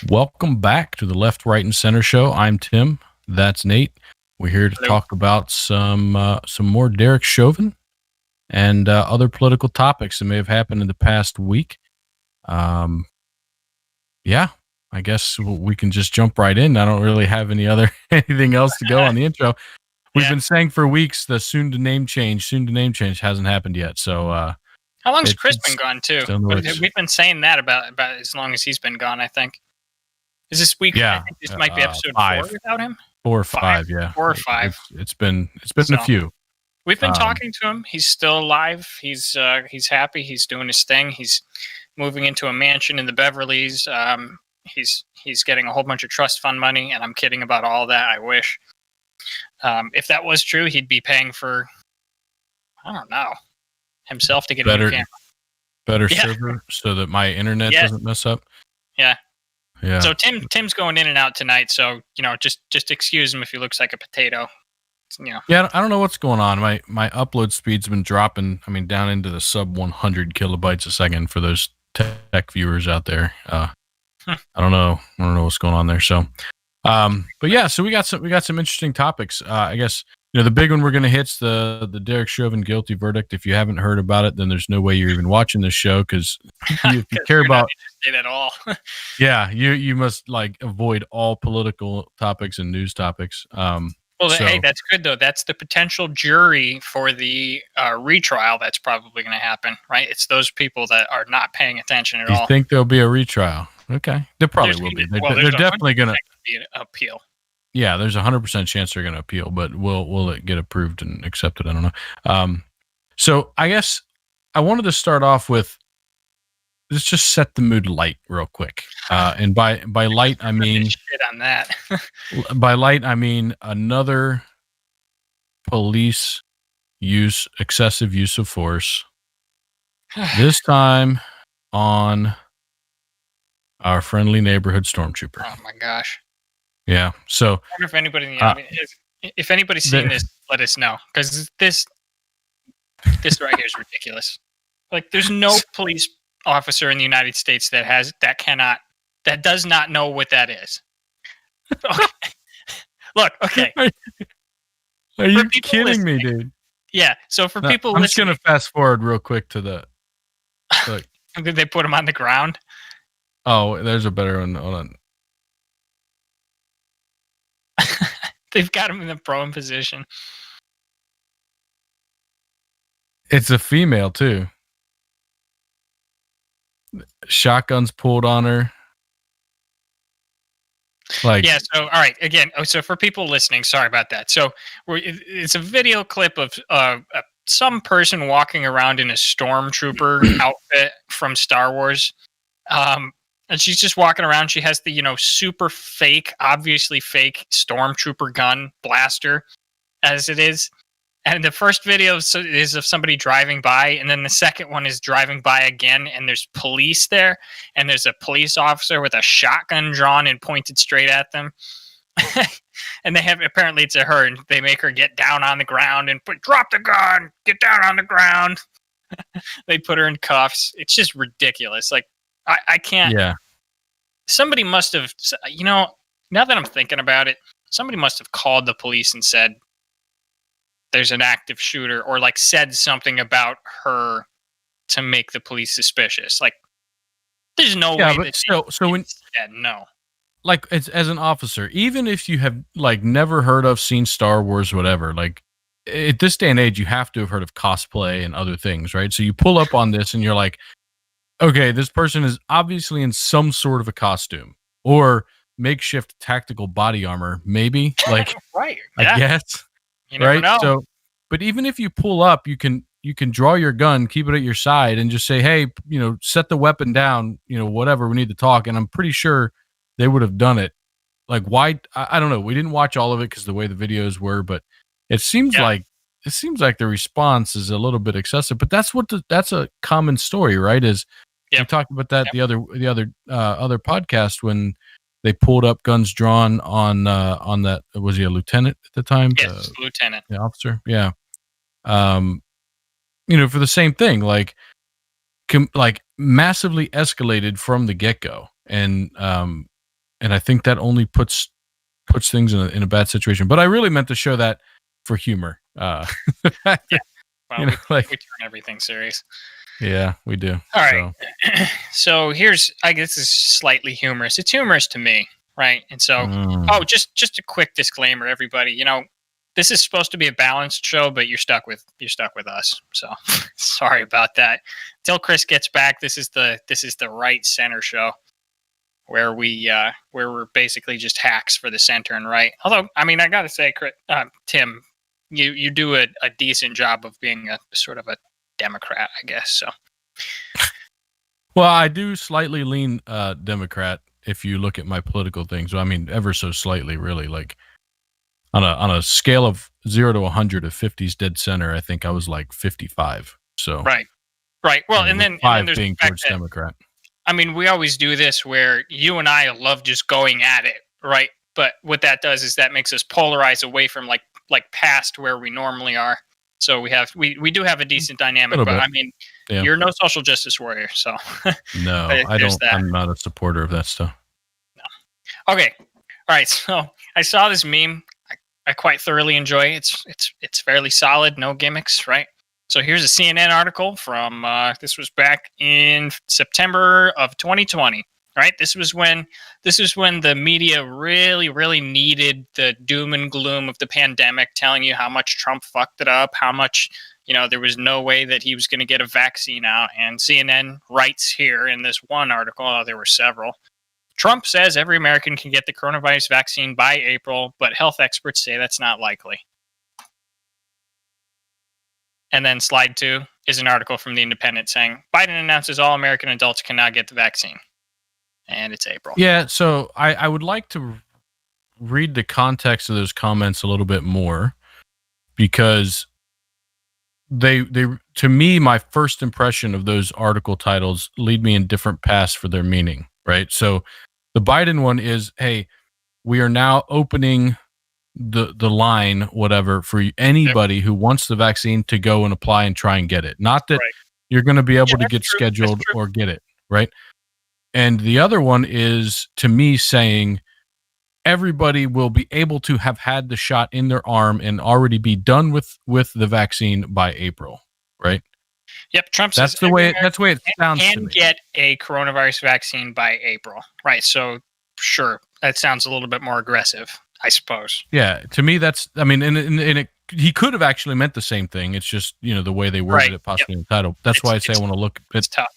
Welcome back to the Left, Right, and Center show. I'm Tim. That's Nate. We're here to talk about some more Derek Chauvin and other political topics that may have happened in the past week. Yeah, I guess we can just jump right in. I don't really have anything else to go on the intro. We've been saying for weeks the soon to name change hasn't happened yet. So how long's Chris been gone too? We've been saying that about as long as he's been gone. I think is this week. Yeah, I think this might be episode 5 4 without him. 4 or 5, yeah, 4 or 5. It's been a few. We've been talking to him. He's still alive. He's happy. He's doing his thing. He's moving into a mansion in the Beverlies. He's getting a whole bunch of trust fund money, and I'm kidding about all that. I wish. If that was true, he'd be paying for, I don't know, himself to get a new camera. Better server so that my internet doesn't mess up. Yeah. Yeah. So Tim's going in and out tonight, so just excuse him if he looks like a potato. Yeah, I don't know what's going on. My upload speed's been dropping. I mean, down into the sub 100 kilobytes a second for those tech viewers out there. I don't know what's going on there. So, but yeah, so we got some interesting topics. I guess the big one we're going to hit's the Derek Chauvin guilty verdict. If you haven't heard about it, then there's no way you're even watching this show because if you care about it at all, yeah, you must avoid all political topics and news topics. Hey, that's good though. That's the potential jury for the retrial that's probably going to happen, right? It's those people that are not paying attention at all. You think there'll be a retrial? Okay, there probably will be. They're definitely going to be an appeal. Yeah, there's 100% chance they're going to appeal, but will it get approved and accepted? I don't know. So I guess I wanted to start off with let's just set the mood light real quick. And by light I mean shit on that. By light I mean another police excessive use of force. This time on our friendly neighborhood stormtrooper. Oh my gosh. Yeah. So I wonder if anybody in the audience, if anybody's seen this, let us know. Because this right here is ridiculous. Like there's no police officer in the United States that does not know what that is. Okay. Look, okay. Are you kidding me, dude? Yeah. So for people I'm just going to fast forward real quick to the look. Did they put him on the ground? Oh, there's a better one. Hold on. They've got him in the prone position. It's a female too. Shotguns pulled on her. Yeah. So all right. Again. So for people listening, sorry about that. So it's a video clip of some person walking around in a stormtrooper outfit from Star Wars. And she's just walking around. She has the, super fake, obviously fake stormtrooper gun blaster as it is. And the first video is of somebody driving by. And then the second one is driving by again. And there's police there. And there's a police officer with a shotgun drawn and pointed straight at them. And apparently it's a her. And they make her get down on the ground and drop the gun, get down on the ground. They put her in cuffs. It's just ridiculous. Like, I can't. Yeah. Somebody must have, now that I'm thinking about it, somebody must have called the police and said there's an active shooter or said something about her to make the police suspicious. There's no way. But so when no. It's as an officer, even if you have never heard of, seen Star Wars, whatever, at this day and age, you have to have heard of cosplay and other things, right? So you pull up on this and you're like, okay, this person is obviously in some sort of a costume or makeshift tactical body armor, maybe. Right. I guess. You never know. So, but even if you pull up, you can draw your gun, keep it at your side, and just say, hey, set the weapon down, whatever, we need to talk. And I'm pretty sure they would have done it. Why? I don't know. We didn't watch all of it because the way the videos were, but it seems like the response is a little bit excessive. But that's a common story, right? We talked about that the other podcast when they pulled up guns drawn on that. Was he a lieutenant at the time? Yes, lieutenant. The officer. Yeah. For the same thing, massively escalated from the get-go. and I think that only puts things in a bad situation. But I really meant to show that for humor. The fact Yeah. that, Well, you know, like, we turn everything serious. yeah, we do. All right. So So here's, I guess this is slightly humorous. It's humorous to me, right? And so, mm, oh, just a quick disclaimer, everybody. This is supposed to be a balanced show, but you're stuck with us. So sorry about that. Till Chris gets back, this is the right center show where we're basically just hacks for the center and right. Although, I mean, I gotta say, Tim, you do a decent job of being a sort of a Democrat, I guess. So. well, I do slightly lean Democrat if you look at my political things. Well, I mean, ever so slightly, really. Like on a scale of 0 to 100, if 50's dead center, I think I was like 55. So Right. Well, and then five there's the being fact towards that, Democrat. I mean, we always do this where you and I love just going at it, right? But what that does is that makes us polarize away from like past where we normally are. So we do have a decent dynamic, Little but bit. I mean, Yeah. you're no social justice warrior, so No, there's I don't. that. I'm not a supporter of that stuff. Okay. All right. So I saw this meme. I quite thoroughly enjoy it. It's fairly solid, no gimmicks, right? So here's a CNN article from this was back in September of 2020. Right. This was when the media really needed the doom and gloom of the pandemic, telling you how much Trump fucked it up, how much there was no way that he was going to get a vaccine out. And CNN writes here in this one article, there were several. Trump says every American can get the coronavirus vaccine by April, but health experts say that's not likely. And then slide 2 is an article from The Independent saying Biden announces all American adults can now get the vaccine. And it's April. Yeah, so I would like to read the context of those comments a little bit more, because they to me, my first impression of those article titles lead me in different paths for their meaning, right? So the Biden one is, hey, we are now opening the line, whatever, for anybody who wants the vaccine to go and apply and try and get it. Not that you're going to be able to get scheduled or get it, right? And the other one is, to me, saying everybody will be able to have had the shot in their arm and already be done with the vaccine by April, right? Yep, Trump That's says the way it sounds to can me. get a coronavirus vaccine by April. Right. So sure, that sounds a little bit more aggressive, I suppose. Yeah, to me, that's, I mean, and it, he could have actually meant the same thing. It's just, the way they worded it possibly in the title. That's why I say I want to look. It's tough.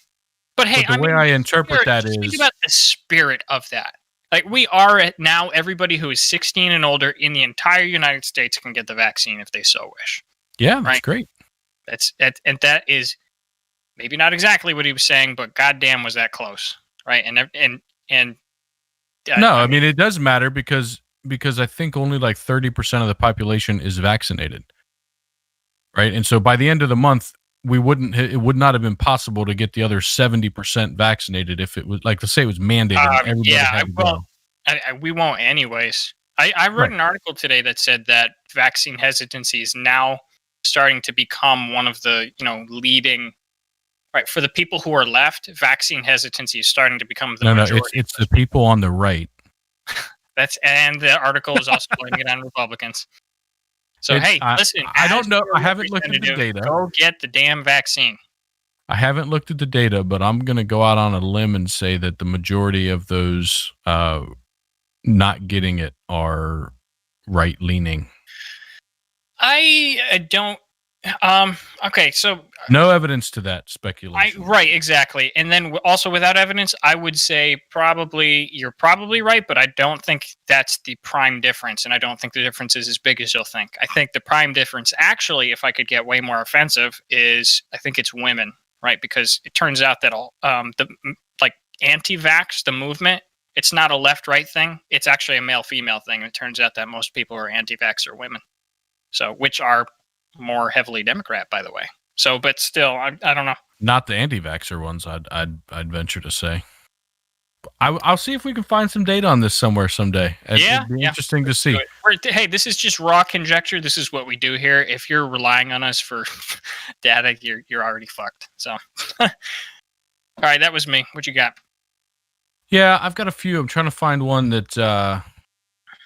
But hey, the way I interpret that is, think about the spirit of that. Like, we are at now, everybody who is 16 and older in the entire United States can get the vaccine if they so wish. Yeah, that's great. And that is maybe not exactly what he was saying, but goddamn, was that close, right? No, I mean, it does matter because I think only like 30% of the population is vaccinated, right? And so by the end of the month, it would not have been possible to get the other 70% vaccinated if it was, like, let's say it was mandated. Everybody had to go. We won't anyways. I read an article today that said that vaccine hesitancy is now starting to become one of the, leading, right, for the people who are left, vaccine hesitancy is starting to become the majority. No, it's the people on the right. And the article is also blaming it on Republicans. So, listen, I don't know. I haven't looked at the data. Go get the damn vaccine. I haven't looked at the data, but I'm going to go out on a limb and say that the majority of those not getting it are right-leaning. I don't. Okay, so no evidence to that speculation. Right, exactly. And then also without evidence, I would say you're probably right, but I don't think that's the prime difference, and I don't think the difference is as big as you'll think. I think the prime difference, actually, if I could get way more offensive, is I think it's women, right? Because it turns out that anti-vax, the movement, it's not a left-right thing. It's actually a male-female thing. It turns out that most people who are anti-vax are women, so which are more heavily Democrat, by the way. So, but still, I don't know. Not the anti-vaxxer ones, I'd venture to say. I'll see if we can find some data on this somewhere someday. It'd be interesting to see. Hey, this is just raw conjecture. This is what we do here. If you're relying on us for data, you're already fucked. So, all right, that was me. What you got? Yeah, I've got a few. I'm trying to find one that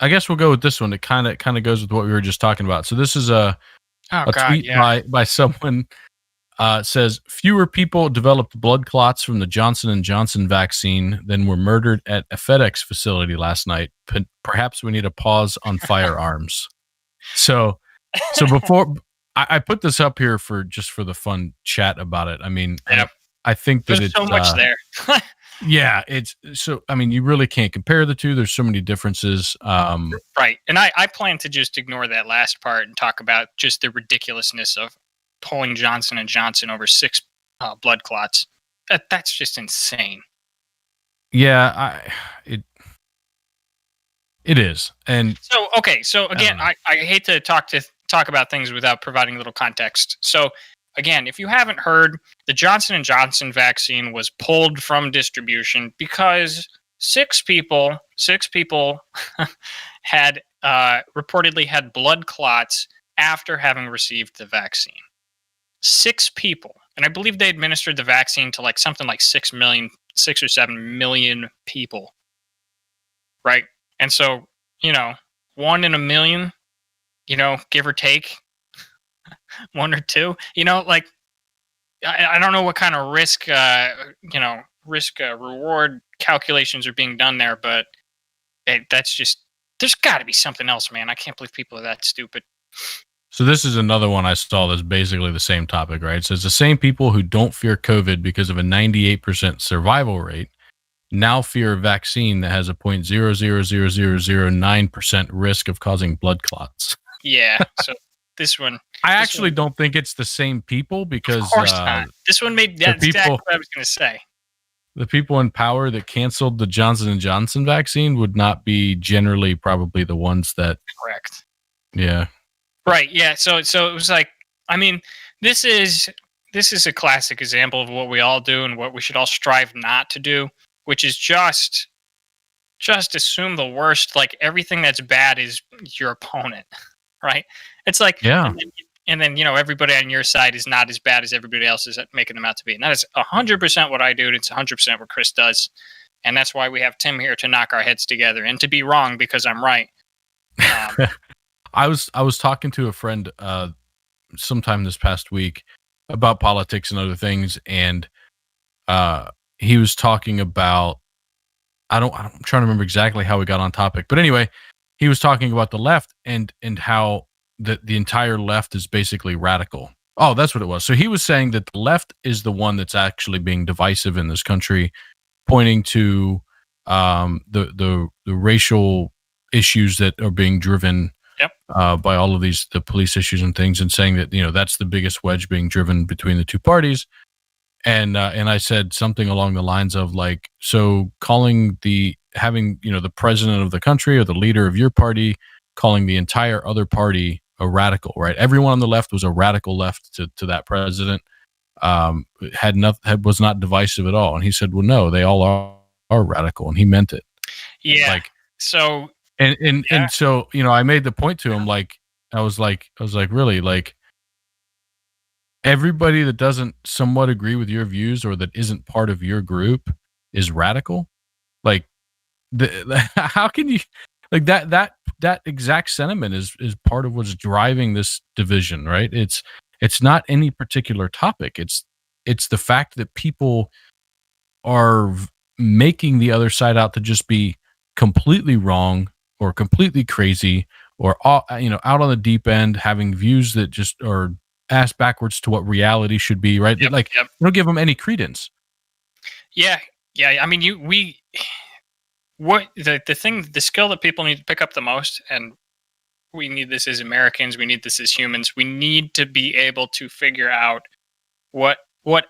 I guess we'll go with this one. It kind of goes with what we were just talking about. So this is Oh a God, tweet yeah. by someone says fewer people developed blood clots from the Johnson and Johnson vaccine than were murdered at a FedEx facility last night. Perhaps we need a pause on firearms. So before I put this up here for the fun chat about it. I mean, Yeah. I think that There's it's so much there. yeah, it's so. I mean, you really can't compare the two. There's so many differences. Right. And I plan to just ignore that last part and talk about just the ridiculousness of pulling Johnson and Johnson over 6 blood clots. That's just insane. Yeah, it is, and So okay, so again, I hate to talk about things without providing a little context. So again, if you haven't heard, the Johnson and Johnson vaccine was pulled from distribution because six people had reportedly had blood clots after having received the vaccine. 6 people, and I believe they administered the vaccine to like something like 6 million, 6 or 7 million people, right? And so, 1 in a million, give or take, one or two, like I don't know what kind of risk reward calculations are being done there, but that's just, there's got to be something else, man. I can't believe people are that stupid. so this is another one I saw that's basically the same topic, right? It says the same people who don't fear COVID because of a 98% survival rate now fear a vaccine that has a 0.000009% risk of causing blood clots. Yeah. So this one, I actually don't think it's the same people because of course not. This one made that's exactly what I was going to say. The people in power that canceled the Johnson and Johnson vaccine would not be generally probably the ones that. Correct. Yeah. Right. Yeah. So it was like, I mean, this is a classic example of what we all do and what we should all strive not to do, which is just assume the worst. Like everything that's bad is your opponent, right? It's like, yeah. And then everybody on your side is not as bad as everybody else is making them out to be. And that is 100% what I do. And it's 100% what Chris does, and that's why we have Tim here to knock our heads together and to be wrong because I'm right. I was talking to a friend sometime this past week about politics and other things, and he was talking about I'm trying to remember exactly how we got on topic, but anyway, he was talking about the left and how the entire left is basically radical. Oh, that's what it was. So he was saying that the left is the one that's actually being divisive in this country, pointing to the racial issues that are being driven by all of the police issues and things, and saying that that's the biggest wedge being driven between the two parties. And I said something along the lines of like, so having the president of the country or the leader of your party calling the entire other party a radical, right? Everyone on the left was a radical left to that president. Was not divisive at all. And he said, well, no, they all are radical, and he meant it. Yeah. Like so. And so I made the point to him, like I was like really, like everybody that doesn't somewhat agree with your views or that isn't part of your group is radical. Like how can you like that exact sentiment is part of what's driving this division, right? It's not any particular topic. It's the fact that people are making the other side out to just be completely wrong or completely crazy or out on the deep end, having views that just are ass backwards to what reality should be, right? Yep, Like you don't give them any credence. Yeah. I mean, the skill that people need to pick up the most, and we need this as Americans, we need this as humans, we need to be able to figure out what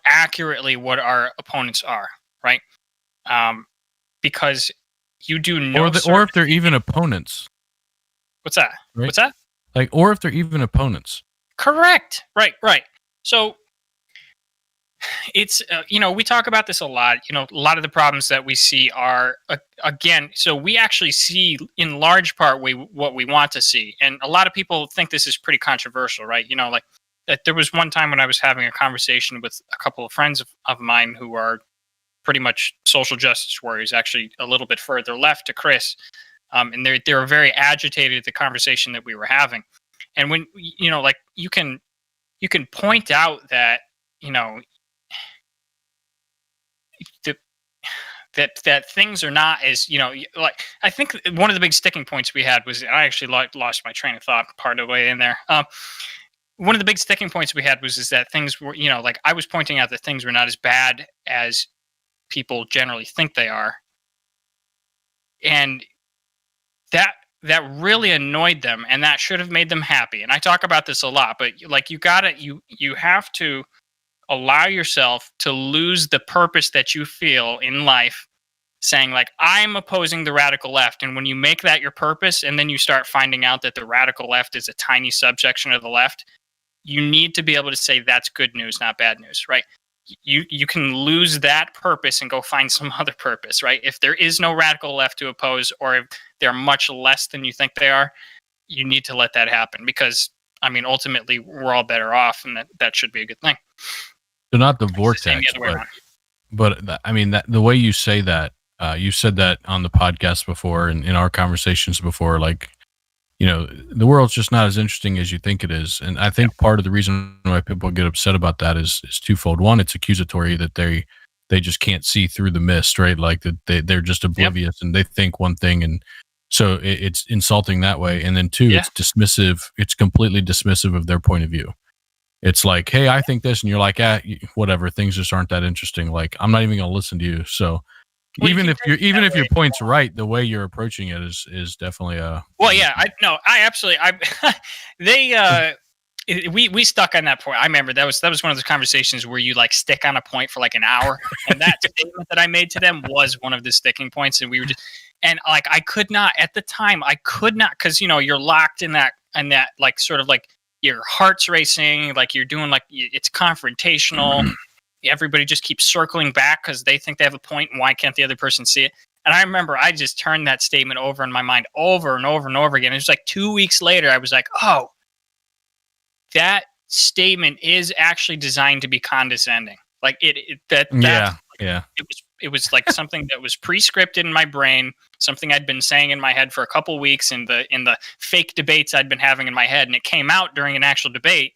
accurately what our opponents are, right? Because you do know, or if they're even opponents. What's that? Right? What's that? Like, or if they're even opponents. Correct. Right. So it's we talk about this a lot. A lot of the problems that we see are again. So we actually see in large part what we want to see, and a lot of people think this is pretty controversial, right? Like that there was one time when I was having a conversation with a couple of friends of mine who are pretty much social justice warriors, actually a little bit further left to Chris. And they were very agitated at the conversation that we were having. And when, like you can point out that, the, that things are not as, like, I think one of the big sticking points we had was, I actually lost my train of thought part of the way in there. One of the big sticking points we had is that things were, like I was pointing out that things were not as bad as people generally think they are. And that really annoyed them, and that should have made them happy. And I talk about this a lot, but like you have to allow yourself to lose the purpose that you feel in life, saying like, I'm opposing the radical left. And when you make that your purpose, and then you start finding out that the radical left is a tiny subsection of the left, you need to be able to say that's good news, not bad news, right? You can lose that purpose and go find some other purpose, right? If there is no radical left to oppose, or if they're much less than you think they are, you need to let that happen, because I mean, ultimately we're all better off, and that should be a good thing. So not the vortex, but I mean, that the way you say that, you said that on the podcast before and in our conversations before, like, the world's just not as interesting as you think it is. And I think part of the reason why people get upset about that is twofold. One, it's accusatory that they just can't see through the mist, right? Like that they're just oblivious and they think one thing. And so it's insulting that way. And then two, it's dismissive. It's completely dismissive of their point of view. It's like, hey, I think this. And you're like, whatever, things just aren't that interesting. Like, I'm not even going to listen to you. So even if your point's right, the way you're approaching it is definitely I absolutely we stuck on that point. I remember that was one of those conversations where you like stick on a point for like an hour, and that statement that I made to them was one of the sticking points. And we were just, and like I could not at the time, because you're locked in that like sort of like your heart's racing, like you're doing like it's confrontational. Everybody just keeps circling back because they think they have a point, and why can't the other person see it? And I remember I just turned that statement over in my mind over and over and over again. It was like 2 weeks later, I was like, oh, that statement is actually designed to be condescending. Like it was like something that was pre-scripted in my brain, something I'd been saying in my head for a couple weeks in the fake debates I'd been having in my head, and it came out during an actual debate.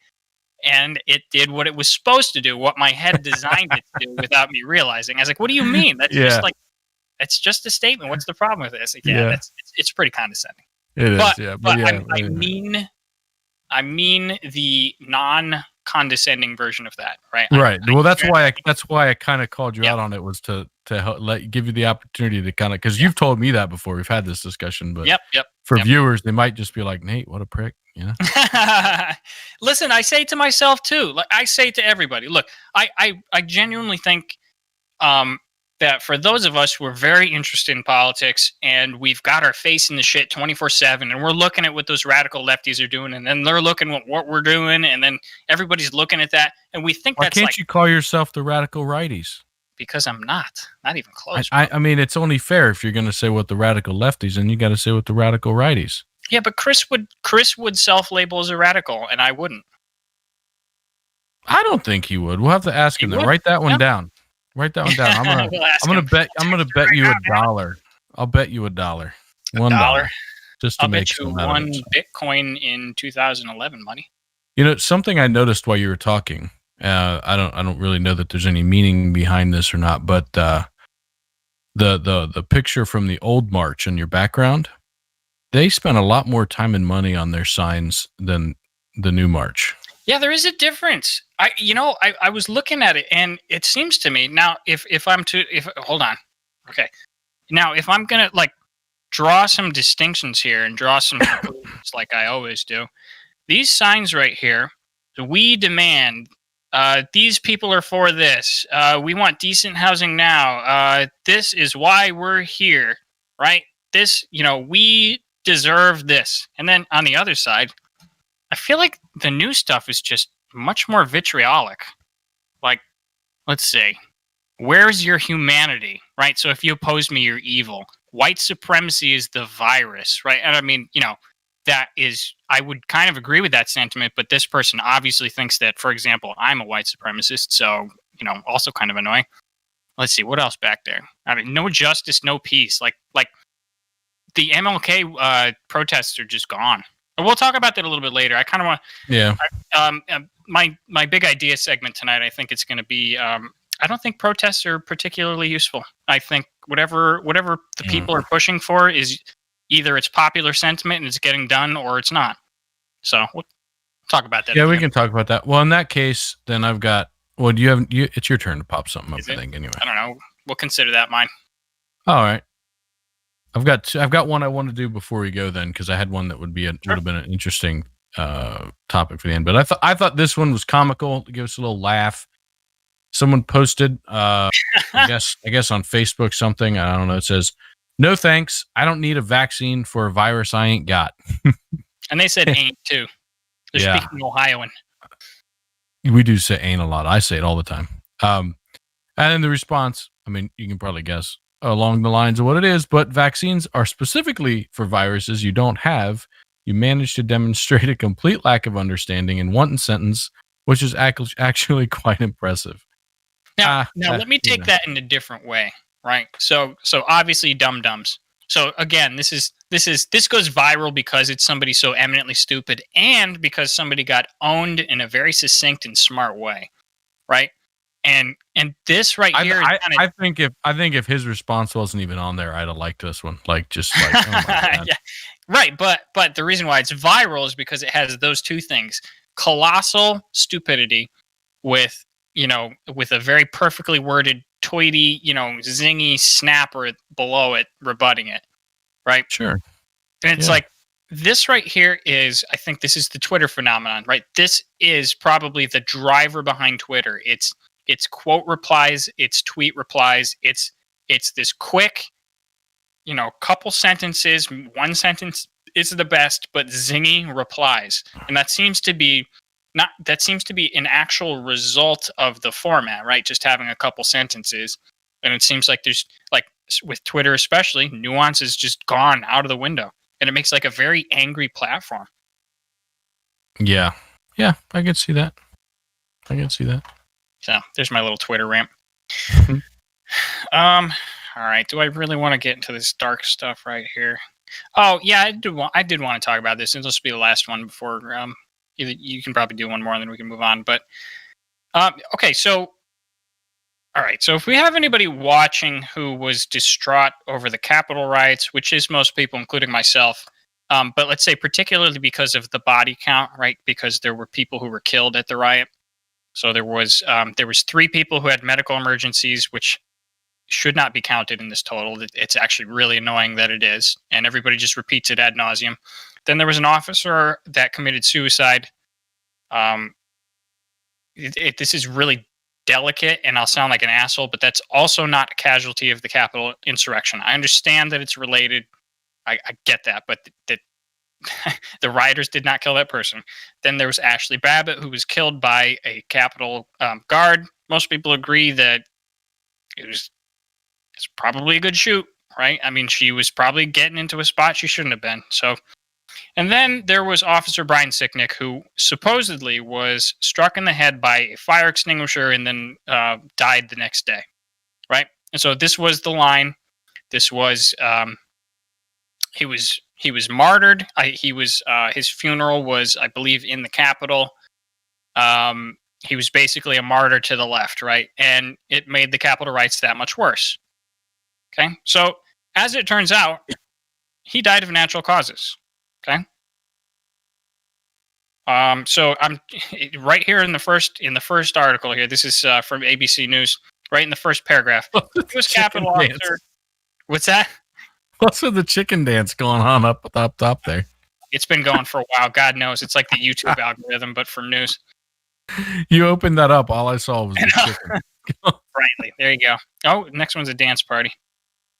And it did what it was supposed to do, what my head designed it to do, without me realizing. I was like, "What do you mean? That's just like, it's just a statement. What's the problem with this?" Like, it's pretty condescending. It is, but I mean the non-condescending version of that, right? Right. Well, that's why I kind of called you out on it, was to give you the opportunity to kind of, because you've told me that before. We've had this discussion, but for viewers, they might just be like, Nate, what a prick. Listen, I say to myself too, like I say to everybody, look, I genuinely think that for those of us who are very interested in politics and we've got our face in the shit 24/7, and we're looking at what those radical lefties are doing, and then they're looking at what we're doing, and then everybody's looking at that, and we think why can't you call yourself the radical righties? Because I'm not even close. I mean, it's only fair if you're going to say what the radical lefties, and you got to say what the radical righties. Yeah, but Chris would self-label as a radical, and I wouldn't. I don't think he would. We'll have to ask him that. Write that one down. Write that one down. I'm gonna bet you $1. I'll bet you $1. $1. Just to make some out of it. Bitcoin in 2011 money. Something I noticed while you were talking. I don't really know that there's any meaning behind this or not, but the picture from the old march in your background, they spent a lot more time and money on their signs than the new march. Yeah, there is a difference. I was looking at it, and it seems to me now, if hold on. Okay. Now, if I'm going to like draw some distinctions here and draw some conclusions like I always do, these signs right here, we demand, these people are for this. We want decent housing now. This is why we're here, right? This, we deserve this. And then on the other side, I feel like the new stuff is just much more vitriolic. Like, let's see, where's your humanity, right? So if you oppose me, you're evil. White supremacy is the virus, right? And I mean, that is, I would kind of agree with that sentiment, but this person obviously thinks that, for example, I'm a white supremacist, so, also kind of annoying. let's see, what else back there? I mean, no justice, no peace. Like the MLK protests are just gone. We'll talk about that a little bit later. I kind of want. Yeah. My big idea segment tonight, I think it's going to be. I don't think protests are particularly useful. I think whatever the people are pushing for is either it's popular sentiment and it's getting done, or it's not. So we'll talk about that. Yeah, we can talk about that. Well, in that case, then I've got. Well, do you have? It's your turn to pop something up. I think anyway. I don't know. We'll consider that mine. All right. I've got one I want to do before we go then, because I had one that would have been an interesting topic for the end. But I thought this one was comical to give us a little laugh. Someone posted, I guess on Facebook something. I don't know. It says, "No thanks. I don't need a vaccine for a virus I ain't got." And they said "ain't" too. They're speaking Ohioan. We do say "ain't" a lot. I say it all the time. And then the response, I mean, you can probably guess along the lines of what it is, but vaccines are specifically for viruses you don't have. You managed to demonstrate a complete lack of understanding in one sentence, which is actually quite impressive. Now let me take that in a different way, right? So obviously dum-dums. So again, this goes viral because it's somebody so eminently stupid, and because somebody got owned in a very succinct and smart way, right? And this right here, I think if his response wasn't even on there, I'd have liked this one. Like, just like, oh my God. Yeah, right. But the reason why it's viral is because it has those two things: colossal stupidity with a very perfectly worded, toity, zingy snapper below it, rebutting it, right? Sure. And it's like, this right here is, I think this is the Twitter phenomenon, right? This is probably the driver behind Twitter. It's quote replies, it's tweet replies, it's this quick, couple sentences, one sentence is the best, but zingy replies. And that seems to be an actual result of the format, right? Just having a couple sentences. And it seems like there's, like, with Twitter especially, nuance is just gone out of the window. And it makes like a very angry platform. Yeah. Yeah, I can see that. So there's my little Twitter rant. All right. Do I really want to get into this dark stuff right here? Oh yeah, I did want to talk about this, and this will be the last one before you can probably do one more, and then we can move on. But okay, so all right. So if we have anybody watching who was distraught over the Capitol riots, which is most people, including myself, but let's say particularly because of the body count, right? Because there were people who were killed at the riot. So there was 3 people who had medical emergencies, which should not be counted in this total. It's actually really annoying that it is, and everybody just repeats it ad nauseum. Then there was an officer that committed suicide. This is really delicate, and I'll sound like an asshole, but that's also not a casualty of the Capitol insurrection. I understand that it's related. I get that, but the rioters did not kill that person. Then there was Ashley Babbitt, who was killed by a Capitol guard. Most people agree that it's probably a good shoot, right? I mean, she was probably getting into a spot she shouldn't have been. So, and then there was Officer Brian Sicknick, who supposedly was struck in the head by a fire extinguisher and then died the next day, right? And so this was the line. This was he was martyred. His funeral was, I believe, in the Capitol. He was basically a martyr to the left, right? And it made the Capitol riots that much worse. Okay, so as it turns out, he died of natural causes. Okay, so I'm right here in the first article here. This is from ABC News, right in the first paragraph. U.S. Capitol officer. What's that? What's with the chicken dance going on up top there? It's been going for a while. God knows, it's like the YouTube algorithm, but for news. You opened that up. All I saw was the chicken. Rightly, there you go. Oh, next one's a dance party.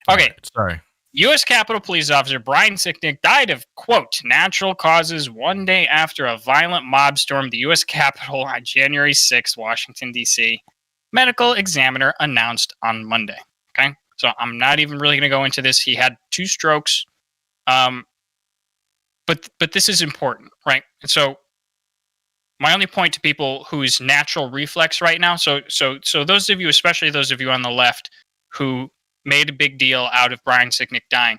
Okay, right, sorry. U.S. Capitol Police Officer Brian Sicknick died of, quote, natural causes one day after a violent mob stormed the U.S. Capitol on January 6, Washington, D.C., medical examiner announced on Monday. Okay, so I'm not even really going to go into this. He had 2 strokes. But this is important, right? And so my only point to people whose natural reflex right now. So those of you, especially those of you on the left, who made a big deal out of Brian Sicknick dying,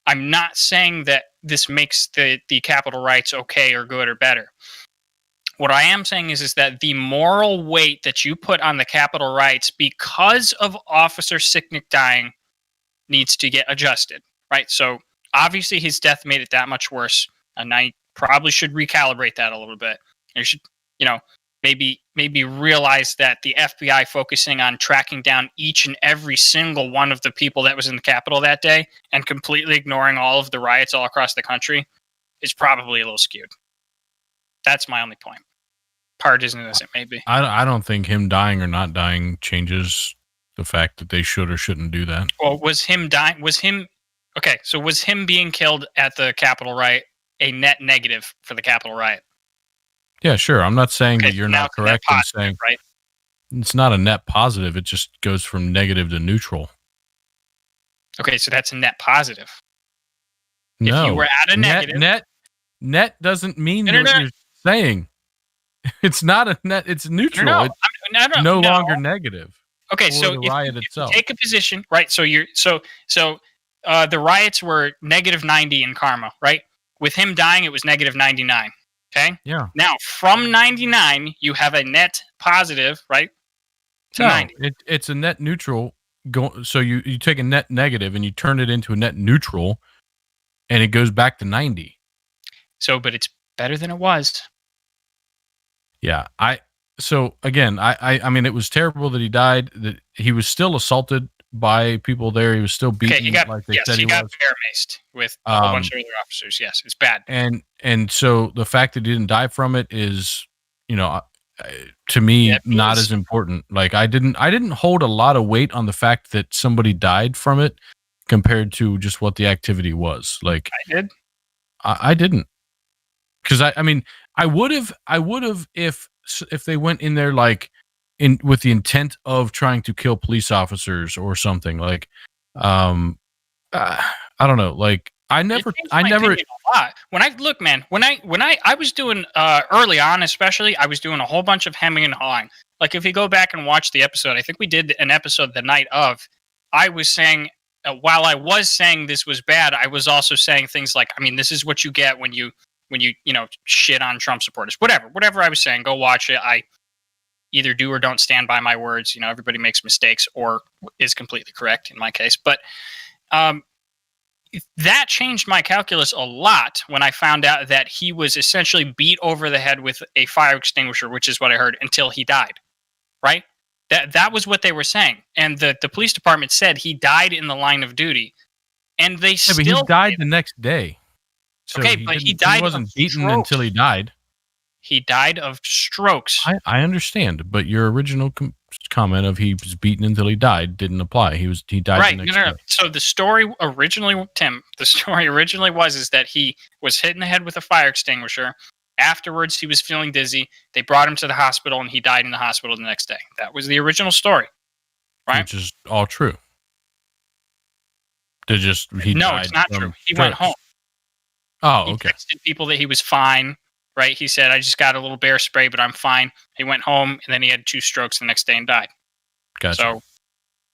I'm not saying that this makes the Capitol riots okay or good or better. What I am saying is that the moral weight that you put on the Capitol riots because of Officer Sicknick dying needs to get adjusted, right? So obviously his death made it that much worse, and I probably should recalibrate that a little bit. You should, maybe realize that the FBI focusing on tracking down each and every single one of the people that was in the Capitol that day and completely ignoring all of the riots all across the country is probably a little skewed. That's my only point. Partisan as it may be. I don't think him dying or not dying changes the fact that they should or shouldn't do that. Well, was him being killed at the Capitol riot a net negative for the Capitol riot? Yeah, sure. I'm not saying that you're not correct in saying right? It's not a net positive. It just goes from negative to neutral. Okay, so that's a net positive. No, if you were at a negative, net doesn't mean what you're saying. It's not a net. It's neutral. It's no longer negative. Okay, so the riot itself. Take a position, right? So the riots were -90 in karma, right? With him dying, it was -99. Okay. Yeah. Now from 99, you have a net positive, right? To 90. It's a net neutral. So you take a net negative and you turn it into a net neutral, and it goes back to 90. So, but it's better than it was. Yeah. So again, I mean, it was terrible that he died. That he was still assaulted by people there. He was still beaten. Okay, he got like bear maced with a whole bunch of other officers. Yes, it's bad. And so the fact that he didn't die from it is, to me, not as important. Like I didn't hold a lot of weight on the fact that somebody died from it compared to just what the activity was. Like I did. I didn't, because I mean, I would have if they went in there like with the intent of trying to kill police officers or something. Like I don't know, like I never a lot. When I was doing early on, especially, I was doing a whole bunch of hemming and hawing. Like if you go back and watch the episode, I think we did an episode the night of, I was saying, while I was saying this was bad, I was also saying things like, I mean, this is what you get when you shit on Trump supporters. Whatever I was saying, go watch it. I either do or don't stand by my words. Everybody makes mistakes or is completely correct in my case. But that changed my calculus a lot when I found out that he was essentially beat over the head with a fire extinguisher, which is what I heard, until he died. Right? That was what they were saying. And the police department said he died in the line of duty. And they still... but he died the next day. So okay, but he died. He wasn't beaten until he died. He died of strokes. I understand, but your original comment of he was beaten until he died didn't apply. He died right. the next day. So the story originally, Tim, was that he was hit in the head with a fire extinguisher. Afterwards, he was feeling dizzy. They brought him to the hospital, and he died in the hospital the next day. That was the original story, right? Which is all true. No, it's not true. He went home. Oh, okay. He texted people that he was fine, right? He said, I just got a little bear spray, but I'm fine. He went home, and then he had 2 strokes the next day and died. Gotcha.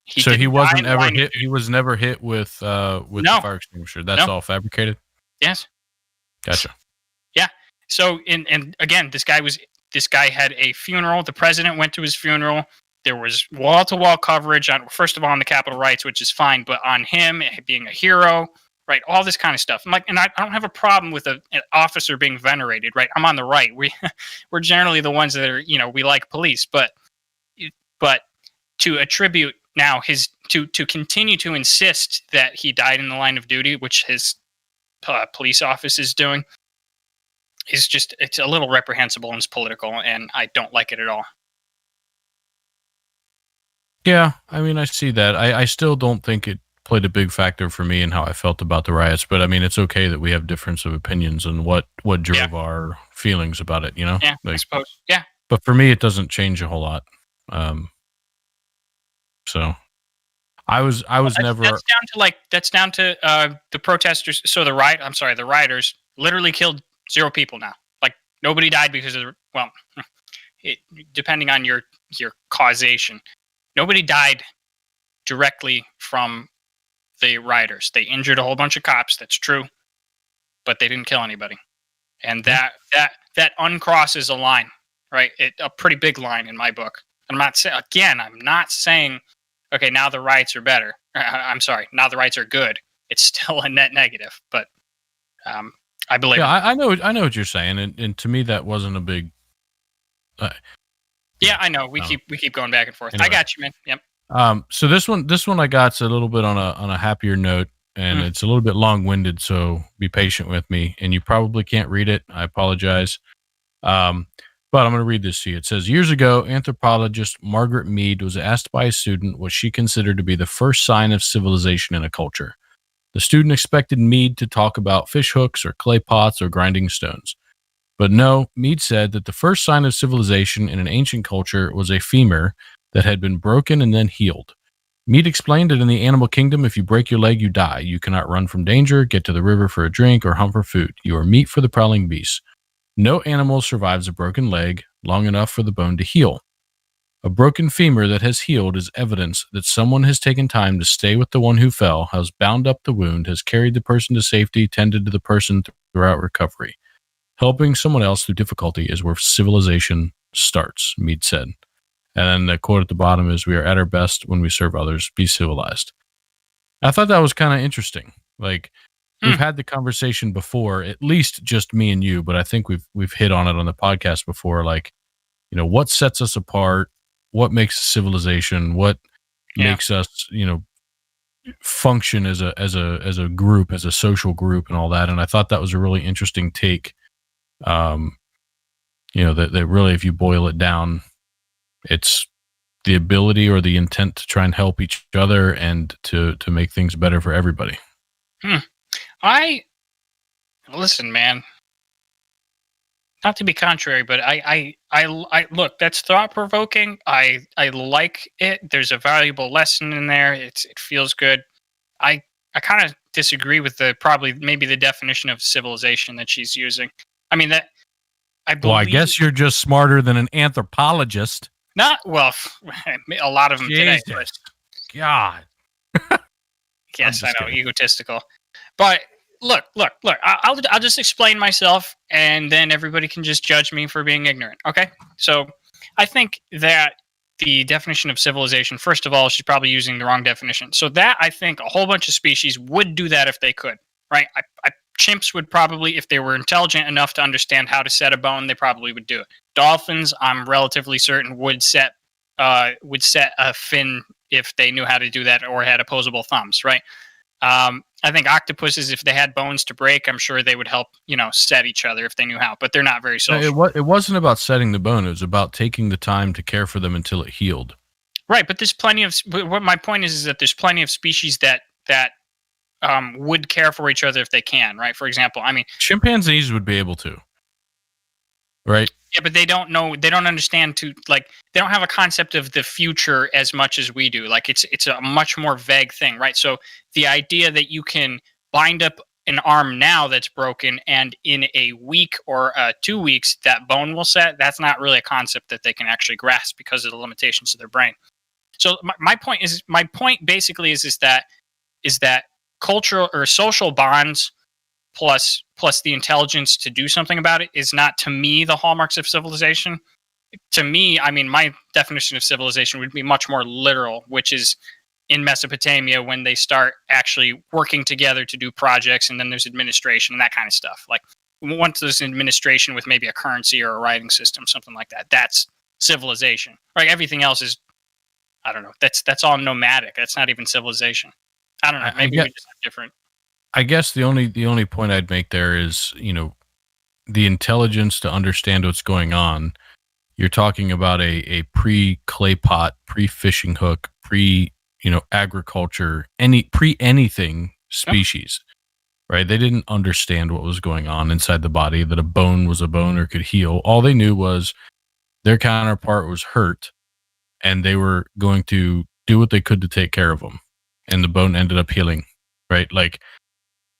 So he wasn't ever hit. He was never hit with the fire extinguisher. That's all fabricated? Yes. Gotcha. Yeah. So, and again, this guy had a funeral. The president went to his funeral. There was wall-to-wall coverage on, first of all, on the Capitol riots, which is fine, but on him being a hero, right? All this kind of stuff. I'm like, and I don't have a problem with an officer being venerated, right? I'm on the right. We're generally the ones that are, we like police, but to attribute now to continue to insist that he died in the line of duty, which his police office is doing, is just, it's a little reprehensible and it's political, and I don't like it at all. Yeah, I mean, I see that. I still don't think it played a big factor for me in how I felt about the riots, but I mean, it's okay that we have difference of opinions and what drove our feelings about it, Yeah, I suppose. Yeah. But for me, it doesn't change a whole lot. So I was never... That's down to the protesters. So the rioters literally killed 0 people now. Like Nobody died because of depending on your causation. Nobody died directly from the rioters. They injured a whole bunch of cops. That's true, but they didn't kill anybody, and that uncrosses a line, right? A pretty big line in my book. I'm not saying, okay, now the riots are better. I'm sorry, now the riots are good. It's still a net negative, but I believe. Yeah, I know what you're saying, and to me that wasn't a big. Yeah, I know. We keep going back and forth. Anyway. I got you, man. Yep. So this one I got's a little bit on a happier note, and it's a little bit long-winded, so be patient with me. And you probably can't read it. I apologize. But I'm going to read this to you. It says, years ago, anthropologist Margaret Mead was asked by a student what she considered to be the first sign of civilization in a culture. The student expected Mead to talk about fish hooks or clay pots or grinding stones. But no, Mead said that the first sign of civilization in an ancient culture was a femur that had been broken and then healed. Mead explained that in the animal kingdom, if you break your leg, you die. You cannot run from danger, get to the river for a drink, or hunt for food. You are meat for the prowling beasts. No animal survives a broken leg long enough for the bone to heal. A broken femur that has healed is evidence that someone has taken time to stay with the one who fell, has bound up the wound, has carried the person to safety, tended to the person throughout recovery. Helping someone else through difficulty is where civilization starts, Mead said. And then the quote at the bottom is, we are at our best when we serve others. Be civilized. I thought that was kind of interesting. Like, we've had the conversation before, at least just me and you, but I think we've hit on it on the podcast before. Like, you know, what sets us apart? What makes civilization? What makes us, you know, function as a group, as a social group, and all that? And I thought that was a really interesting take. You know, that really, if you boil it down, it's the ability or the intent to try and help each other and to make things better for everybody. Listen, man. Not to be contrary, but I look, that's thought provoking. I like it. There's a valuable lesson in there. It feels good. I kind of disagree with maybe the definition of civilization that she's using. I mean, that I believe. Well, I guess you're just smarter than an anthropologist. A lot of them today. But, God. Yes, I know, egotistical. But look. I'll just explain myself, and then everybody can just judge me for being ignorant. Okay? So I think that the definition of civilization, first of all, she's probably using the wrong definition. So that, I think a whole bunch of species would do that if they could, right? Chimps would probably, if they were intelligent enough to understand how to set a bone, they probably would do it. Dolphins, I'm relatively certain, would set a fin if they knew how to do that or had opposable thumbs, right? I think octopuses, if they had bones to break, I'm sure they would help, you know, set each other if they knew how, but they're not very social. It wasn't about setting the bone. It was about taking the time to care for them until it healed. Right. But there's plenty of, what my point is that there's plenty of species that would care for each other if they can, right? For example, I mean, chimpanzees would be able to, right? Yeah, but they don't understand they don't have a concept of the future as much as we do. Like, it's a much more vague thing, right? So the idea that you can bind up an arm now that's broken and in a week or 2 weeks that bone will set, that's not really a concept that they can actually grasp because of the limitations of their brain. So my point basically is that cultural or social bonds plus the intelligence to do something about it is not, to me, the hallmarks of civilization. To me, I mean, my definition of civilization would be much more literal, which is in Mesopotamia when they start actually working together to do projects, and then there's administration and that kind of stuff. Like, once there's administration with maybe a currency or a writing system, something like that, that's civilization. Right? Everything else is, I don't know, that's all nomadic. That's not even civilization. I don't know. Maybe we just have different. I guess the only point I'd make there is, you know, the intelligence to understand what's going on. You're talking about a pre-clay pot, pre-fishing hook, agriculture, anything species, right? They didn't understand what was going on inside the body, that a bone was a bone or could heal. All they knew was their counterpart was hurt, and they were going to do what they could to take care of them. And the bone ended up healing, right? Like,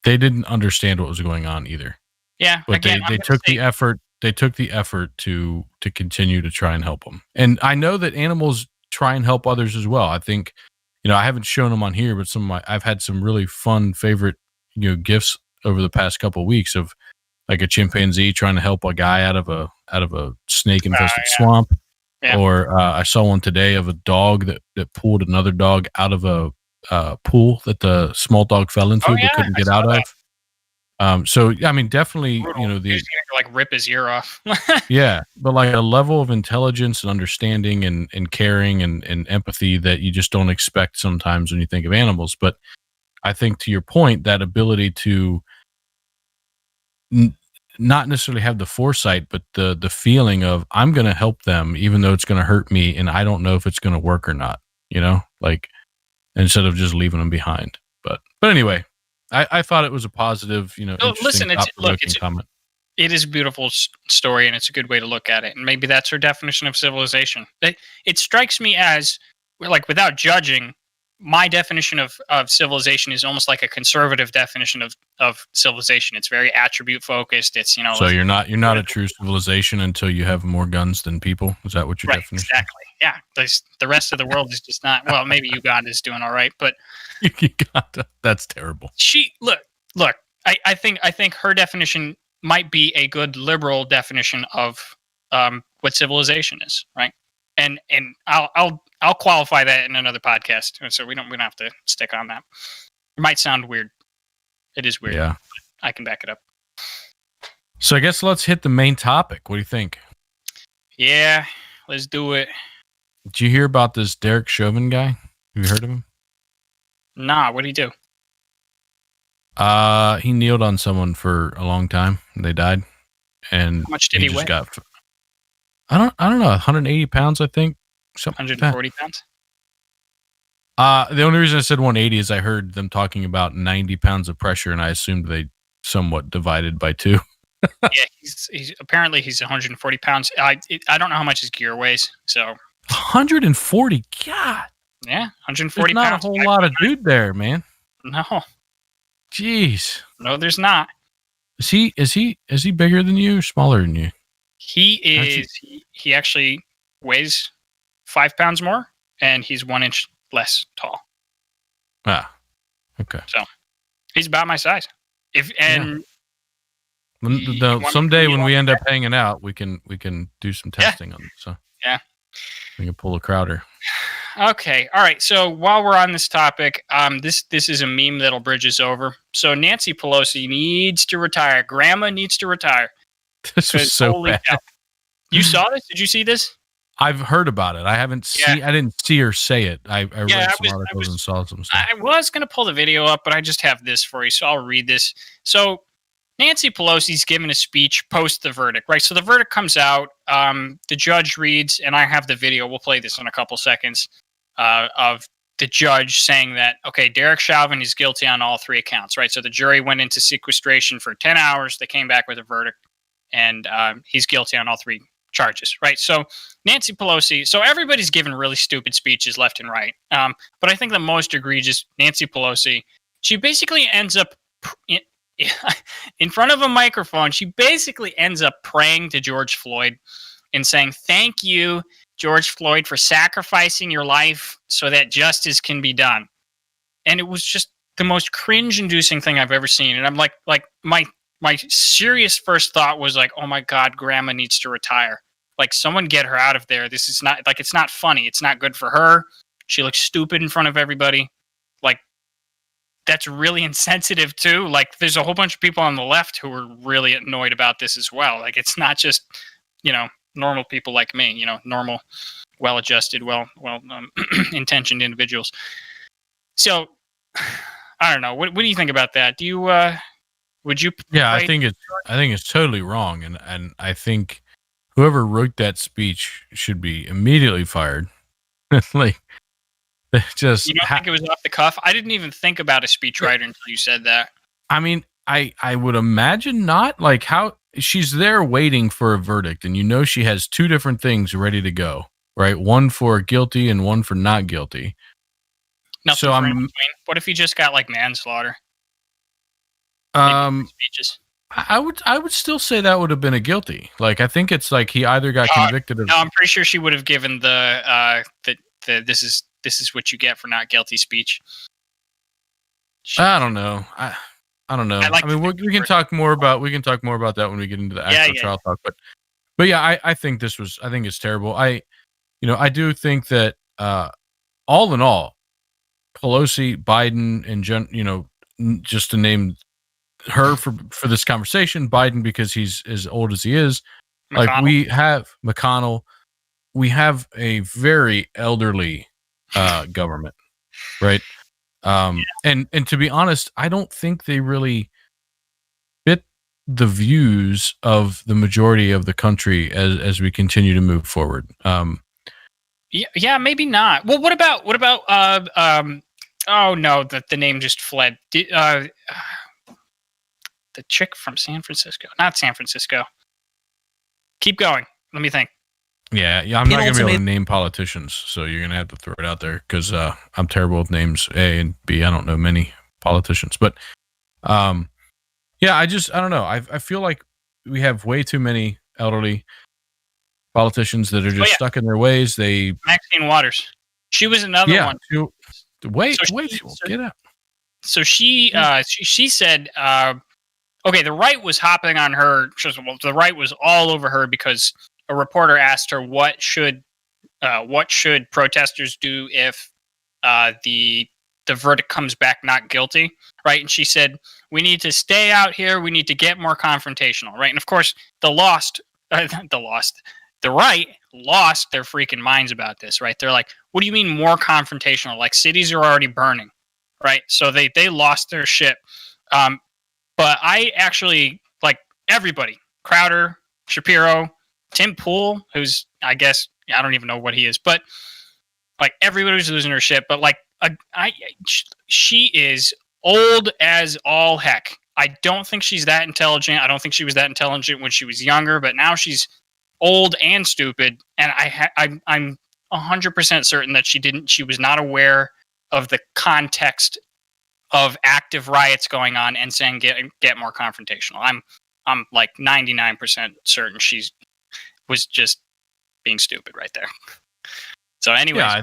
they didn't understand what was going on either. Yeah. But again, they took the effort they took the effort to continue to try and help them. And I know that animals try and help others as well. I think, I haven't shown them on here, but I've had some really fun favorite, gifts over the past couple of weeks of like a chimpanzee trying to help a guy out of a snake infested swamp. Yeah. Or I saw one today of a dog that pulled another dog out of a pool that the small dog fell into but couldn't get out of. So I mean, definitely, Brutal. He's gonna like rip his ear off. yeah, but like a level of intelligence and understanding and caring and empathy that you just don't expect sometimes when you think of animals. But I think to your point, that ability to not necessarily have the foresight, but the feeling of I'm going to help them, even though it's going to hurt me, and I don't know if it's going to work or not. Like instead of just leaving them behind. But anyway, I thought it was a positive, listen, it's comment. It is a beautiful story, and it's a good way to look at it. And maybe that's her definition of civilization. It strikes me as, like, without judging, my definition of civilization is almost like a conservative definition of civilization. It's very attribute focused. It's, So you're not a true civilization until you have more guns than people. Is that what your definition? Exactly. Yeah. The rest of the world is just not. Well, maybe Uganda is doing all right, but Uganda, that's terrible. Look. I think her definition might be a good liberal definition of what civilization is, right? And I'll qualify that in another podcast, so we don't have to stick on that. It might sound weird. It is weird. Yeah, I can back it up. So I guess let's hit the main topic. What do you think? Yeah, let's do it. Did you hear about this Derek Chauvin guy? Have you heard of him? Nah, what'd he do? He kneeled on someone for a long time. And they died. And how much did he weigh? I don't know, 180 pounds, I think. 140 pounds? The only reason I said 180 is I heard them talking about 90 pounds of pressure, and I assumed they somewhat divided by two. Yeah, he's apparently he's 140 pounds. I don't know how much his gear weighs, so 140. God. Yeah, 140 there's not pounds. A whole lot of dude there, man. No. Jeez. No, there's not. Is he bigger than you or smaller than you? He is. He actually weighs 5 pounds more, and he's 1 inch less tall. Ah, okay. So he's about my size. Someday when we end up hanging out, we can do some testing on it. So yeah, we can pull a Crowder. Okay, all right. So while we're on this topic, this is a meme that'll bridge us over. So Nancy Pelosi needs to retire. Grandma needs to retire. This was so bad. Cow. You saw this? Did you see this? I've heard about it. I haven't I didn't see her say it. I read some articles and saw some stuff. I was going to pull the video up, but I just have this for you, so I'll read this. So Nancy Pelosi's given a speech post the verdict, right? So the verdict comes out. The judge reads, and I have the video. We'll play this in a couple seconds of the judge saying that, okay, Derek Chauvin is guilty on all 3 accounts, right? So the jury went into sequestration for 10 hours. They came back with a verdict, and he's guilty on all 3 charges, right? So Nancy Pelosi, so everybody's given really stupid speeches left and right. But I think the most egregious, Nancy Pelosi, she basically ends up in front of a microphone. She basically ends up praying to George Floyd and saying, thank you, George Floyd, for sacrificing your life so that justice can be done. And it was just the most cringe-inducing thing I've ever seen. And I'm like my serious first thought was like, oh my God, Grandma needs to retire. Like, someone get her out of there. This is not, like, it's not funny. It's not good for her. She looks stupid in front of everybody. Like, that's really insensitive too. Like, there's a whole bunch of people on the left who are really annoyed about this as well. Like, it's not just, normal people like me, normal, well-adjusted, intentioned individuals. So, I don't know. What do you think about that? Do you, would you? Yeah, I think it's totally wrong, and I think whoever wrote that speech should be immediately fired. Like, just you don't think it was off the cuff? I didn't even think about a speechwriter until you said that. I mean, I would imagine not. Like, how she's there waiting for a verdict, and she has 2 different things ready to go, right? One for guilty and one for not guilty. Nothing what if he just got like manslaughter? I I would still say that would have been a guilty. Like I think it's like he either got convicted of. No, I'm pretty sure she would have given the this is what you get for not guilty speech. I don't know. I don't know. Like I mean, we can talk more about that when we get into the actual trial talk. But yeah, I think it's terrible. I do think that all in all, Pelosi, Biden, and just to name her for this conversation, Biden because he's as old as he is. McConnell. Like we have McConnell, we have a very elderly government, right? And to be honest, I don't think they really fit the views of the majority of the country as we continue to move forward. Yeah, maybe not. Well, what about oh no, the name just fled. The chick from San Francisco. Not San Francisco. Keep going. Let me think. Yeah, I'm not going to be able to name politicians, so you're going to have to throw it out there because I'm terrible with names, A, and B, I don't know many politicians. But, yeah, I don't know. I feel like we have way too many elderly politicians that are just stuck in their ways. Maxine Waters. She was another one. Get out. So she said, okay, the right was hopping on her. The right was all over her because a reporter asked her what should protesters do if the verdict comes back not guilty, right? And she said, we need to stay out here. We need to get more confrontational, right? And of course, the right lost their freaking minds about this, right? They're like, what do you mean more confrontational? Like cities are already burning, right? So they lost their shit. But I actually like everybody, Crowder, Shapiro, Tim Pool, who's, I guess, I don't even know what he is, but like everybody's losing her shit. But like, she is old as all heck. I don't think she's that intelligent. I don't think she was that intelligent when she was younger, but now she's old and stupid. And I'm 100% certain that she was not aware of the context of active riots going on and saying get more confrontational. I'm like 99% certain she was just being stupid right there. So anyway, yeah, I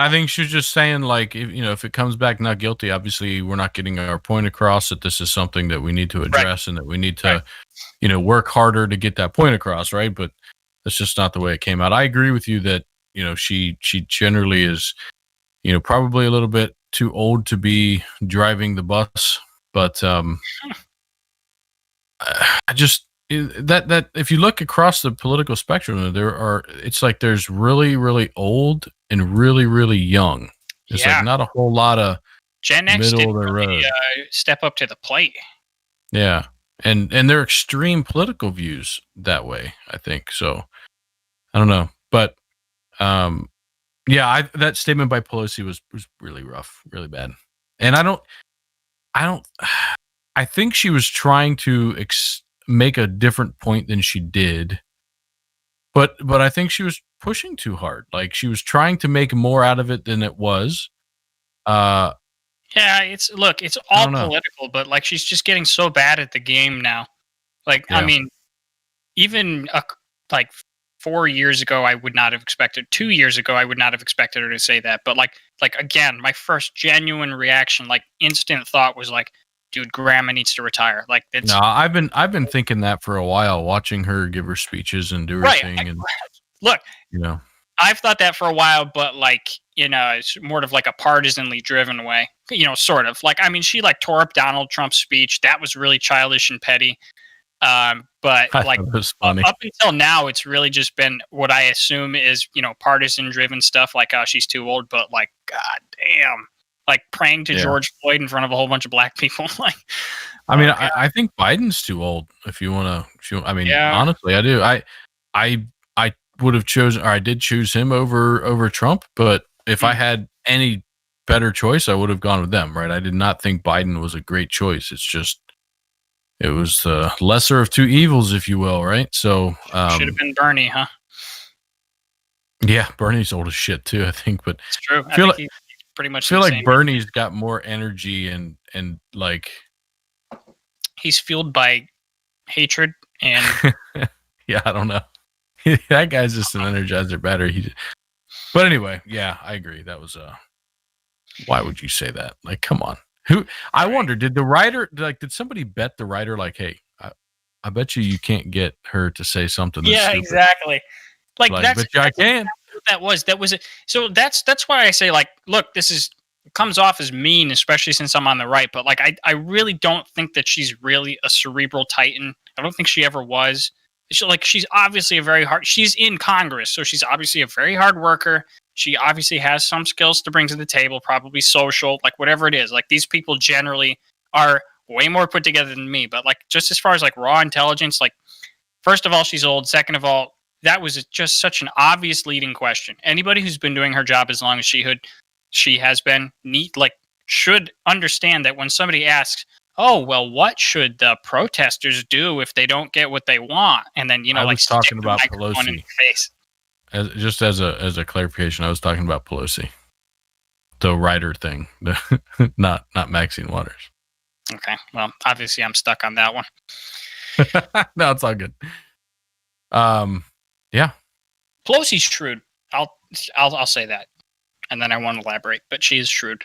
think she's just saying like if it comes back not guilty, obviously we're not getting our point across that this is something that we need to address and that we need to work harder to get that point across, right? But that's just not the way it came out. I agree with you that she generally is probably a little bit too old to be driving the bus, but I just that if you look across the political spectrum, it's like there's really, really old and really, really young. It's like not a whole lot of Gen X middle of the road. Step up to the plate. Yeah, and they're extreme political views that way, I think. So I don't know, but yeah, that statement by Pelosi was really rough, really bad, and I think she was trying to make a different point than she did, but I think she was pushing too hard. Like she was trying to make more out of it than it was. Yeah, it's all political, but like she's just getting so bad at the game now. Like I mean, even like 4 years ago, I would not have expected. 2 years ago, I would not have expected her to say that. But like again, my first genuine reaction, like instant thought, was like, "Dude, grandma needs to retire." Like it's I've been thinking that for a while, watching her give her speeches and do her thing. And look, I've thought that for a while, but like it's more of like a partisanly driven way. Sort of like I mean, she like tore up Donald Trump's speech. That was really childish and petty. But like up until now, it's really just been what I assume is, partisan driven stuff like, oh, she's too old, but like, God damn, like praying to George Floyd in front of a whole bunch of black people. Like, I mean, I think Biden's too old if you want to, honestly, I do. I would have chosen, or I did choose him over Trump, but if I had any better choice, I would have gone with them. Right. I did not think Biden was a great choice. It's just, it was the lesser of two evils, if you will, right? So should have been Bernie, huh? Yeah, Bernie's old as shit too, I think. But it's true. I think he's pretty much. I feel like Bernie's got more energy and like he's fueled by hatred. And yeah, I don't know. That guy's just an Energizer battery. But anyway, yeah, I agree. That was why would you say that? Like, come on. I wonder, did the writer did somebody bet the writer like, hey, I bet you can't get her to say something this stupid. Exactly. Like that's bet you I can. What that was it. So that's why I say, like, look, this comes off as mean, especially since I'm on the right, but like I really don't think that she's really a cerebral titan. I don't think she ever was. She's obviously she's in Congress, so she's obviously a very hard worker. She obviously has some skills to bring to the table, probably social, like whatever it is. Like, these people generally are way more put together than me, but like, just as far as like raw intelligence, like, first of all, she's old. Second of all, that was just such an obvious leading question. Anybody who's been doing her job as long as she has been, should understand that when somebody asks, oh, well, what should the protesters do if they don't get what they want? And then, I was talking about Pelosi. In the face. As a clarification, I was talking about Pelosi, the writer thing, not Maxine Waters. Okay, well, obviously I'm stuck on that one. No, it's all good. Yeah, Pelosi's shrewd. I'll say that, and then I won't elaborate. But she is shrewd,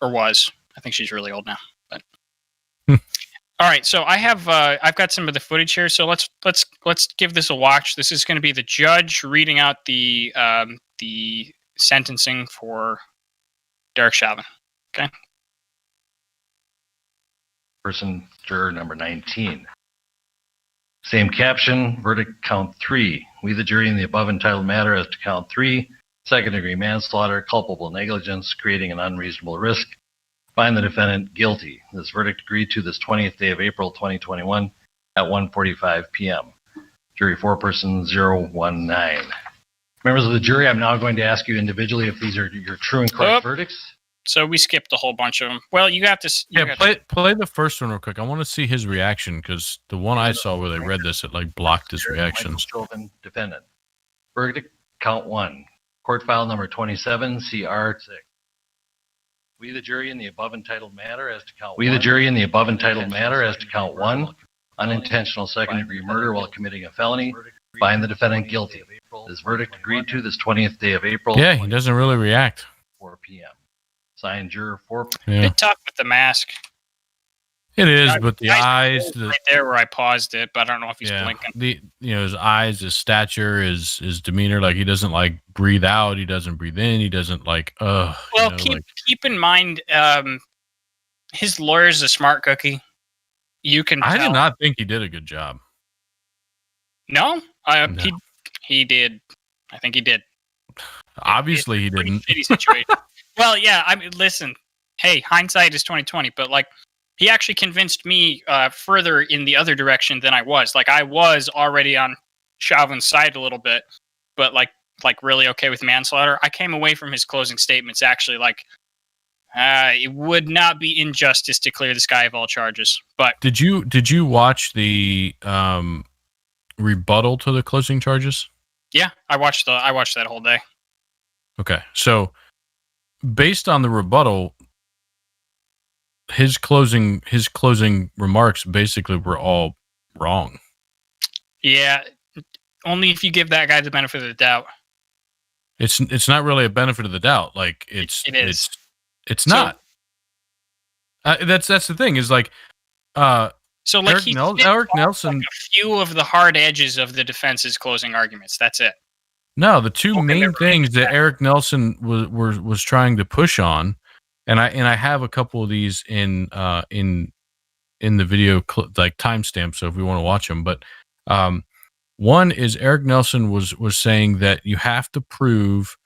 or was. I think she's really old now. But all right, so I've got some of the footage here. So let's give this a watch. This is going to be the judge reading out the sentencing for Derek Chauvin. Okay. Person, juror number 19. Same caption, verdict count 3. We, the jury, in the above entitled matter as to count 3, second-degree manslaughter, culpable negligence, creating an unreasonable risk, find the defendant guilty. This verdict agreed to this 20th day of April 2021 at 1:45 p.m. Jury foreperson 019. Members of the jury, I'm now going to ask you individually if these are your true and correct verdicts. So we skipped a whole bunch of them. Well, you have to... play the first one real quick. I want to see his reaction, because the one I saw where they read this, it like blocked his reactions. Chauvin, defendant. Verdict count 1. Court file number 27, CR 6. We, the jury, in the above entitled matter as to count 1, unintentional second-degree murder while committing a felony, find the defendant guilty. This verdict agreed to this 20th day of April. Yeah, he doesn't really react. 4 p.m. Signed, juror 4. Yeah. Bit tough with the mask. It is, but the eyes, right there where I paused it, but I don't know if he's blinking. His eyes, his stature, his demeanor, like he doesn't like breathe out, he doesn't breathe in, he doesn't like. Well, keep in mind, his lawyer's a smart cookie. You can. I did not think he did a good job. No, he did. I think he did. Obviously, he didn't. Shitty situation. Well, yeah. I mean, listen. Hey, hindsight is 20/20, but like, he actually convinced me further in the other direction than I was. Like, I was already on Chauvin's side a little bit, but like really okay with manslaughter. I came away from his closing statements actually like, it would not be injustice to clear this guy of all charges. But did you watch the rebuttal to the closing charges? Yeah, I watched that whole day. Okay, so based on the rebuttal, his closing remarks basically were all wrong. Yeah, only if you give that guy the benefit of the doubt. It's not really a benefit of the doubt. Like it is. It's not. That's the thing. Is like. So like Eric Nelson, like a few of the hard edges of the defense's closing arguments. That's it. No, the two main things that Eric Nelson was trying to push on, and I have a couple of these in the video like timestamps, so if we want to watch them. But one is Eric Nelson was saying that you have to prove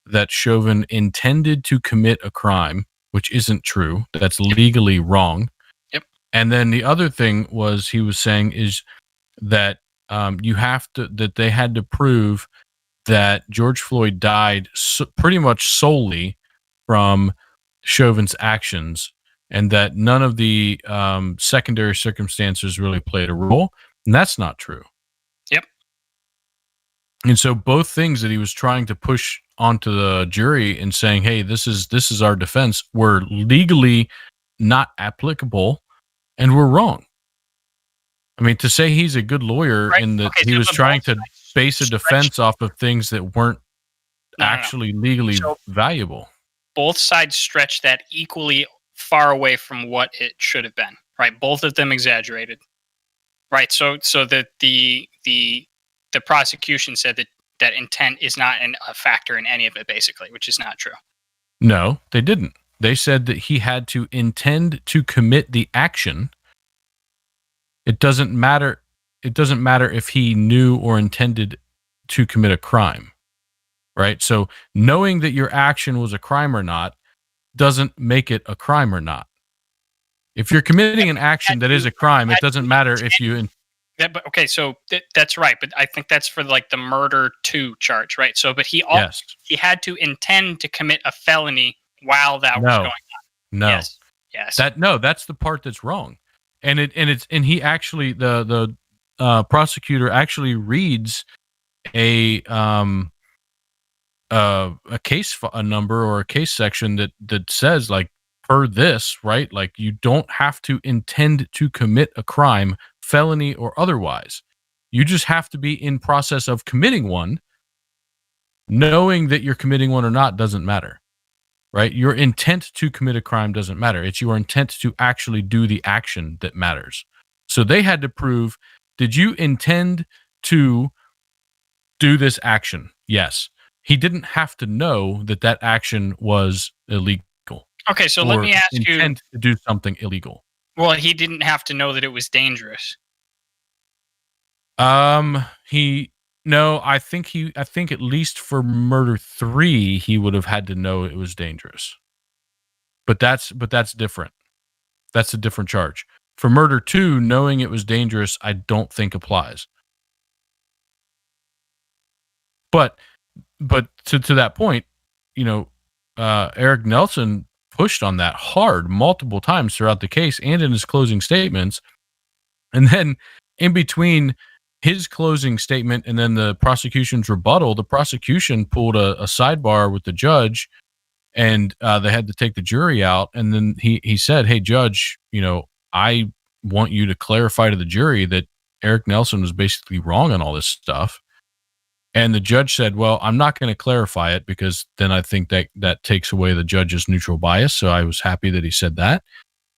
that Chauvin intended to commit a crime, which isn't true. That's legally wrong. Yep. And then the other thing he was saying is that they had to prove that George Floyd died pretty much solely from Chauvin's actions, and that none of the secondary circumstances really played a role. And that's not true. Yep. And so both things that he was trying to push onto the jury and saying, hey, this is our defense, were legally not applicable and were wrong. I mean, to say he's a good lawyer Right. in that Okay, he so was the trying both to sides base a stretched- defense off of things that weren't No. actually legally So- valuable. Both sides stretch that equally far away from what it should have been. Right. Both of them exaggerated. Right. So that the prosecution said that intent is not a factor in any of it, basically, which is not true. No, they didn't. They said that he had to intend to commit the action. It doesn't matter. It doesn't matter if he knew or intended to commit a crime, right? So knowing that your action was a crime or not doesn't make it a crime or not. If you're committing an action that is a crime, it doesn't matter if you. Yeah, but okay, so that's right, but I think that's for like the murder 2 charge, right? So, but he had to intend to commit a felony while that was going on. No. Yes. That's the part that's wrong. And he actually the prosecutor actually reads a case a number or a case section that says, like, per this, right? Like, you don't have to intend to commit a crime, felony or otherwise. You just have to be in process of committing one. Knowing that you're committing one or not doesn't matter. Right? Your intent to commit a crime doesn't matter. It's your intent to actually do the action that matters. So they had to prove, did you intend to do this action? Yes. He didn't have to know that action was illegal. Okay, so let me ask you. Intend to do something illegal. Well, he didn't have to know that it was dangerous. No, I think at least for murder 3, he would have had to know it was dangerous. But that's different. That's a different charge. For murder 2, knowing it was dangerous, I don't think applies. But to that point, Eric Nelson pushed on that hard multiple times throughout the case and in his closing statements. And then in between his closing statement and then the prosecution's rebuttal, the prosecution pulled a sidebar with the judge, and they had to take the jury out. And then he said, "Hey, judge, I want you to clarify to the jury that Eric Nelson was basically wrong on all this stuff." And the judge said, "Well, I'm not going to clarify it because then I think that takes away the judge's neutral bias." So I was happy that he said that.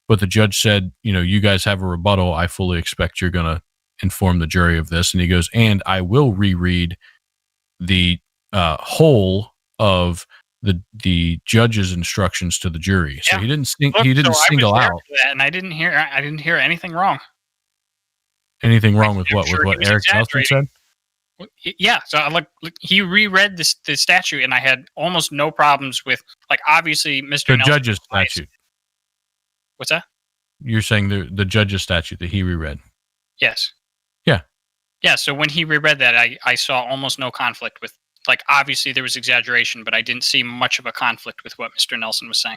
But the judge said, "You guys have a rebuttal. I fully expect you're going to inform the jury of this." And he goes, "And I will reread the whole of the judge's instructions to the jury." So he didn't single out. And I didn't hear anything wrong. Anything wrong with what? With what Eric Nelson said? Yeah, so he reread the statute, and I had almost no problems with, like, obviously Mr. The Nelson judge's statute. What's that? You're saying the judge's statute that he reread? Yes. Yeah. Yeah. So when he reread that, I saw almost no conflict with, like, obviously there was exaggeration, but I didn't see much of a conflict with what Mr. Nelson was saying.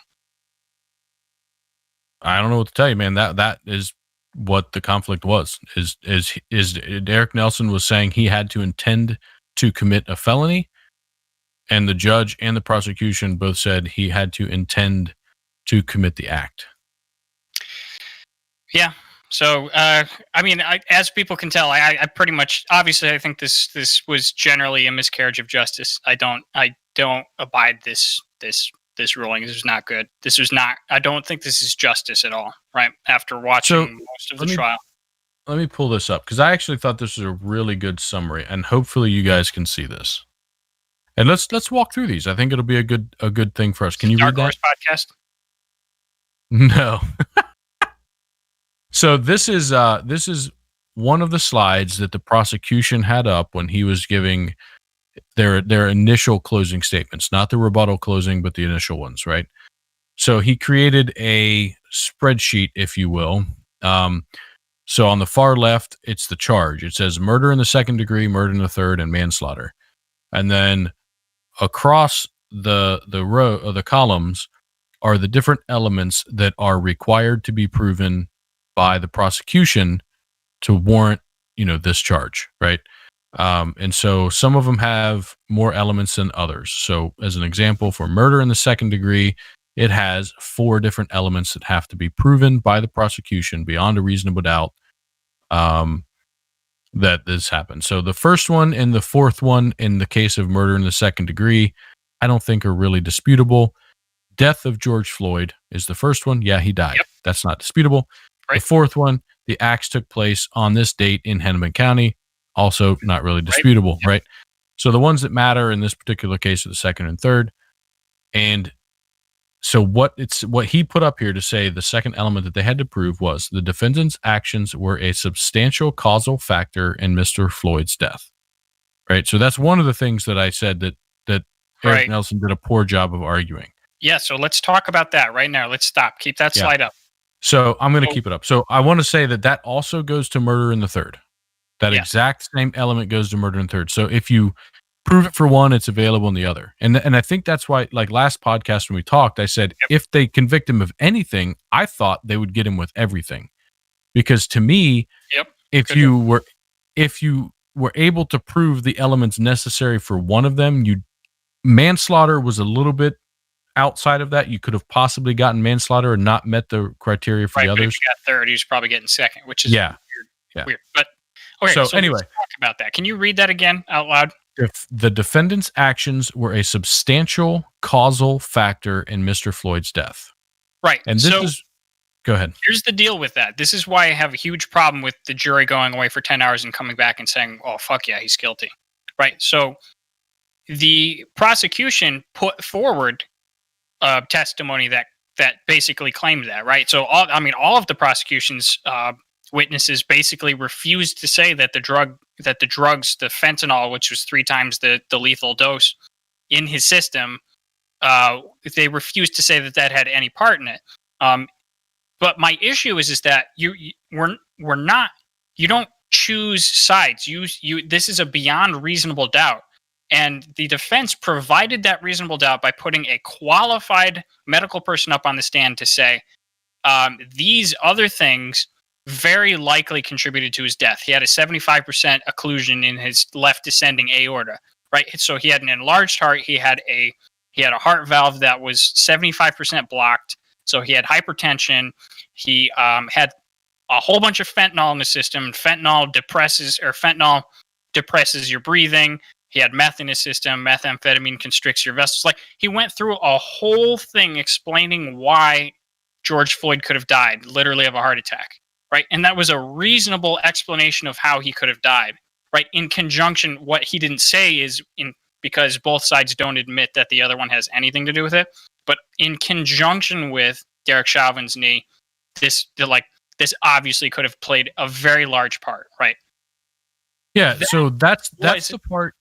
I don't know what to tell you, man. That is what the conflict was. Is Eric Nelson was saying he had to intend to commit a felony, and the judge and the prosecution both said he had to intend to commit the act. Yeah. So, I mean, as people can tell, I pretty much, obviously, I think this was generally a miscarriage of justice. I don't abide this ruling. This is not good. I don't think this is justice at all, right? After watching most of the trial. Let me pull this up, because I actually thought this was a really good summary, and hopefully you guys can see this. And let's walk through these. I think it'll be a good thing for us. Can you read that? Podcast? No. So this is one of the slides that the prosecution had up when he was giving their initial closing statements, not the rebuttal closing, but the initial ones, right? So he created a spreadsheet, if you will. So on the far left, it's the charge. It says murder in the second degree, murder in the third, and manslaughter. And then across the row of the columns are the different elements that are required to be proven by the prosecution to warrant, this charge, right? And so some of them have more elements than others. So as an example, for murder in the second degree, it has 4 different elements that have to be proven by the prosecution beyond a reasonable doubt that this happened. So the first one and the fourth one in the case of murder in the second degree, I don't think are really disputable. Death of George Floyd is the first one. Yeah, he died. Yep. That's not disputable. Right. The fourth one, the acts took place on this date in Hennepin County. Also not really disputable, right? So the ones that matter in this particular case are the second and third. And so what he put up here to say the second element that they had to prove was the defendant's actions were a substantial causal factor in Mr. Floyd's death. Right. So that's one of the things that I said that Eric Nelson did a poor job of arguing. Yeah. So let's talk about that right now. Let's stop. Keep that slide up. So I'm going to keep it up. So I want to say that also goes to murder in the third. That exact same element goes to murder in the third. So if you prove it for one, it's available in the other. And I think that's why, like last podcast when we talked, I said, if they convict him of anything, I thought they would get him with everything. Because to me, if you were able to prove the elements necessary for one of them, manslaughter was a little bit outside of that. You could have possibly gotten manslaughter and not met the criteria for the others. If you got third, he was probably getting second, which is weird. But okay, so anyway, let's talk about that. Can you read that again out loud? If the defendant's actions were a substantial causal factor in Mr. Floyd's death. Right. And this is, go ahead. Here's the deal with that. This is why I have a huge problem with the jury going away for 10 hours and coming back and saying, oh, fuck yeah, he's guilty. Right. So the prosecution put forward testimony that basically claimed that, right? So all of the prosecution's witnesses basically refused to say that the drugs, the fentanyl, which was 3 times the lethal dose in his system, they refused to say that had any part in it. But my issue is that we're not, you don't choose sides. This is a beyond reasonable doubt. And the defense provided that reasonable doubt by putting a qualified medical person up on the stand to say, these other things very likely contributed to his death. He had a 75% occlusion in his left descending aorta, right? So he had an enlarged heart. He had a heart valve that was 75% blocked. So he had hypertension. He had a whole bunch of fentanyl in the system. Fentanyl depresses your breathing. He had meth in his system. Methamphetamine constricts your vessels. Like, he went through a whole thing explaining why George Floyd could have died, literally of a heart attack, right? And that was a reasonable explanation of how he could have died, right? In conjunction, what he didn't say is, because both sides don't admit that the other one has anything to do with it, but in conjunction with Derek Chauvin's knee, this obviously could have played a very large part, right? Yeah, so that's the part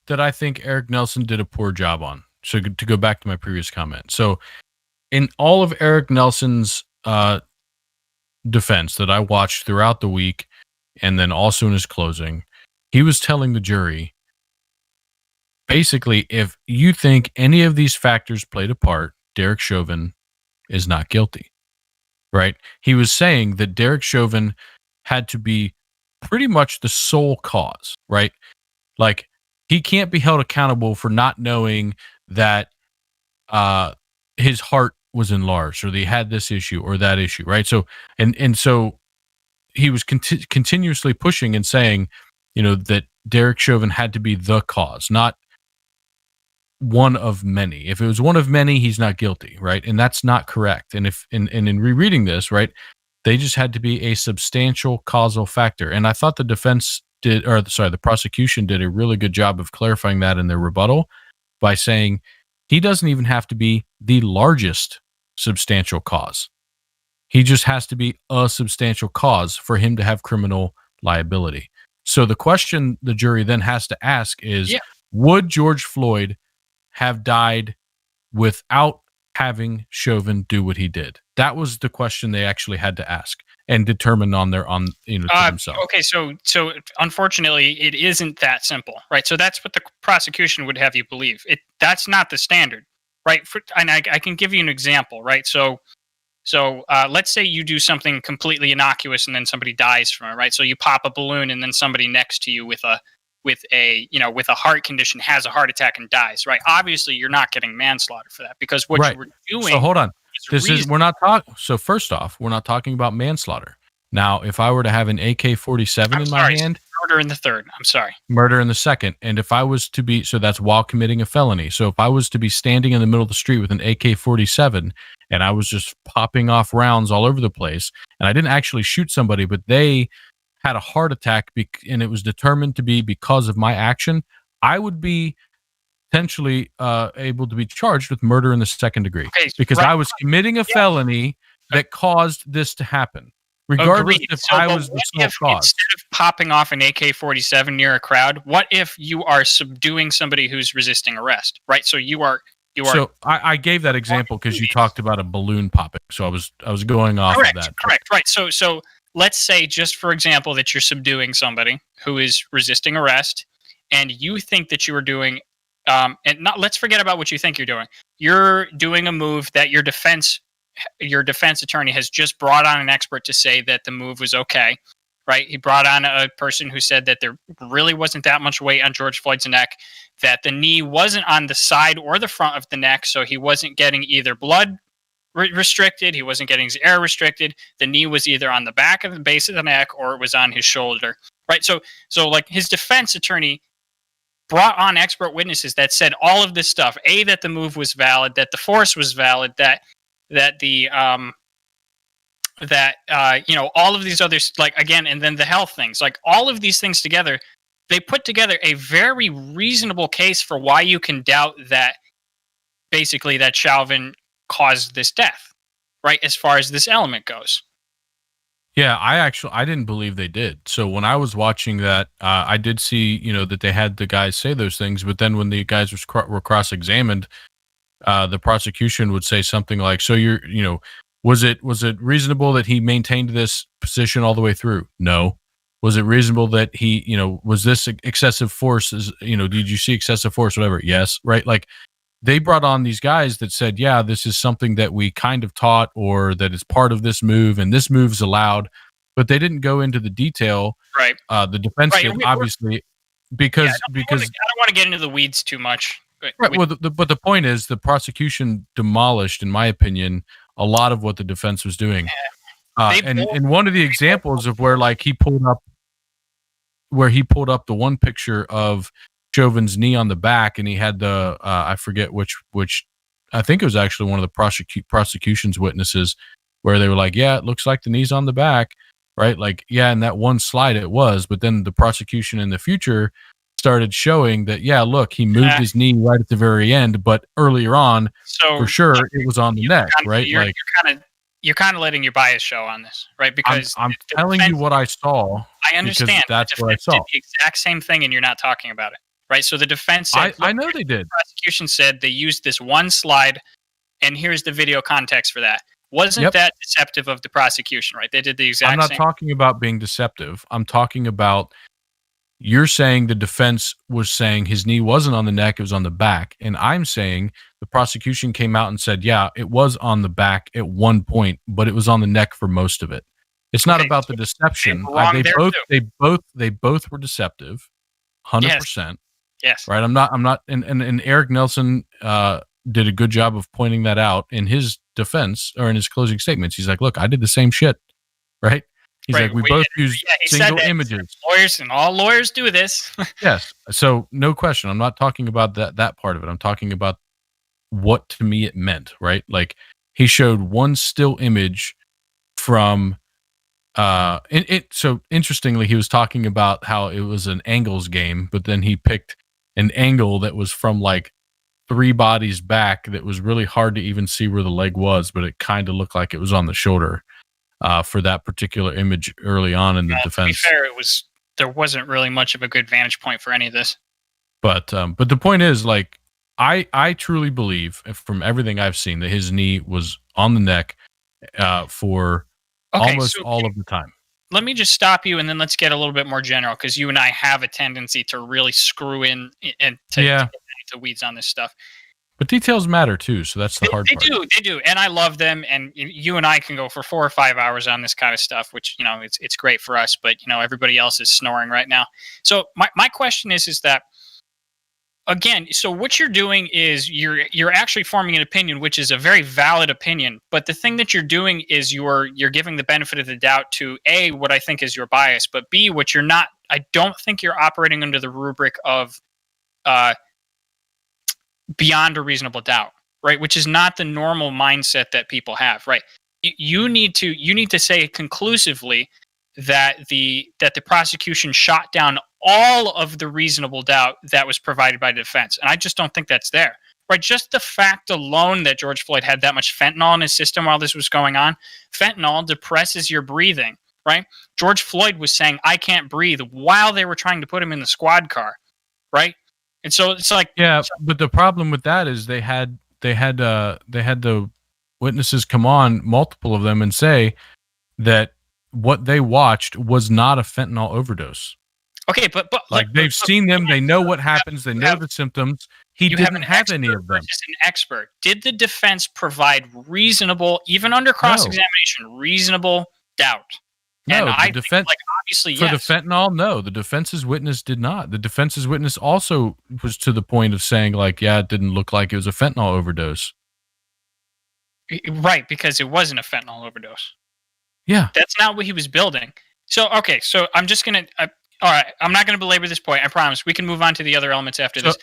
that I think Eric Nelson did a poor job on. So to go back to my previous comment. So in all of Eric Nelson's defense that I watched throughout the week, and then also in his closing, he was telling the jury, basically, if you think any of these factors played a part, Derek Chauvin is not guilty, right? He was saying that Derek Chauvin had to be pretty much the sole cause, right? Like, he can't be held accountable for not knowing that his heart was enlarged, or they had this issue or that issue, right? So, and so he was continuously pushing and saying, that Derek Chauvin had to be the cause, not one of many. If it was one of many, he's not guilty, right? And that's not correct. And in rereading this, right, they just had to be a substantial causal factor. And I thought the prosecution did a really good job of clarifying that in their rebuttal by saying he doesn't even have to be the largest substantial cause. He just has to be a substantial cause for him to have criminal liability. So the question the jury then has to ask is, would George Floyd have died without having Chauvin do what he did? That was the question they actually had to ask and determine to themselves. Okay, so unfortunately, it isn't that simple, right? So that's what the prosecution would have you believe. That's not the standard, right? And I can give you an example, right? So let's say you do something completely innocuous and then somebody dies from it, right? So you pop a balloon and then somebody next to you with a heart condition has a heart attack and dies, right? Obviously, you're not getting manslaughter for that, because what you were doing. So hold on. So first off, we're not talking about manslaughter. Now, if I were to have an AK-47 I'm in my sorry, hand, murder in the third. I'm sorry. murder in the second, and if I was to be, so that's while committing a felony. So if I was to be standing in the middle of the street with an AK-47 and I was just popping off rounds all over the place, and I didn't actually shoot somebody, but they had a heart attack and it was determined to be because of my action, I would be potentially able to be charged with murder in the second degree Okay, because right. I was committing a felony that caused this to happen, regardless Agreed. if So, I but was the what sole if cause. instead of popping off an AK-47 near a crowd, what if you are subduing somebody who's resisting arrest? Right. So you are. So I gave that example because you talked about a balloon popping. So I was going off correct. of that. Correct. Right. So let's say, just for example, that you're subduing somebody who is resisting arrest, and you think that you are doing, and not. Let's forget about what you think you're doing. You're doing a move that your defense attorney has just brought on an expert to say that the move was okay, right? He brought on a person who said that there really wasn't that much weight on George Floyd's neck, that the knee wasn't on the side or the front of the neck, so he wasn't getting either blood restricted, he wasn't getting his air restricted. The knee was either on the back of the base of the neck or it was on his shoulder, right? So like his defense attorney brought on expert witnesses that said all of this stuff: that the move was valid, that the force was valid, that the all of these others, like, again, and then the health things, like all of these things together, they put together a very reasonable case for why you can doubt that basically that Chauvin caused this death, right? As far as this element goes. Yeah, I didn't believe they did. So when I was watching that, I did see that they had the guys say those things, but then when the guys were cross-examined, the prosecution would say something like, "So was it reasonable that he maintained this position all the way through? No. Was it reasonable that he was this excessive force? Did you see excessive force? Whatever. Yes. Right. Like they brought on these guys that said, yeah, this is something that we kind of taught, or that is part of this move, and this move's allowed, but they didn't go into the detail. Right. The defense Right. did, obviously, because I don't want to get into the weeds too much. Right. Well, but the point is, the prosecution demolished, in my opinion, a lot of what the defense was doing. And one of the examples of where he pulled up the one picture of Chauvin's knee on the back, and he had the I forget which I think it was actually one of the prosecution's witnesses, where they were like, yeah, it looks like the knee's on the back, right? Like, yeah, in that one slide it was, but then the prosecution in the future started showing that, yeah, look, he moved his knee right at the very end, but earlier on, for sure, it was on the neck, right? You're kind of letting your bias show on this, right? Because I'm telling you what I saw. I understand. That's what I saw. Did the exact same thing, and you're not talking about it, right? So the defense said, I know they did. The prosecution said they used this one slide, and here's the video context for that. Wasn't that deceptive of the prosecution, right? They did the exact same. I'm not talking about being deceptive. I'm talking about, you're saying the defense was saying his knee wasn't on the neck, it was on the back. And I'm saying the prosecution came out and said, yeah, it was on the back at one point, but it was on the neck for most of it. It's not about the deception. They both were deceptive, 100%. Yes. Right. I'm not. And Eric Nelson did a good job of pointing that out in his defense, or in his closing statements. He's like, look, I did the same shit. Right. He's like, we both use single images. Lawyers, and all lawyers do this. Yes. So no question. I'm not talking about that part of it. I'm talking about what to me it meant, right? Like, he showed one still image from so interestingly, he was talking about how it was an angles game, but then he picked an angle that was from like 3 bodies back that was really hard to even see where the leg was, but it kind of looked like it was on the shoulder. For that particular image early on in the defense. To be fair, there wasn't really much of a good vantage point for any of this. But the point is, like, I truly believe, from everything I've seen, that his knee was on the neck for almost all of the time. Let me just stop you, and then let's get a little bit more general, because you and I have a tendency to really screw in and to get into the weeds on this stuff. But details matter too, so that's the hard part. They do, and I love them. And you and I can go for 4 or 5 hours on this kind of stuff, which it's great for us. But everybody else is snoring right now. So my question is that again, so what you're doing is you're actually forming an opinion, which is a very valid opinion. But the thing that you're doing is you're giving the benefit of the doubt to A, what I think is your bias, but B, what you're not. I don't think you're operating under the rubric of beyond a reasonable doubt, right? Which is not the normal mindset that people have, right? You need to say conclusively that the prosecution shot down all of the reasonable doubt that was provided by the defense, and I just don't think that's there. Right, just the fact alone that George Floyd had that much fentanyl in his system while this was going on, fentanyl depresses your breathing. Right, George Floyd was saying, "I can't breathe" while they were trying to put him in the squad car. Right, and so it's like, yeah, but the problem with that is they had the witnesses come on, multiple of them, and say that what they watched was not a fentanyl overdose. Okay, but like they've seen them, they know what happens, they know the symptoms. He didn't have any of them. Just an expert. Did the defense provide reasonable, even under cross-examination, reasonable doubt? No, and the I defense, think, obviously, for yes. the fentanyl, no. The defense's witness did not. The defense's witness also was to the point of saying, like, yeah, it didn't look like it was a fentanyl overdose. Right, because it wasn't a fentanyl overdose. Yeah. That's not what he was building. So, okay, so I'm just going to... all right, I'm not going to belabor this point. I promise. We can move on to the other elements after this.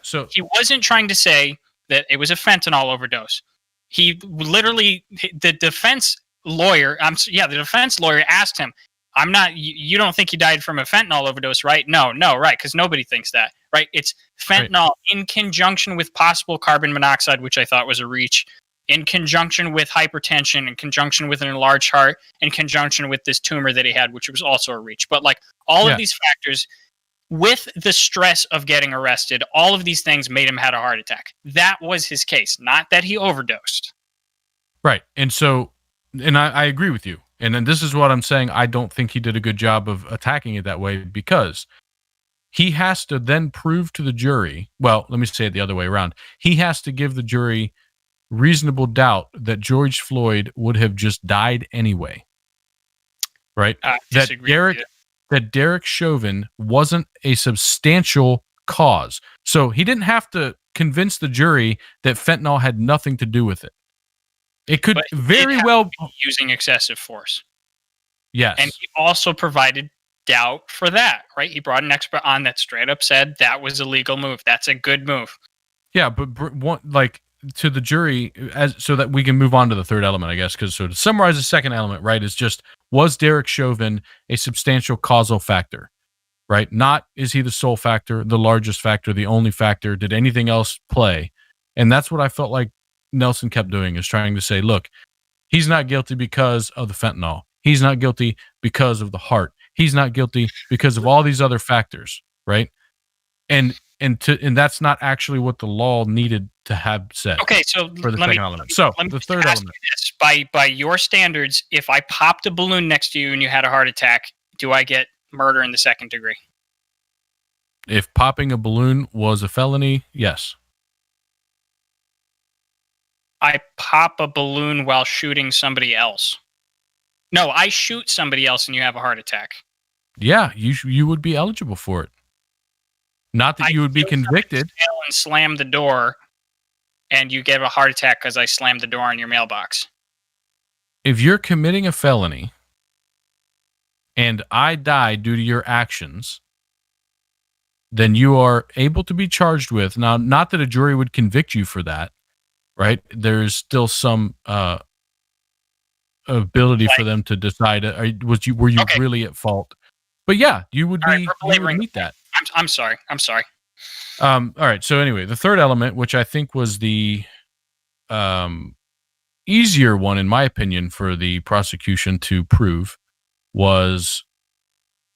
So he wasn't trying to say that it was a fentanyl overdose. He literally, the defense lawyer asked him, "I'm not. You don't think he died from a fentanyl overdose, right?" No, right, because nobody thinks that, right? It's fentanyl in conjunction with possible carbon monoxide, which I thought was a reach. In conjunction with hypertension, in conjunction with an enlarged heart, in conjunction with this tumor that he had, which was also a reach. But like all of these factors, with the stress of getting arrested, all of these things made him have a heart attack. That was his case, not that he overdosed. Right. And so, and I agree with you. And then this is what I'm saying. I don't think he did a good job of attacking it that way, because he has to then prove to the jury, well, let me say it the other way around. He has to give the jury reasonable doubt that George Floyd would have just died anyway. Right? That Derek Chauvin wasn't a substantial cause. So he didn't have to convince the jury that fentanyl had nothing to do with it. It could very well be using excessive force. Yes. And he also provided doubt for that, right? He brought an expert on that straight up said that was a legal move. That's a good move. Yeah, but like to the jury, so that we can move on to the third element, I guess. Because so to summarize the second element, right, is just, was Derek Chauvin a substantial causal factor, right? Not is he the sole factor, the largest factor, the only factor? Did anything else play? And that's what I felt like Nelson kept doing, is trying to say, look, he's not guilty because of the fentanyl. He's not guilty because of the heart. He's not guilty because of all these other factors, right? And that's not actually what the law needed to have said. Okay, so for the second element. So the third element. This. By your standards, if I popped a balloon next to you and you had a heart attack, do I get murder in the second degree? If popping a balloon was a felony, yes. I pop a balloon while shooting somebody else. No, I shoot somebody else and you have a heart attack. Yeah, you would be eligible for it. Not that you would be convicted. And slam the door, and you get a heart attack because I slammed the door on your mailbox. If you're committing a felony, and I die due to your actions, then you are able to be charged with, now, not that a jury would convict you for that, right? There's still some ability for them to decide, were you really at fault? But yeah, you would meet that. I'm sorry. All right. So anyway, the third element, which I think was the easier one, in my opinion, for the prosecution to prove, was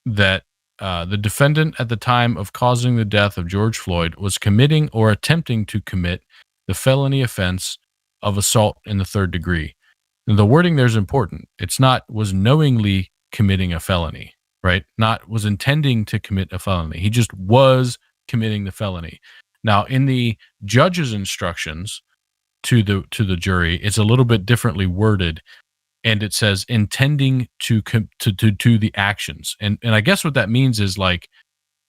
that the defendant at the time of causing the death of George Floyd was committing or attempting to commit the felony offense of assault in the third degree. And the wording there is important. It's not was knowingly committing a felony, right? Not was intending to commit a felony. He just was committing the felony. Now, in the judge's instructions to the jury, it's a little bit differently worded, and it says intending to the actions. And I guess what that means is, like,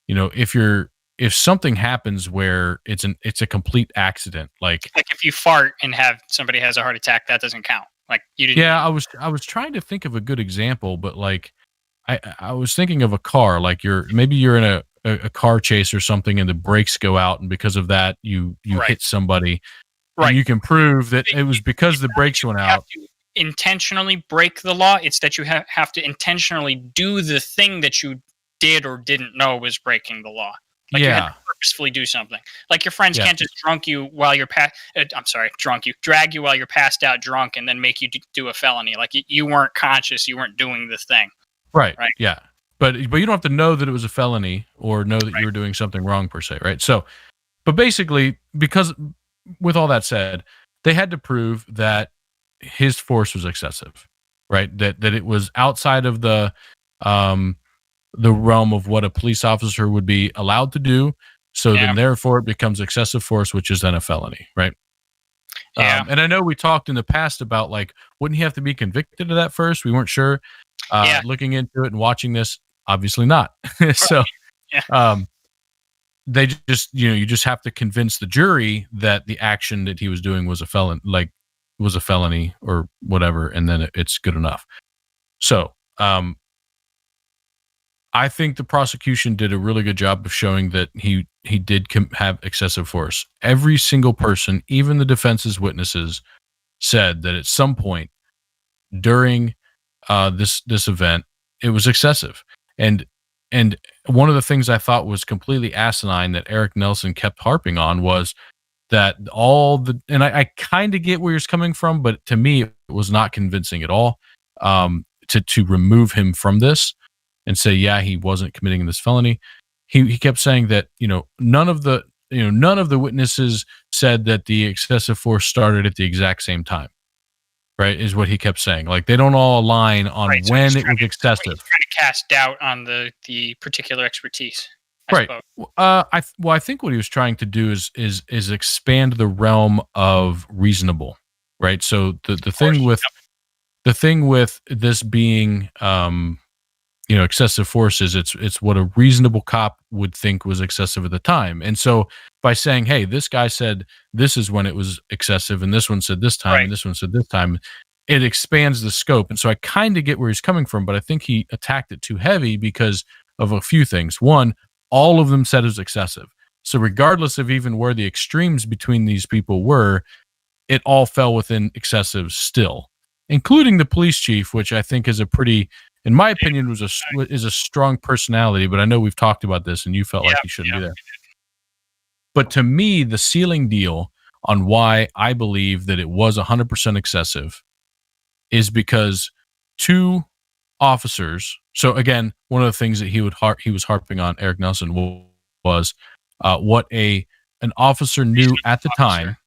you know, if you're if something happens where it's a complete accident, like if you fart and have somebody has a heart attack, that doesn't count. Like you didn't. yeah, I was trying to think of a good example, but like I was thinking of a car, like maybe you're in a car chase or something, and the brakes go out, and because of that, you Right. hit somebody, Right. and you can prove that it was because the brakes went have out. to intentionally break the law. It's that you have to intentionally do the thing that you did or didn't know was breaking the law. Like you had Yeah, to purposefully do something. Like your friends Yeah. can't just drag you while you're passed out drunk and then make you do a felony. Like you weren't conscious, you weren't doing the thing. right. Right. Yeah, but you don't have to know that it was a felony or know that Right. you were doing something wrong per se, right? So, but basically, because with all that said, they had to prove that his force was excessive, right? That it was outside of the realm of what a police officer would be allowed to do. So Yeah. then, therefore, it becomes excessive force, which is then a felony, right? Yeah. And I know we talked in the past about like, wouldn't he have to be convicted of that first? We weren't sure. Yeah. Looking into it and watching this, obviously not. So, Yeah. they just, you just have to convince the jury that the action that he was doing was a felony or whatever, and then it's good enough. So, I think the prosecution did a really good job of showing that he did have excessive force. Every single person, even the defense's witnesses, said that at some point during this event, it was excessive. And one of the things I thought was completely asinine that Eric Nelson kept harping on was that and I kind of get where he's coming from, but to me, it was not convincing at all to remove him from this and say, yeah, he wasn't committing this felony. He kept saying that, none of the witnesses said that the excessive force started at the exact same time. Right, is what he kept saying. Like they don't all align on Right, so when he's it was excessive. He's trying to cast doubt on the particular expertise. Right. I think what he was trying to do is expand the realm of reasonable. Right. So the thing with this being excessive force is it's what a reasonable cop would think was excessive at the time. And so by saying, hey, this guy said this is when it was excessive, and this one said this time, Right. and this one said this time, it expands the scope. And so I kind of get where he's coming from, but I think he attacked it too heavy because of a few things. One, all of them said it was excessive. So regardless of even where the extremes between these people were, it all fell within excessive still, including the police chief, which I think is a pretty, in my opinion, is a strong personality. But I know we've talked about this, and you felt like he shouldn't be there. But to me, the ceiling deal on why I believe that it was 100% excessive is because two officers. So again, one of the things that he was harping on, Eric Nelson, was what an officer knew at the time,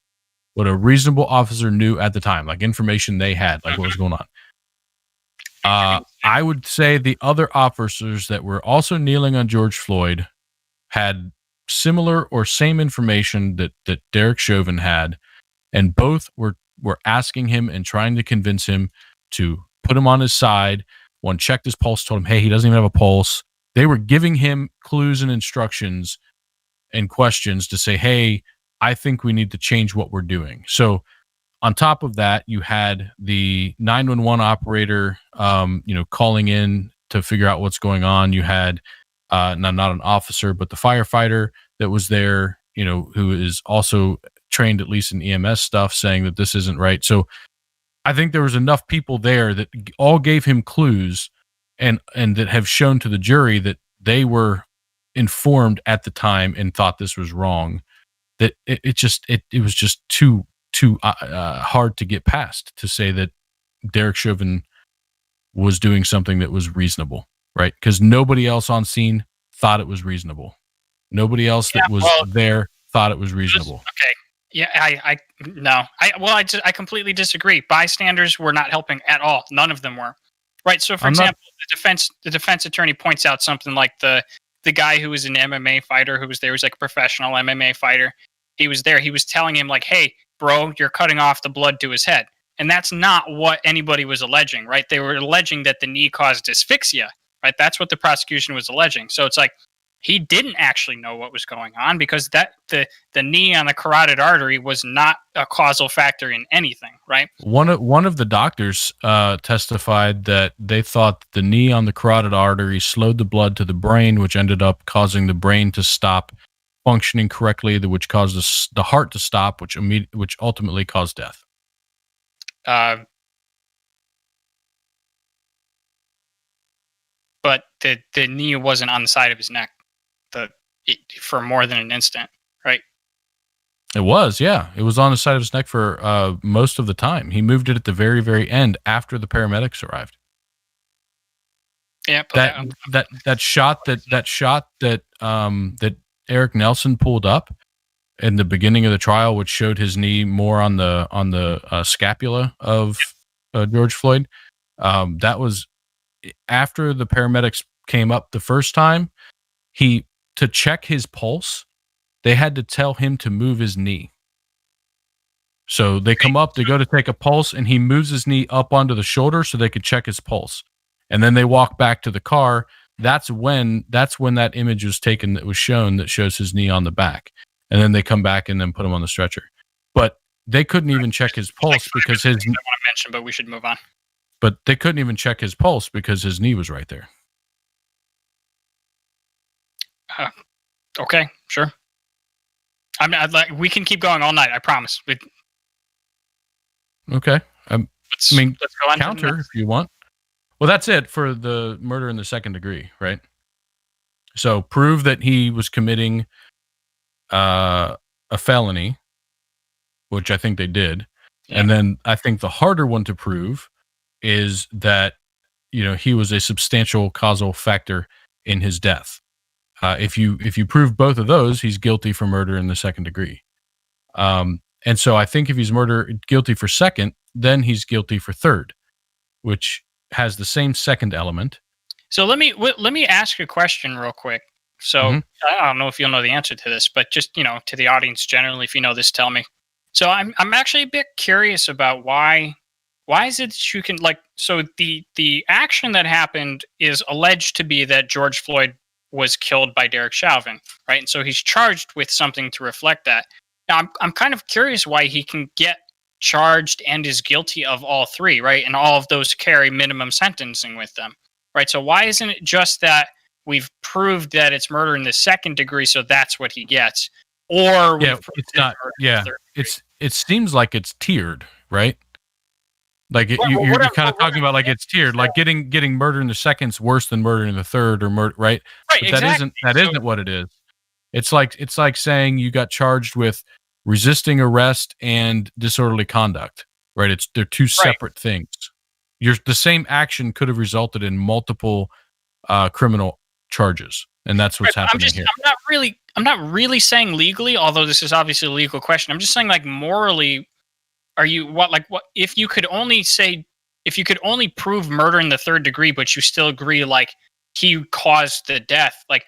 what a reasonable officer knew at the time, like information they had, like what was going on. I would say the other officers that were also kneeling on George Floyd had similar or same information that Derek Chauvin had, and both were asking him and trying to convince him to put him on his side. One checked his pulse, told him, hey, he doesn't even have a pulse. They were giving him clues and instructions and questions to say, hey, I think we need to change what we're doing. So on top of that, you had the 911 operator, calling in to figure out what's going on. You had not an officer, but the firefighter that was there, who is also trained at least in EMS stuff, saying that this isn't right. So I think there was enough people there that all gave him clues and that have shown to the jury that they were informed at the time and thought this was wrong, that it was just too hard to get past to say that Derek Chauvin was doing something that was reasonable, right? Because nobody else on scene thought it was reasonable. Nobody else that was there thought it was reasonable. Okay. Yeah, I completely disagree. Bystanders were not helping at all. None of them were. Right. So, for example, the defense attorney points out something like the guy who was an MMA fighter who was there was like a professional MMA fighter. He was there. He was telling him like, "Hey, bro, you're cutting off the blood to his head," and that's not what anybody was alleging. Right? They were alleging that the knee caused asphyxia. Right? That's what the prosecution was alleging. So it's like he didn't actually know what was going on because that the knee on the carotid artery was not a causal factor in anything, right? One of the doctors testified that they thought the knee on the carotid artery slowed the blood to the brain, which ended up causing the brain to stop functioning correctly, which caused the heart to stop, which ultimately caused death. But the knee wasn't on the side of his neck for more than an instant, right? It was, yeah. It was on the side of his neck for most of the time. He moved it at the very, very end after the paramedics arrived. Yeah, that shot that Eric Nelson pulled up in the beginning of the trial, which showed his knee more on the scapula of George Floyd. That was after the paramedics came up the first time. To check his pulse, they had to tell him to move his knee. So they come up, they go to take a pulse, and he moves his knee up onto the shoulder so they could check his pulse. And then they walk back to the car. That's when that image was taken that was shown that shows his knee on the back. And then they come back and then put him on the stretcher. But they couldn't even check his pulse because his... I want to mention, but we should move on. But they couldn't even check his pulse because his knee was right there. Okay, sure. We can keep going all night. I promise. Okay. Let's go on counter if you want. Well, that's it for the murder in the second degree, right? So prove that he was committing a felony, which I think they did. Yeah. And then I think the harder one to prove is that, he was a substantial causal factor in his death. If you prove both of those, he's guilty for murder in the second degree. And so I think if he's guilty for second, then he's guilty for third, which has the same second element. So let me ask you a question real quick. So I don't know if you'll know the answer to this, but just, to the audience generally, if you know this, tell me. So I'm actually a bit curious about why is it that you can so the action that happened is alleged to be that George Floyd was killed by Derek Chauvin, right? And so he's charged with something to reflect that. Now I'm kind of curious why he can get charged and is guilty of all three, right? And all of those carry minimum sentencing with them, right? So why isn't it just that we've proved that it's murder in the second degree, so that's what he gets? Or it's not. Yeah, it seems like it's tiered, right? Like you're kind of talking about like it's tiered, like getting murder in the second's worse than murder in the third, or murder, right? Right. But exactly. That isn't what it is. It's like saying you got charged with resisting arrest and disorderly conduct, right? They're two separate things. The same action could have resulted in multiple criminal charges, and that's what's happening here. I'm not really saying legally, although this is obviously a legal question. I'm just saying, like, morally, are you what if you could only prove murder in the third degree, but you still agree like he caused the death, like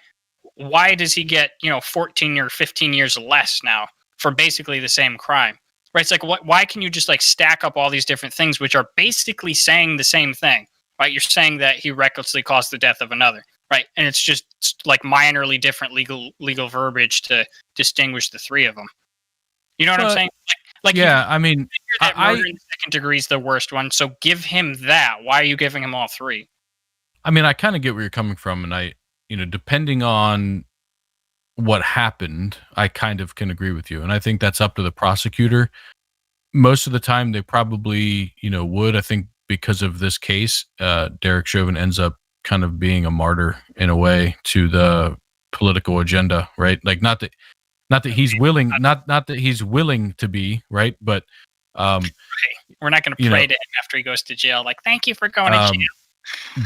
why does he get 14 or 15 years less now for basically the same crime, right? It's like why can you just like stack up all these different things which are basically saying the same thing, right? You're saying that he recklessly caused the death of another, right? And it's just like minorly different legal verbiage to distinguish the three of them. You know what I'm saying? Like yeah, I mean, murder in the second degree is the worst one, so give him that. Why are you giving him all three? I mean, I kind of get where you're coming from, and depending on what happened, I kind of can agree with you, and I think that's up to the prosecutor. Most of the time, they probably, would. I think because of this case, Derek Chauvin ends up kind of being a martyr in a way to the political agenda, right? Like not that he's willing, not that he's willing to be, right? But we're not going to pray to him after he goes to jail. Like, thank you for going to jail.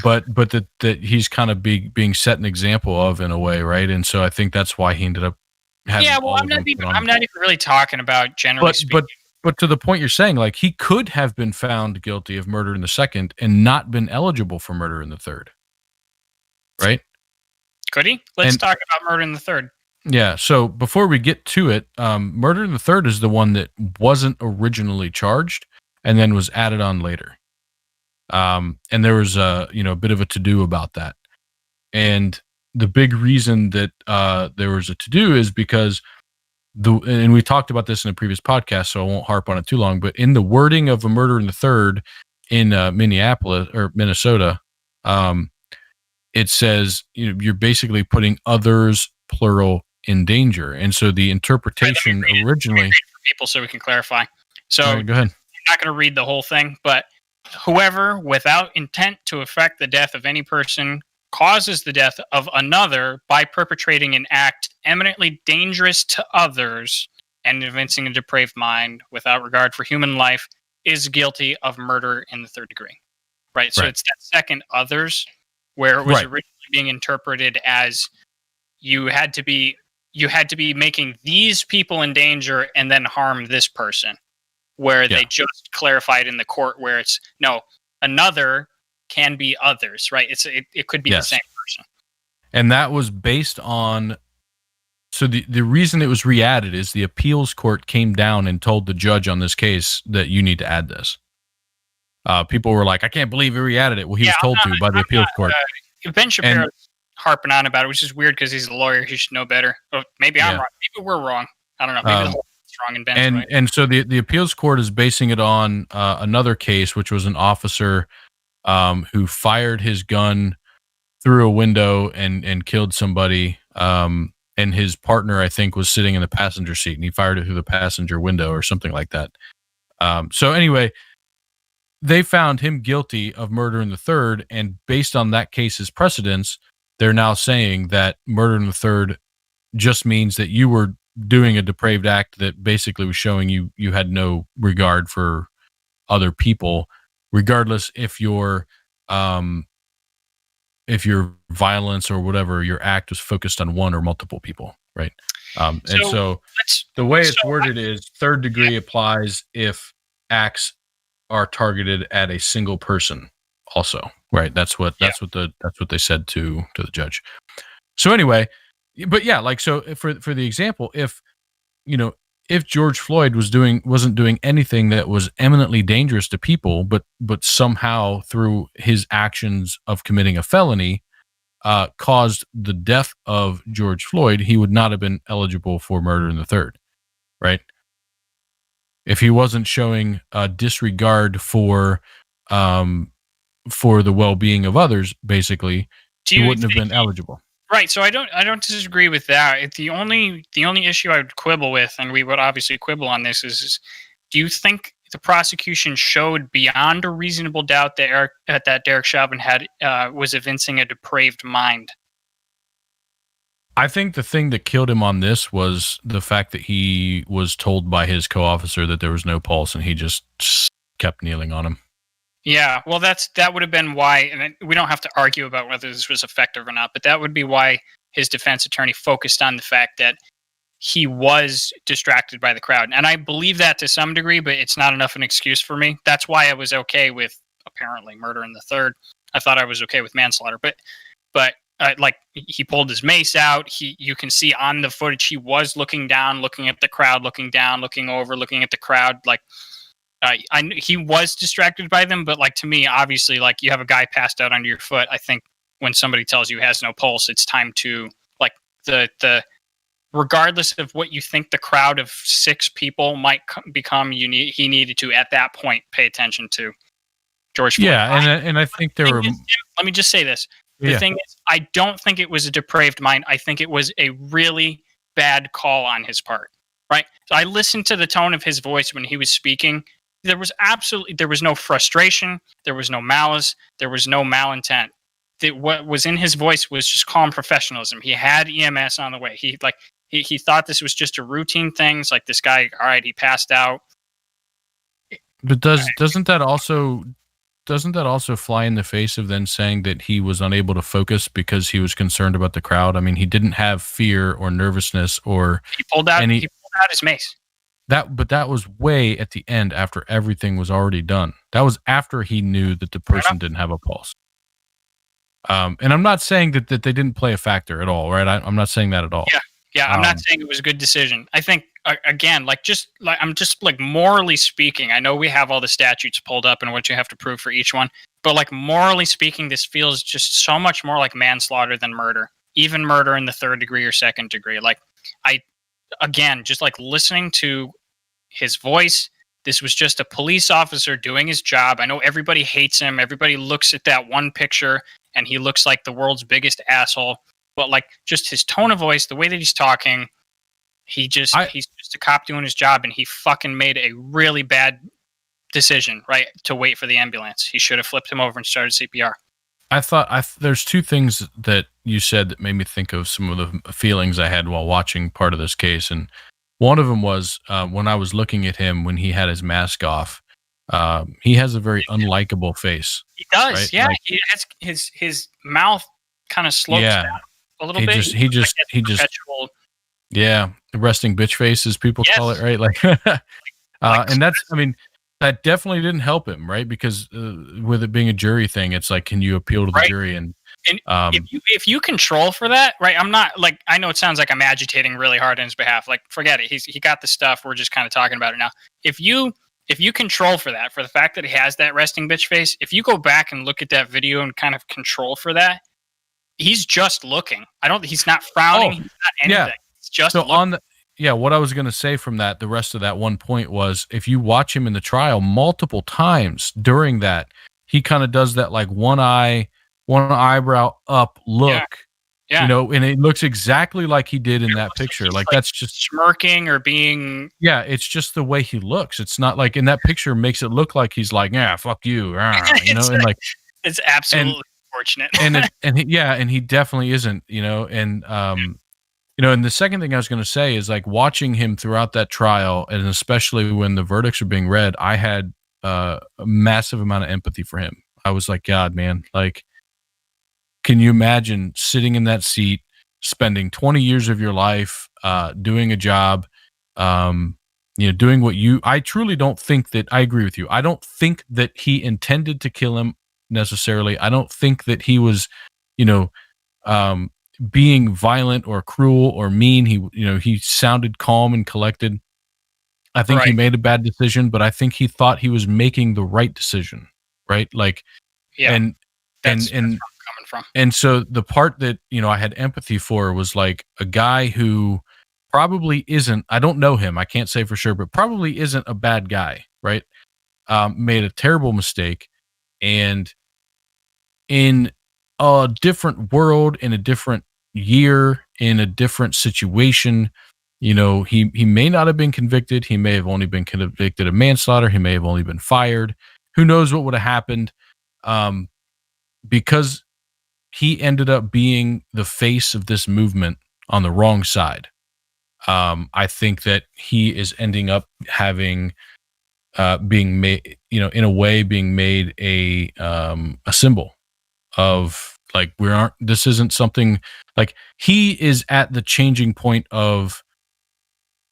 But that he's kind of being set an example of in a way, right? And so I think that's why he ended up having. Yeah, well, I'm not even really talking about generally speaking. But to the point you're saying, like he could have been found guilty of murder in the second and not been eligible for murder in the third, right? Could he? Let's talk about murder in the third. Yeah, so before we get to it, murder in the third is the one that wasn't originally charged and then was added on later. And there was a bit of a to-do about that. And the big reason that there was a to-do is because and we talked about this in a previous podcast, so I won't harp on it too long, but in the wording of a murder in the third in Minneapolis or Minnesota, it says you're basically putting others, plural, in danger. And so the interpretation originally... for people so we can clarify. So right, go ahead. I'm not going to read the whole thing, but whoever, without intent to effect the death of any person, causes the death of another by perpetrating an act eminently dangerous to others and evincing a depraved mind without regard for human life is guilty of murder in the third degree. Right? So it's that second others where it was originally being interpreted as you had to be making these people in danger and then harm this person, where they just clarified in the court where it's no, another can be others, right? It could be the same person. And that was based on, so the reason it was re-added is the appeals court came down and told the judge on this case that you need to add this. People were like, I can't believe he re-added it. Well, he was told to by the appeals court. Ben Shapiro's harping on about it, which is weird because he's a lawyer. He should know better. Oh, maybe I'm wrong. Maybe we're wrong. I don't know. Maybe the whole thing's wrong and Ben's right. And so the appeals court is basing it on another case, which was an officer who fired his gun through a window and killed somebody. And his partner, I think, was sitting in the passenger seat, and he fired it through the passenger window or something like that. So anyway, they found him guilty of murder in the third, and based on that case's precedents, they're now saying that murder in the third just means that you were doing a depraved act that basically was showing you had no regard for other people, regardless if your violence or whatever, your act was focused on one or multiple people, right? And so the way it's worded is third degree applies if acts are targeted at a single person also, right? That's what they said to the judge. So anyway, but yeah, like, so for the example, if George Floyd wasn't doing anything that was eminently dangerous to people, but somehow through his actions of committing a felony caused the death of George Floyd, he would not have been eligible for murder in the third, right? If he wasn't showing disregard for the well-being of others, basically, he wouldn't have been eligible. Right. So I don't disagree with that. The only issue I would quibble with, and we would obviously quibble on this, is do you think the prosecution showed beyond a reasonable doubt that Derek Chauvin was evincing a depraved mind? I think the thing that killed him on this was the fact that he was told by his co-officer that there was no pulse, and he just kept kneeling on him. Yeah, well, that would have been why, and we don't have to argue about whether this was effective or not, but that would be why his defense attorney focused on the fact that he was distracted by the crowd. And I believe that to some degree, but it's not enough an excuse for me. That's why I was okay with, apparently, murder in the third. I thought I was okay with manslaughter, but like, he pulled his mace out. You can see on the footage he was looking down, looking at the crowd, looking down, looking over, looking at the crowd. Like, he was distracted by them, but like, to me, obviously, like, you have a guy passed out under your foot. I think when somebody tells you he has no pulse, it's time to, like, the regardless of what you think the crowd of 6 people might become, he needed to at that point pay attention to George Floyd. Yeah, and I think there were. Let me just say this. The thing is, I don't think it was a depraved mind. I think it was a really bad call on his part, right? So I listened to the tone of his voice when he was speaking. There was no frustration. There was no malice. There was no malintent. What was in his voice was just calm professionalism. He had EMS on the way. He thought this was just a routine thing. It's like, this guy, all right, he passed out. But doesn't that also fly in the face of then saying that he was unable to focus because he was concerned about the crowd? I mean, he didn't have fear or nervousness or he pulled out his mace. But that was way at the end after everything was already done. That was after he knew that the person didn't have a pulse. And I'm not saying that they didn't play a factor at all, right? I'm not saying that at all. Yeah. I'm not saying it was a good decision. I think again, I'm just morally speaking, I know we have all the statutes pulled up and what you have to prove for each one, but like, morally speaking, this feels just so much more like manslaughter than murder. even murder in the 3rd degree or 2nd degree. Like, again, just like listening to his voice, this was just a police officer doing his job. I know everybody hates him. Everybody looks at that one picture and he looks like the world's biggest asshole. But like just his tone of voice, the way that he's talking, he's just a cop doing his job, and he fucking made a really bad decision, right? To wait for the ambulance. He should have flipped him over and started CPR. I thought there's two things that you said that made me think of some of the feelings I had while watching part of this case. And one of them was when I was looking at him when he had his mask off. He has a very unlikable face. He does, right? yeah. Like, He has his mouth kind of slopes down a little bit. He just perpetual, the resting bitch face, as people call it, right? Like, and that's, I mean, that definitely didn't help him, right? Because with it being a jury thing, it's like, can you appeal to the jury? And if you control for that, right? I'm not like, I know it sounds like I'm agitating really hard on his behalf. Like, forget it. He got the stuff. We're just kind of talking about it now. If you control for that, for the fact that he has that resting bitch face, if you go back and look at that video and kind of control for that, he's just looking. He's not frowning. He's not anything. Yeah. It's just so looking. on the. Yeah, what I was going to say from that, the rest of that one point was, if you watch him in the trial multiple times during that, he kind of does that like one eyebrow up look, you know, and it looks exactly like he did in that picture. Like that's just smirking or being. Yeah, it's just the way he looks. It's not like in that picture makes it look like he's like, yeah, fuck you, you know, and like it's absolutely unfortunate. and he definitely isn't, you know, and you know, and the second thing I was going to say is like watching him throughout that trial, and especially when the verdicts are being read, I had a massive amount of empathy for him. I was like, God, man, like, can you imagine sitting in that seat, spending 20 years of your life doing a job, you know, doing what I truly don't think that, I agree with you. I don't think that he intended to kill him necessarily. I don't think that he was, you know, being violent or cruel or mean. He sounded calm and collected. I think he made a bad decision, but I think he thought he was making the right decision, right? Like, and that's where I'm coming from. And so the part that, you know, I had empathy for was like a guy who probably isn't, I don't know him, I can't say for sure, but probably isn't a bad guy, right? Made a terrible mistake, and in a different world, in a different year, in a different situation, you know, he may not have been convicted. He may have only been convicted of manslaughter. He may have only been fired. Who knows what would have happened? Because he ended up being the face of this movement on the wrong side. I think that he is ending up having being made, you know, in a way, being made a symbol of like, this isn't something like, he is at the changing point of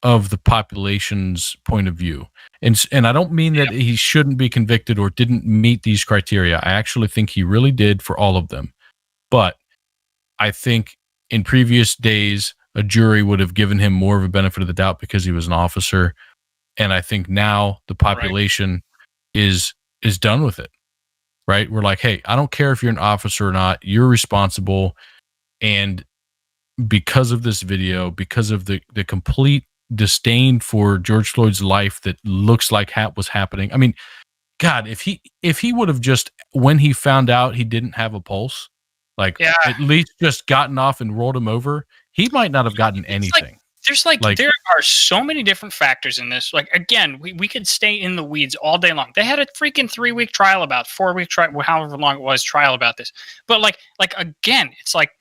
the population's point of view. And I don't mean that he shouldn't be convicted or didn't meet these criteria. I actually think he really did for all of them. But I think in previous days, a jury would have given him more of a benefit of the doubt because he was an officer. And I think now the population is done with it. Right? We're like, hey, I don't care if you're an officer or not, you're responsible. And because of this video, because of the complete disdain for George Floyd's life that looks like was happening. I mean, God, if he would have just, when he found out he didn't have a pulse, like at least just gotten off and rolled him over, he might not have gotten anything. There are so many different factors in this. Like, again, we could stay in the weeds all day long. They had a freaking 3-week trial 4-week trial, however long it was, trial about this. But like again, it's like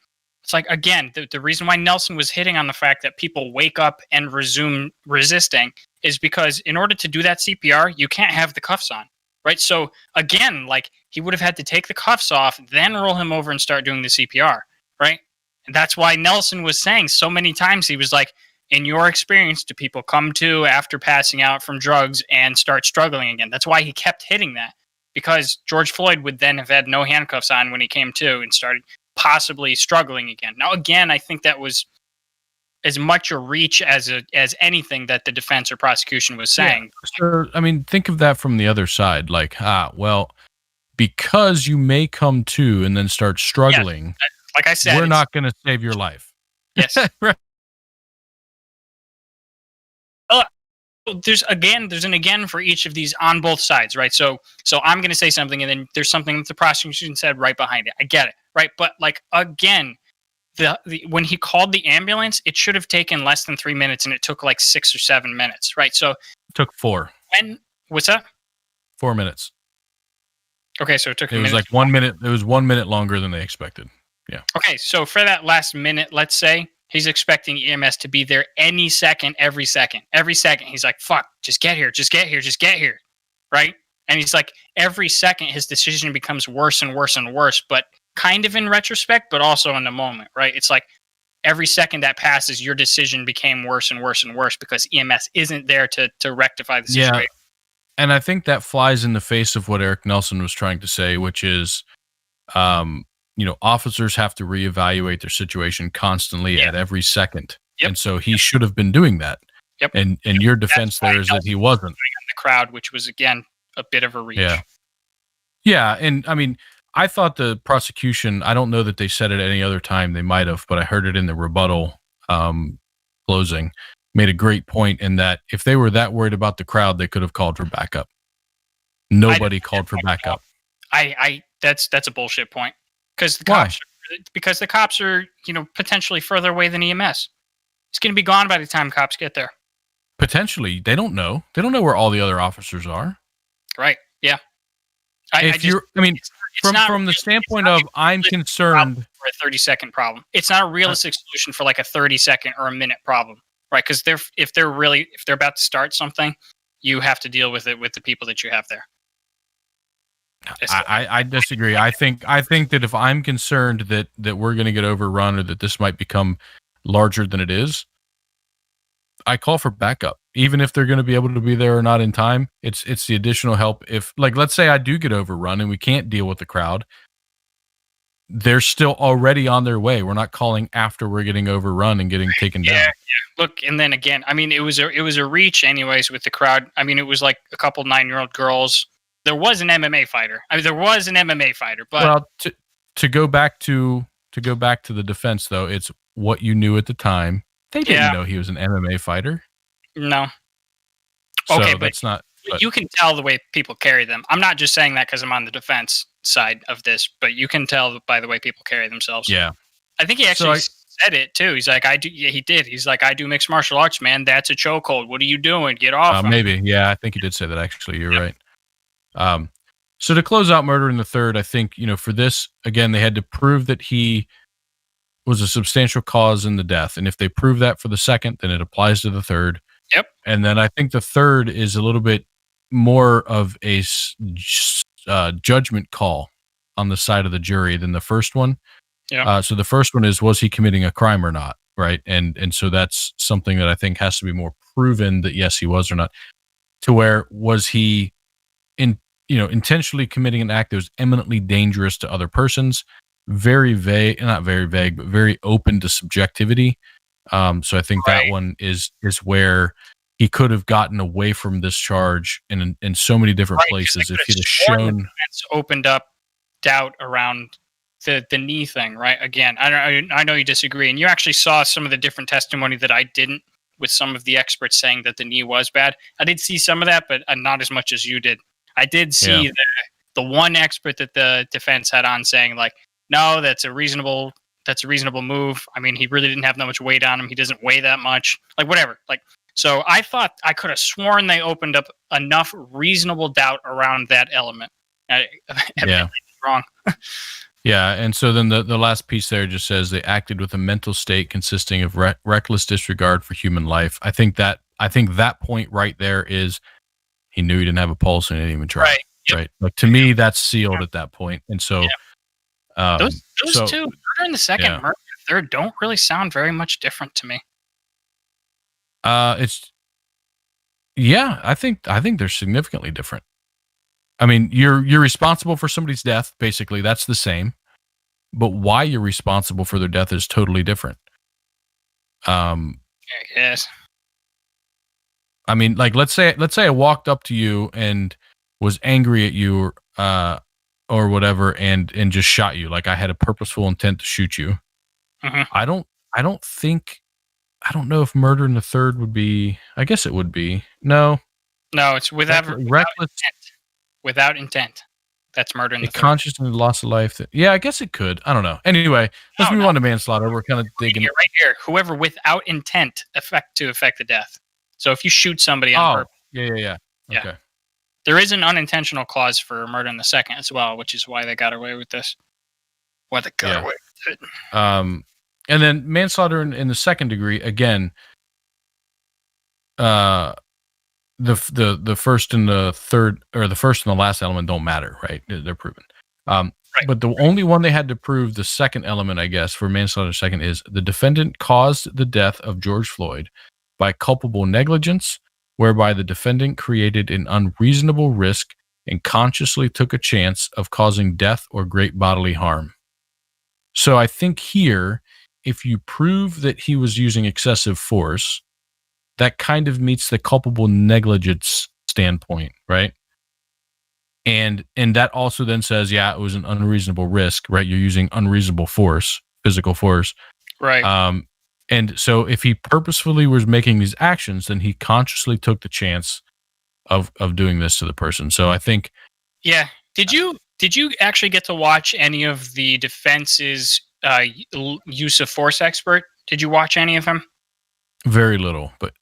again, the reason why Nelson was hitting on the fact that people wake up and resume resisting is because in order to do that CPR, you can't have the cuffs on, right? So again, like, he would have had to take the cuffs off, then roll him over and start doing the CPR, right? And that's why Nelson was saying so many times, he was like, in your experience, do people come to after passing out from drugs and start struggling again? That's why he kept hitting that, because George Floyd would then have had no handcuffs on when he came to and started possibly struggling again. Now, again, I think that was as much a reach as anything that the defense or prosecution was saying. Yeah. So, I mean, think of that from the other side. Like, well, because you may come to and then start struggling. Like I said, we're not going to save your life. Yes. Right. There's an again for each of these on both sides, right? So I'm going to say something, and then there's something that the prosecution said right behind it. I get it, right? But like again, the when he called the ambulance, it should have taken less than 3 minutes, and it took like 6 or 7 minutes, right? So It took 4. when what's that? 4 minutes. Okay, so it took. It was like 1 minute. It was 1 minute longer than they expected. Yeah. Okay, so for that last minute, let's say he's expecting EMS to be there any second, every second. Every second, he's like, fuck, just get here, just get here, just get here. Right? And he's like, every second, his decision becomes worse and worse and worse, but kind of in retrospect, but also in the moment, right? It's like every second that passes, your decision became worse and worse and worse because EMS isn't there to rectify the situation. Yeah. And I think that flies in the face of what Eric Nelson was trying to say, which is, officers have to reevaluate their situation constantly at every second. Yep. And so he should have been doing that. Yep. And your defense there is that he wasn't. In the crowd, which was, again, a bit of a reach. Yeah. Yeah. And I mean, I thought the prosecution, I don't know that they said it any other time. They might have, but I heard it in the rebuttal closing. Made a great point in that if they were that worried about the crowd, they could have called for backup. Nobody called for backup. That's a bullshit point. Because the cops are, potentially further away than EMS. It's going to be gone by the time cops get there. Potentially, they don't know. They don't know where all the other officers are. Right. Yeah. From the standpoint of I'm concerned for a 30-second problem. It's not a realistic solution for like a 30-second or a minute problem, right? Because if they're about to start something, you have to deal with it with the people that you have there. I disagree. I think that if I'm concerned that we're going to get overrun or that this might become larger than it is, I call for backup. Even if they're going to be able to be there or not in time, it's the additional help. If, like, let's say I do get overrun and we can't deal with the crowd, they're still already on their way. We're not calling after we're getting overrun and getting taken down. Yeah. Look, and then again, I mean, it was a reach anyways with the crowd. I mean, it was like a couple 9-year-old girls. There was an MMA fighter. But well, to go back to the defense though, it's what you knew at the time. They didn't know he was an MMA fighter. No. So okay, that's not. But you can tell the way people carry them. I'm not just saying that because I'm on the defense side of this, but you can tell by the way people carry themselves. Yeah. I think he actually said it too. He's like, I do. Yeah, he did. He's like, I do mixed martial arts, man. That's a chokehold. What are you doing? Get off. Maybe. Yeah, I think he did say that. Actually, you're right. So to close out Murder in the Third, I think, for this, again, they had to prove that he was a substantial cause in the death. And if they prove that for the second, then it applies to the third. Yep. And then I think the third is a little bit more of a judgment call on the side of the jury than the first one. Yeah. So the first one is, was he committing a crime or not? Right. And so that's something that I think has to be more proven that yes, he was or not. To where was he intentionally committing an act that was eminently dangerous to other persons, very vague, not very vague, but very open to subjectivity. So I think that one is where he could have gotten away from this charge in so many different places if he'd have shown. It's opened up doubt around the knee thing, right? Again, I know you disagree, and you actually saw some of the different testimony that I didn't, with some of the experts saying that the knee was bad. I did see some of that, but not as much as you did. I did see the one expert that the defense had on saying like, no, that's a reasonable move. I mean, he really didn't have that much weight on him. He doesn't weigh that much. Like whatever. Like, so I thought I could have sworn they opened up enough reasonable doubt around that element. Wrong. Yeah, and so then the last piece there just says they acted with a mental state consisting of reckless disregard for human life. I think that point right there is he knew he didn't have a pulse and he didn't even try. Right. Yep. Right. Like to me, that's sealed at that point. And so those two, murder in the second, murder in the third, don't really sound very much different to me. I think they're significantly different. I mean, you're responsible for somebody's death, basically. That's the same. But why you're responsible for their death is totally different. I guess. I mean, like let's say I walked up to you and was angry at you or whatever, and just shot you. Like I had a purposeful intent to shoot you. Mhm. I don't think, I don't know if murder in the third would be. I guess it would be. No, No, it's without reckless, intent. Without intent. That's murder in the a third. conscious and loss of life. Yeah, I guess it could. I don't know. Anyway, let's move on to manslaughter. We're kind of digging. Right here, whoever without intent affect the death. So if you shoot somebody on purpose, Yeah. Yeah. Okay. there is an unintentional clause for murder in the second as well, which is why they got away with this. Why they got away with it. And then manslaughter in the second degree, again, the first and the third, or the first and the last element don't matter, right? They're proven. But the only one they had to prove, the second element, I guess, for manslaughter second, is the defendant caused the death of George Floyd by culpable negligence, whereby the defendant created an unreasonable risk and consciously took a chance of causing death or great bodily harm. So I think here, if you prove that he was using excessive force, that kind of meets the culpable negligence standpoint, right? And that also then says, yeah, it was an unreasonable risk, right? You're using unreasonable force, physical force. Right. And so if he purposefully was making these actions, then he consciously took the chance of doing this to the person. So I think, Yeah. Did you actually get to watch any of the defense's use of force expert? Did you watch any of them? very little, but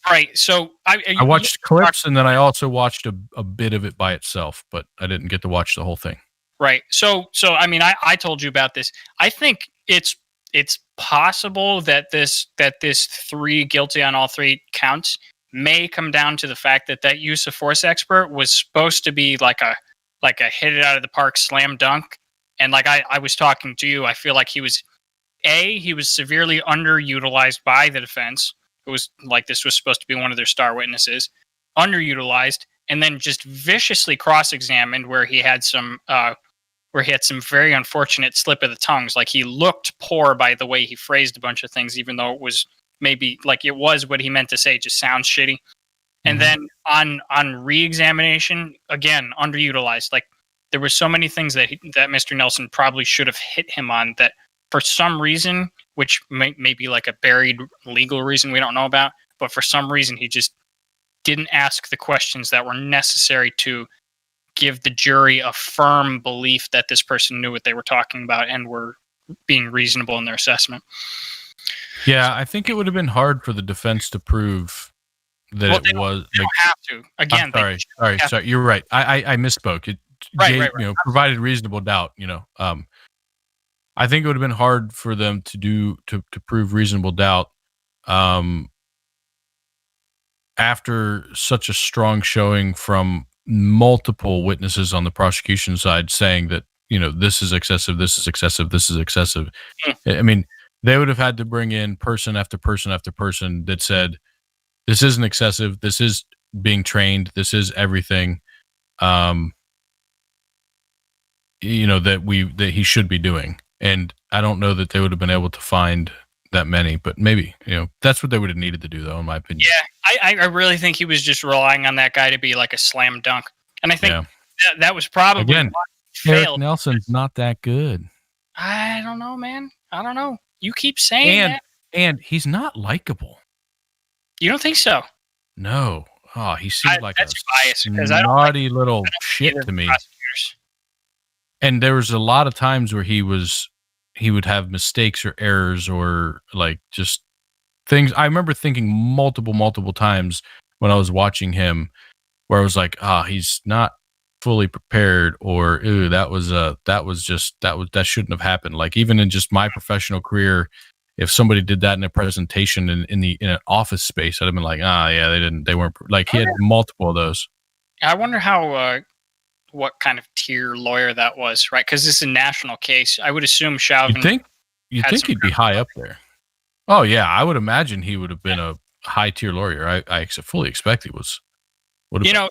Right. So I watched clips, and then I also watched a bit of it by itself, but I didn't get to watch the whole thing. Right. So I mean, I told you about this. I think it's possible that this 3 guilty on all 3 counts may come down to the fact that use of force expert was supposed to be like a hit it out of the park slam dunk. And like I was talking to you, I feel like he was severely underutilized by the defense. It was like this was supposed to be one of their star witnesses, underutilized, and then just viciously cross-examined where he had some very unfortunate slip of the tongues. Like he looked poor by the way he phrased a bunch of things, even though it was maybe like it was what he meant to say, just sounds shitty. And then on re-examination, again, underutilized. Like there were so many things that Mr. Nelson probably should have hit him on that for some reason, which may be like a buried legal reason we don't know about, but for some reason he just didn't ask the questions that were necessary to give the jury a firm belief that this person knew what they were talking about and were being reasonable in their assessment. Yeah, I think it would have been hard for the defense to prove that it was. They don't have to. Again, sorry. You're right. I misspoke. Right. Provided reasonable doubt. I think it would have been hard for them to prove reasonable doubt after such a strong showing from multiple witnesses on the prosecution side saying that, this is excessive, this is excessive, this is excessive. I mean, they would have had to bring in person after person after person that said, this isn't excessive, this is being trained, this is everything, that he should be doing. And I don't know that they would have been able to find that many, but maybe, that's what they would have needed to do, though, in my opinion. Yeah, I really think he was just relying on that guy to be like a slam dunk. And I think that was probably again, Eric Nelson's not that good. I don't know, man. I don't know. You keep saying that. And he's not likable. You don't think so? No. Oh, he seemed like that's a naughty little shit to me. And there was a lot of times where he would have mistakes or errors or like just things. I remember thinking multiple times when I was watching him where I was like, he's not fully prepared, or ew, that shouldn't have happened. Like even in just my professional career, if somebody did that in a presentation in an office space, I'd have been like, they weren't like, he had multiple of those. I wonder how, what kind of tier lawyer that was, right? Because this is a national case. I would assume Chauvin. You think he'd be high up there? Oh yeah, I would imagine he would have been a high tier lawyer. I fully expect he was. Now,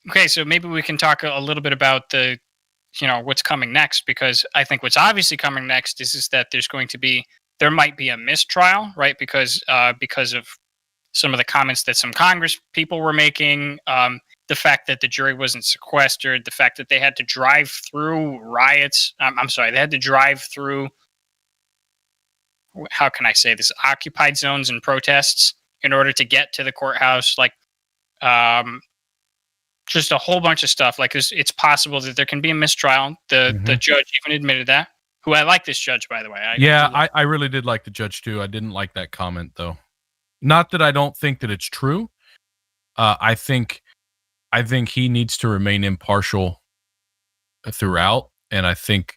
okay, so maybe we can talk a little bit about the, what's coming next, because I think what's obviously coming next is that there might be a mistrial, right? Because of some of the comments that some Congress people were making, the fact that the jury wasn't sequestered, the fact that they had to drive through riots. I'm sorry, they had to drive through, how can I say this, occupied zones and protests in order to get to the courthouse. Like, just a whole bunch of stuff. Like, it's possible that there can be a mistrial. The judge even admitted that. Who, I like this judge, by the way. I really did like the judge too. I didn't like that comment though. Not that I don't think that it's true. I think he needs to remain impartial throughout, and I think.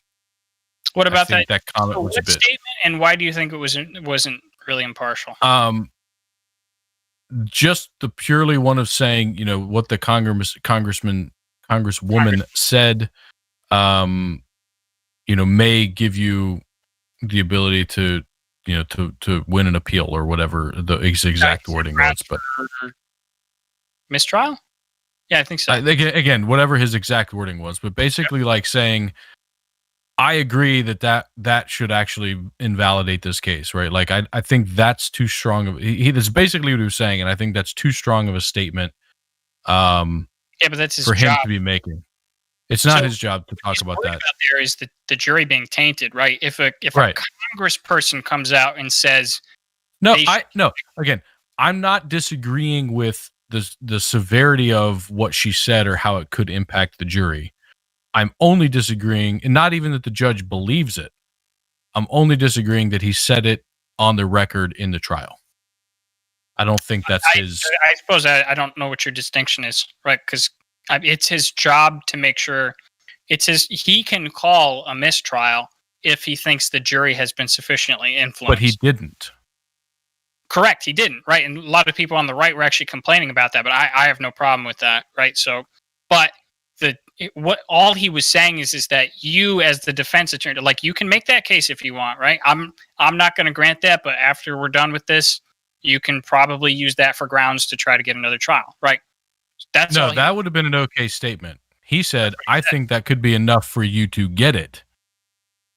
What about that? That comment was a bit statement, and why do you think it wasn't really impartial? Just the purely one of saying, you know, what the congresswoman said, you know, may give you the ability to, you know, to win an appeal or whatever the exact wording was, but mistrial. Yeah, I think so. Again, whatever his exact wording was, but basically like saying, I agree that should actually invalidate this case, right? Like, I think that's too strong of that's basically what he was saying, and I think that's too strong of a statement. Yeah, but that's his for job. him to be making. It's not his job to talk about that. There is the jury being tainted, right? If a Congress person comes out and says, again, I'm not disagreeing with the severity of what she said or how it could impact the jury. I'm only disagreeing, and not even that the judge believes it. I'm only disagreeing that he said it on the record in the trial. I don't think that's his. I suppose I don't know what your distinction is, right? Because it's his job to make sure he can call a mistrial if he thinks the jury has been sufficiently influenced. But he didn't. Correct, he didn't, right? And a lot of people on the right were actually complaining about that, but I have no problem with that, right? So, but what all he was saying is that you, as the defense attorney, like, you can make that case if you want, right? I'm not going to grant that, but after we're done with this, you can probably use that for grounds to try to get another trial, right? That would have been an okay statement. He said, I think that could be enough for you to get it.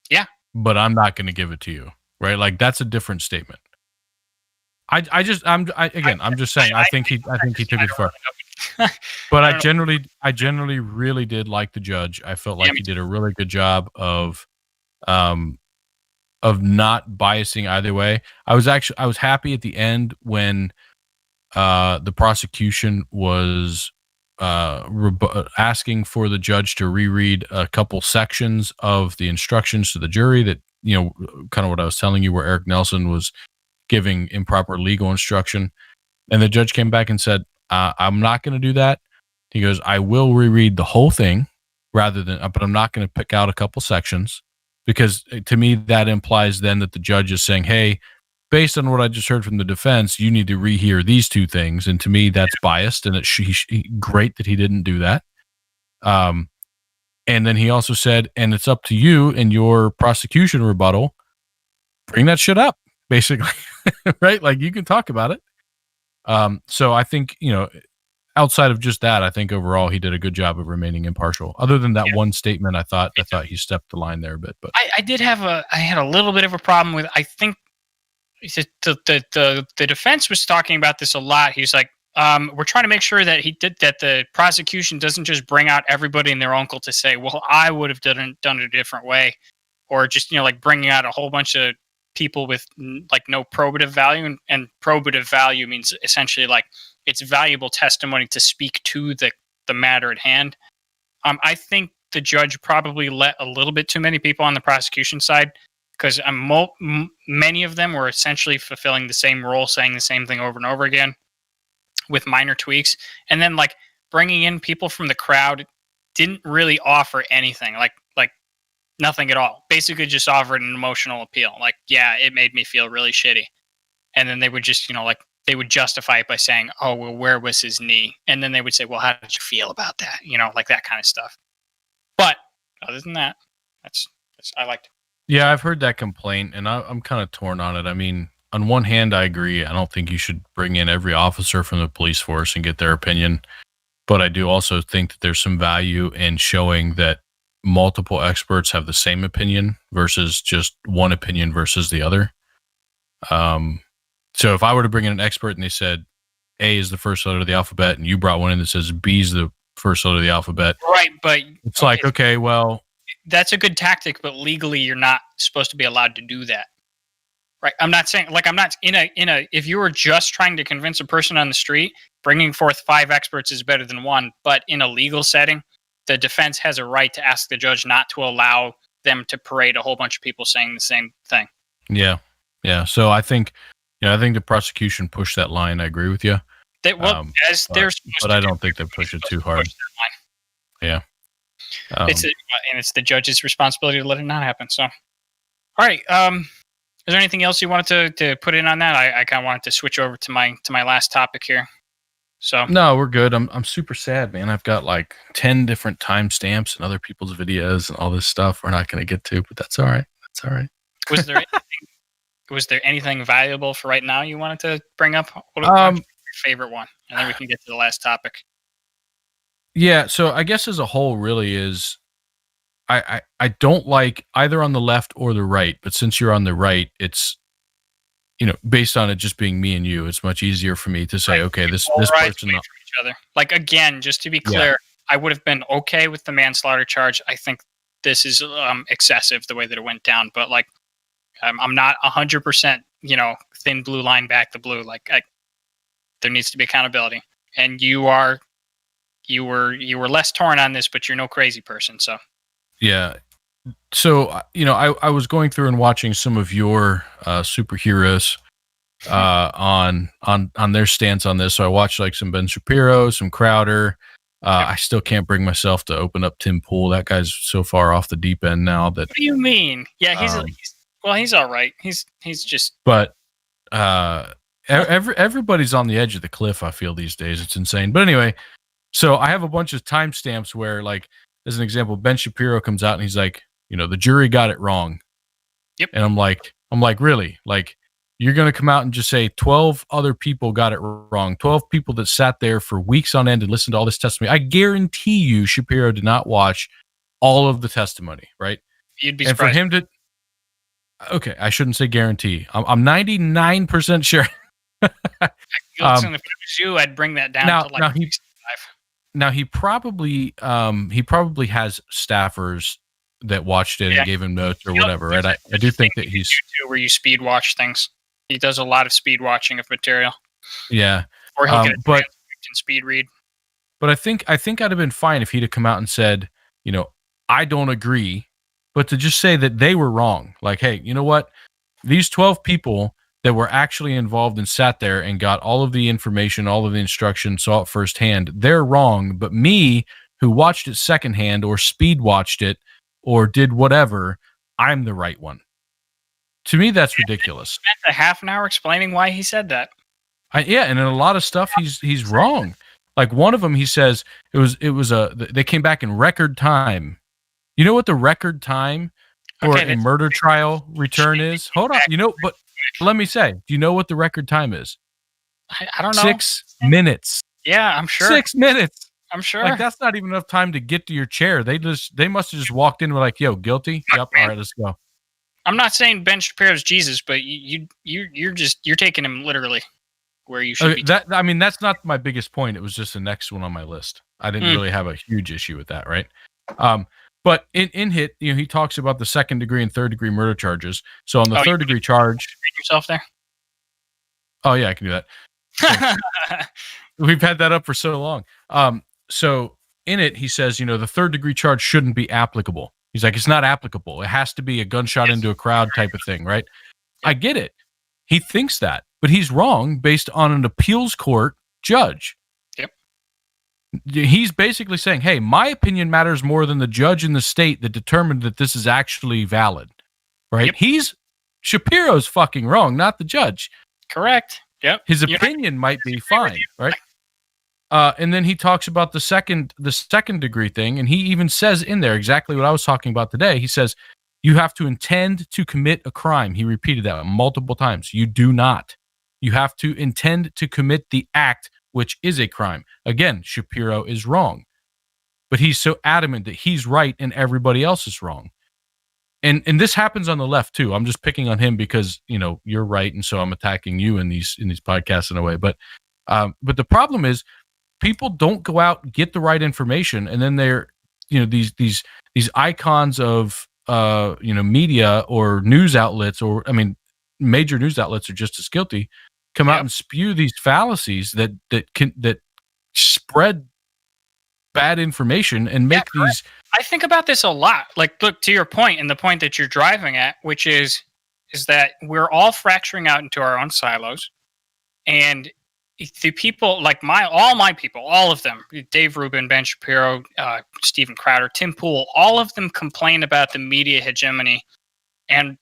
Yeah. But I'm not going to give it to you, right? Like, that's a different statement. I'm just saying, I think he took it far. But I generally really did like the judge. I felt like he did a really good job of not biasing either way. I was happy at the end when the prosecution was asking for the judge to reread a couple sections of the instructions to the jury that, you know, kind of what I was telling you, where Eric Nelson was giving improper legal instruction. And the judge came back and said, I'm not going to do that. He goes, I will reread the whole thing but I'm not going to pick out a couple sections, because to me that implies then that the judge is saying, hey, based on what I just heard from the defense, you need to rehear these two things. And to me, that's biased, and it's great that he didn't do that. And then he also said, and it's up to you in your prosecution rebuttal, bring that shit up, basically. Right? Like, you can talk about it. So I think, you know, outside of just that, I think overall he did a good job of remaining impartial. Other than that one statement, I thought he stepped the line there a bit. But I had a little bit of a problem with, I think the defense was talking about this a lot. He's like, we're trying to make sure that the prosecution doesn't just bring out everybody and their uncle to say, well, I would have done it a different way, or just, you know, like bringing out a whole bunch of people with like no probative value, and probative value means essentially like it's valuable testimony to speak to the matter at hand. I think the judge probably let a little bit too many people on the prosecution side, because many of them were essentially fulfilling the same role, saying the same thing over and over again with minor tweaks. And then like bringing in people from the crowd didn't really offer anything, like nothing at all. Basically just offered an emotional appeal. Like, yeah, it made me feel really shitty. And then they would just, you know, like they would justify it by saying, oh, well, where was his knee? And then they would say, well, how did you feel about that? You know, like that kind of stuff. But other than that, that's I liked it. Yeah, I've heard that complaint, and I'm kind of torn on it. I mean, on one hand, I agree. I don't think you should bring in every officer from the police force and get their opinion. But I do also think that there's some value in showing that multiple experts have the same opinion versus just one opinion versus the other. So if I were to bring in an expert and they said A is the first letter of the alphabet, and you brought one in that says B is the first letter of the alphabet, Right, but it's like, okay, well, that's a good tactic, but legally you're not supposed to be allowed to do that. Right. I'm not saying I'm not in a if you were just trying to convince a person on the street, bringing forth 5 experts is better than one, but in a legal setting, the defense has a right to ask the judge not to allow them to parade a whole bunch of people saying the same thing. Yeah. Yeah. So I think the prosecution pushed that line. I agree with you. But I don't think they push it too hard. Yeah. It's the judge's responsibility to let it not happen. So, all right. Is there anything else you wanted to put in on that? I kind of wanted to switch over to my last topic here. So no, we're good. I'm super sad, man. I've got like 10 different timestamps and other people's videos and all this stuff we're not going to get to, but that's all right. That's all right. Was there anything valuable for right now you wanted to bring up? What's your favorite one? And then we can get to the last topic. Yeah, so I guess as a whole really is I don't like either on the left or the right, but since you're on the right, it's based on it just being me and you, it's much easier for me to say, okay, this person each other. Like, again, just to be clear, I would have been okay with the manslaughter charge. I think this is excessive the way that it went down, but like I'm not 100%, thin blue line back the blue. Like there needs to be accountability. And you were less torn on this, but you're no crazy person. So yeah. So I was going through and watching some of your superheroes on their stance on this. So I watched like some Ben Shapiro, some Crowder. I still can't bring myself to open up Tim Pool. That guy's so far off the deep end now that. What do you mean? Yeah, he's all right. He's just. But everybody's on the edge of the cliff. I feel these days it's insane. But anyway, so I have a bunch of timestamps where, like, as an example, Ben Shapiro comes out and he's like, the jury got it wrong. Yep. And I'm like, really? Like, you're going to come out and just say 12 other people got it wrong. 12 people that sat there for weeks on end and listened to all this testimony. I guarantee you Shapiro did not watch all of the testimony, right? You'd be and surprised. For him to, okay, I shouldn't say guarantee. I'm 99% sure. Listen, if it was you, I'd bring that down to like 65. Now he probably has staffers that watched it and gave him notes or whatever, right? I do think that he's where you speed watch things. He does a lot of speed watching of material. Yeah, or he'll get it and speed read. But I think I'd have been fine if he'd have come out and said, I don't agree, but to just say that they were wrong. Like, hey, you know what? These 12 people that were actually involved and sat there and got all of the information, all of the instruction, saw it firsthand, they're wrong. But me, who watched it secondhand or speed watched it or did whatever, I'm the right one. To me, that's ridiculous. He spent a half an hour explaining why he said that. And in a lot of stuff, he's wrong. Like one of them, he says they came back in record time. You know what the record time for a murder trial return is? Hold on, but let me say, do you know what the record time is? I don't know. 6 minutes. Yeah, I'm sure. 6 minutes. I'm sure. Like that's not even enough time to get to your chair. They must have just walked in and were like, "Yo, guilty? Yep. All right, let's go." I'm not saying Ben Shapiro's Jesus, but you're taking him literally where you should be. That's not my biggest point. It was just the next one on my list. I didn't really have a huge issue with that, right? But in HIT, he talks about the 2nd degree and 3rd degree murder charges. So on the 3rd degree charge, read yourself there. Oh yeah, I can do that. So, we've had that up for so long. So in it, he says, the 3rd degree charge shouldn't be applicable. He's like, it's not applicable. It has to be a gunshot into a crowd type of thing, right? I get it. He thinks that, but he's wrong based on an appeals court judge. Yep. He's basically saying, hey, my opinion matters more than the judge in the state that determined that this is actually valid, right? Yep. Shapiro's fucking wrong, not the judge. Correct. Yep. His opinion might be fine, right? And then he talks about the second degree thing, and he even says in there exactly what I was talking about today. He says, you have to intend to commit a crime. He repeated that multiple times. You do not. You have to intend to commit the act, which is a crime. Again, Shapiro is wrong. But he's so adamant that he's right and everybody else is wrong. and this happens on the left too. I'm just picking on him because you're right, and so I'm attacking you in these podcasts in a way. But the problem is people don't go out, get the right information, and then they're these icons of media or news outlets, or major news outlets are just as guilty, come out and spew these fallacies that spread bad information and make these. I think about this a lot. Like, look, to your point, and the point that you're driving at, which is that we're all fracturing out into our own silos, and the people like all my people, all of them, Dave Rubin, Ben Shapiro, Steven Crowder, Tim Pool, all of them complain about the media hegemony, and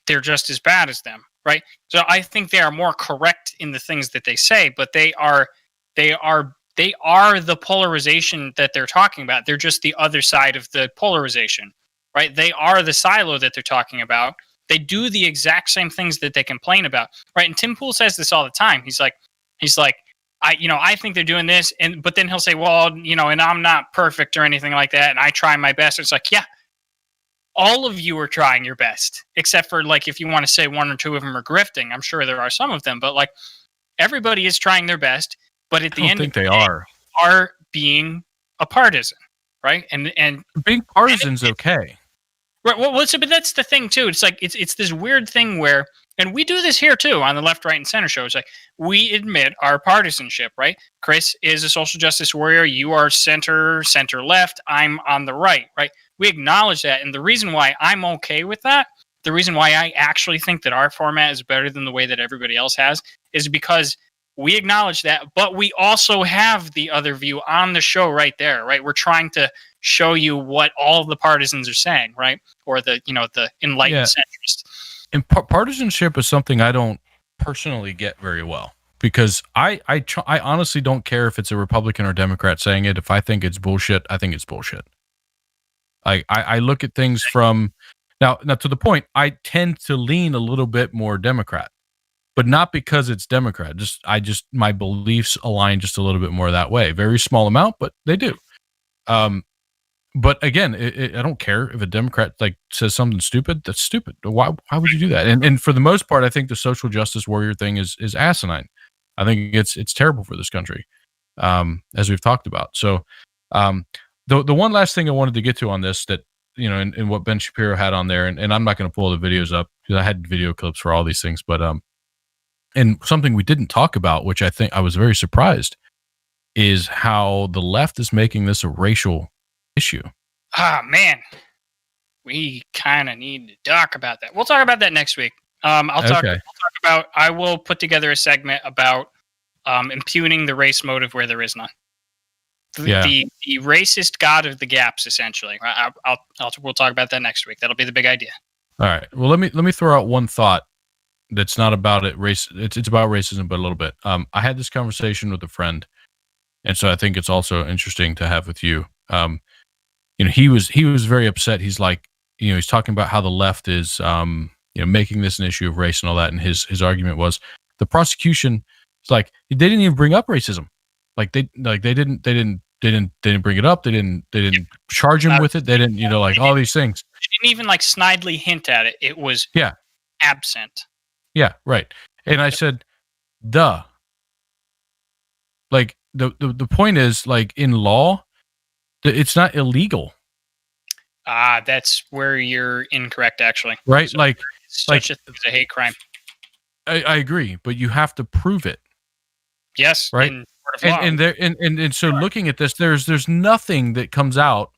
they're just as bad as them, right? So I think they are more correct in the things that they say, but they are the polarization that they're talking about. They're just the other side of the polarization, right? They are the silo that they're talking about. They do the exact same things that they complain about, right? And Tim Pool says this all the time. He's like, I think they're doing this, but then he'll say, well, and I'm not perfect or anything like that, and I try my best. It's like, yeah, all of you are trying your best, except for like if you want to say one or two of them are grifting. I'm sure there are some of them, but like everybody is trying their best. But at the end, they are being a partisan, right? And being partisan's okay. Right. Well, but that's the thing too. It's like it's this weird thing where, and we do this here too on the Left, Right, and Center show. It's like we admit our partisanship, right? Chris is a social justice warrior. You are center left. I'm on the right, right? We acknowledge that, and the reason why I'm okay with that, the reason why I actually think that our format is better than the way that everybody else has, is because we acknowledge that, but we also have the other view on the show right there, right? We're trying to show you what all the partisans are saying, right? Or the enlightened centrist. And partisanship is something I don't personally get very well, because I honestly don't care if it's a Republican or Democrat saying it. If I think it's bullshit, I think it's bullshit. I look at things from now to the point. I tend to lean a little bit more Democrat, but not because it's Democrat. My beliefs align just a little bit more that way. Very small amount, but they do. But again, I don't care if a Democrat says something stupid. That's stupid. Why would you do that? And for the most part, I think the social justice warrior thing is asinine. I think it's terrible for this country, as we've talked about. So, the one last thing I wanted to get to on this, that and what Ben Shapiro had on there, and I'm not going to pull the videos up because I had video clips for all these things, but and something we didn't talk about, which I think I was very surprised, is how the left is making this a racial issue. Man, we kind of need to talk about that. We'll talk about that next week. I will put together a segment about impugning the race motive where there is none. The racist god of the gaps, essentially. We'll talk about that next week. That'll be the big idea. All right. Well, let me throw out one thought that's not about it. It's about racism, but a little bit. I had this conversation with a friend, and so I think it's also interesting to have with you. He was very upset. He's like, he's talking about how the left is, making this an issue of race and all that. And his argument was the prosecution. It's like they didn't even bring up racism. They didn't bring it up. They didn't charge him with it. They didn't, all these things. They didn't even snidely hint at it. It was absent. Yeah, right. And I said, duh. The point is, in law, it's not illegal. That's where you're incorrect, actually. Right? So such a thing as a hate crime. I agree, but you have to prove it. Yes, right. And so looking at this, there's nothing that comes out.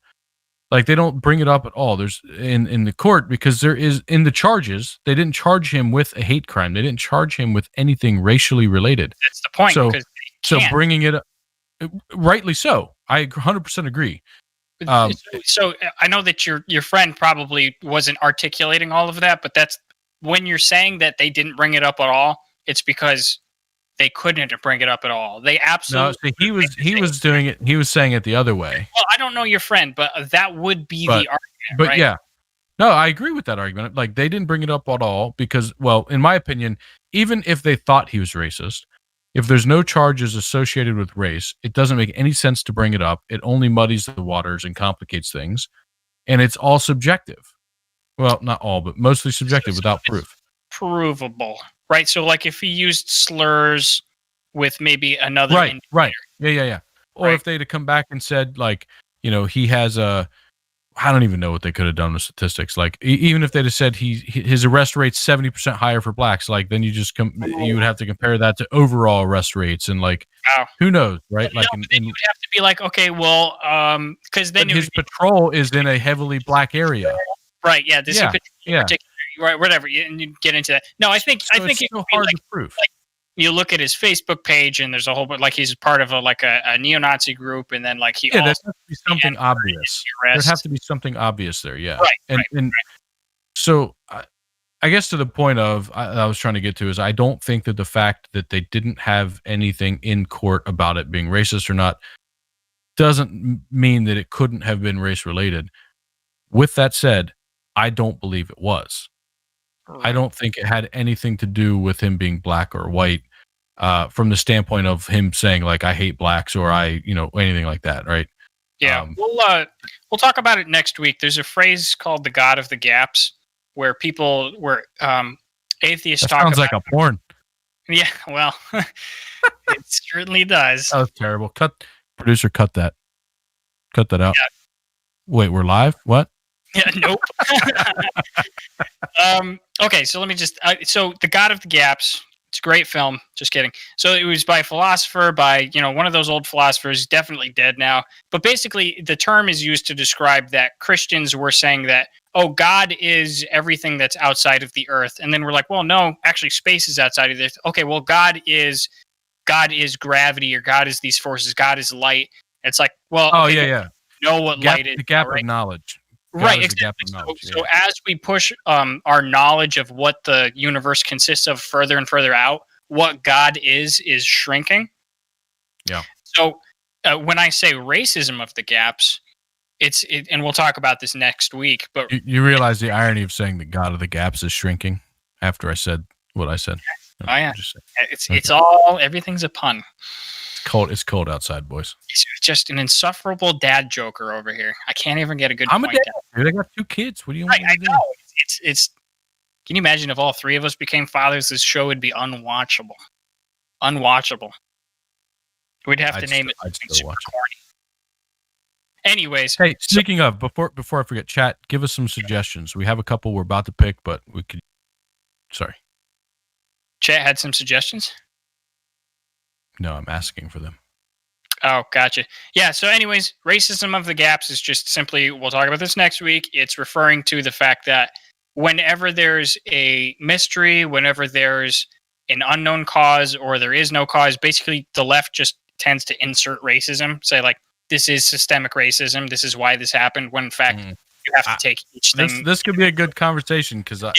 They don't bring it up at all. There's in the court, because there is in the charges. They didn't charge him with a hate crime. They didn't charge him with anything racially related. That's the point. So bringing it up, rightly so. I 100% agree. So I know that your friend probably wasn't articulating all of that, but that's when you're saying that they didn't bring it up at all. It's because they couldn't bring it up at all. They absolutely. No, he was doing it. He was saying it the other way. Well, I don't know your friend, but that would be the argument. But right? Yeah, no, I agree with that argument. They didn't bring it up at all because, well, in my opinion, even if they thought he was racist, if there's no charges associated with race, it doesn't make any sense to bring it up. It only muddies the waters and complicates things, and it's all subjective. Well, not all, but mostly subjective without proof. Provable, right? So, like, if he used slurs with maybe another Right. indicator, Yeah. Or right? if they'd have come back and said, like, he has I don't even know what they could have done with statistics. Like, even if they'd have said his arrest rate's 70% higher for blacks, like, then you just you would have to compare that to overall arrest rates, and like, Wow. who knows, right? No, Like, but then you would have to be like, okay, well, because then but it his would be patrol is in a heavily black area. right. Yeah, this Yeah, in yeah. particular, right? Whatever, and you get into that. No, I think So it's it still would be hard like to prove. you look at his Facebook page, and there's a whole bunch, like he's part of a neo-Nazi group, and then like he Yeah, there also has to be something obvious. There'd arrest. have to be something obvious there, yeah. Right, And so I guess to the point of I was trying to get to is I don't think that the fact that they didn't have anything in court about it being racist or not doesn't mean that it couldn't have been race related. With that said, I don't believe it was. I don't think it had anything to do with him being black or white, from the standpoint of him saying like I hate blacks or anything like that, right? Yeah, we'll talk about it next week. There's a phrase called the God of the Gaps, where atheists That talk sounds about. like a porn. Yeah, well, it certainly does. That was terrible. Producer, cut that out. Yeah. Wait, we're live? What? Yeah, nope. Okay, so let me just. So the God of the Gaps. It's a great film. Just kidding. So it was by a philosopher, by one of those old philosophers, definitely dead now. But basically, the term is used to describe that Christians were saying that, oh, God is everything that's outside of the earth, and then we're like, well, no, actually, space is outside of the earth. Okay, well, God is gravity, or God is these forces. God is light. It's like, well, Oh okay, yeah. know what light is. The gap right? of knowledge. God Right, is the gap exactly. of knowledge, So as we push our knowledge of what the universe consists of further and further out, what God is shrinking. Yeah. So when I say racism of the gaps, and we'll talk about this next week. But you realize the irony of saying that God of the gaps is shrinking after I said what I said. Oh yeah, Okay. it's all everything's a pun. It's cold outside, boys. It's just an insufferable dad joker over here. I can't even get a good I'm point a dad, down. dude. I got 2 kids. What do you want me I to do? know. It's can you imagine if all 3 of us became fathers? This show would be unwatchable. Unwatchable. We'd have to name it something super corny. Anyways. Hey, speaking of, before I forget, chat, give us some suggestions. We have a couple we're about to pick, but we could. Sorry. Chat had some suggestions? No, I'm asking for them. Oh, gotcha. Yeah, so anyways, racism of the gaps is just simply, we'll talk about this next week. It's referring to the fact that whenever there's a mystery, whenever there's an unknown cause or there is no cause, basically the left just tends to insert racism, say like, this is systemic racism, this is why this happened, when in fact you have to take each thing. This could be a good conversation because I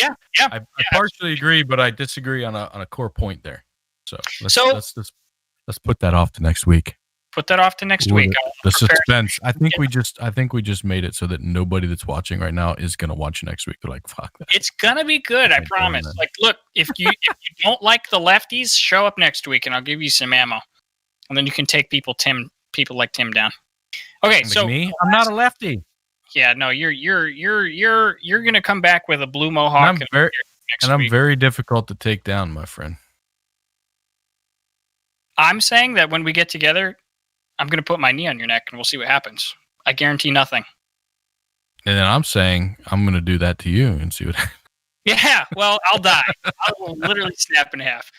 partially agree, but I disagree on a core point there. So let's put that off to next week. Put that off to next week. The suspense. I think we just made it so that nobody that's watching right now is gonna watch next week. They're like, fuck that. It's gonna be good, I promise. Like, look, if you don't like the lefties, show up next week and I'll give you some ammo. And then you can take people like Tim down. Okay, like so me? I'm not a lefty. Yeah, no, you're gonna come back with a blue mohawk. I'm very difficult to take down, my friend. I'm saying that when we get together, I'm gonna put my knee on your neck and we'll see what happens. I guarantee nothing. And then I'm saying I'm gonna do that to you and see what happens. Yeah, well, I'll die. I will literally snap in half.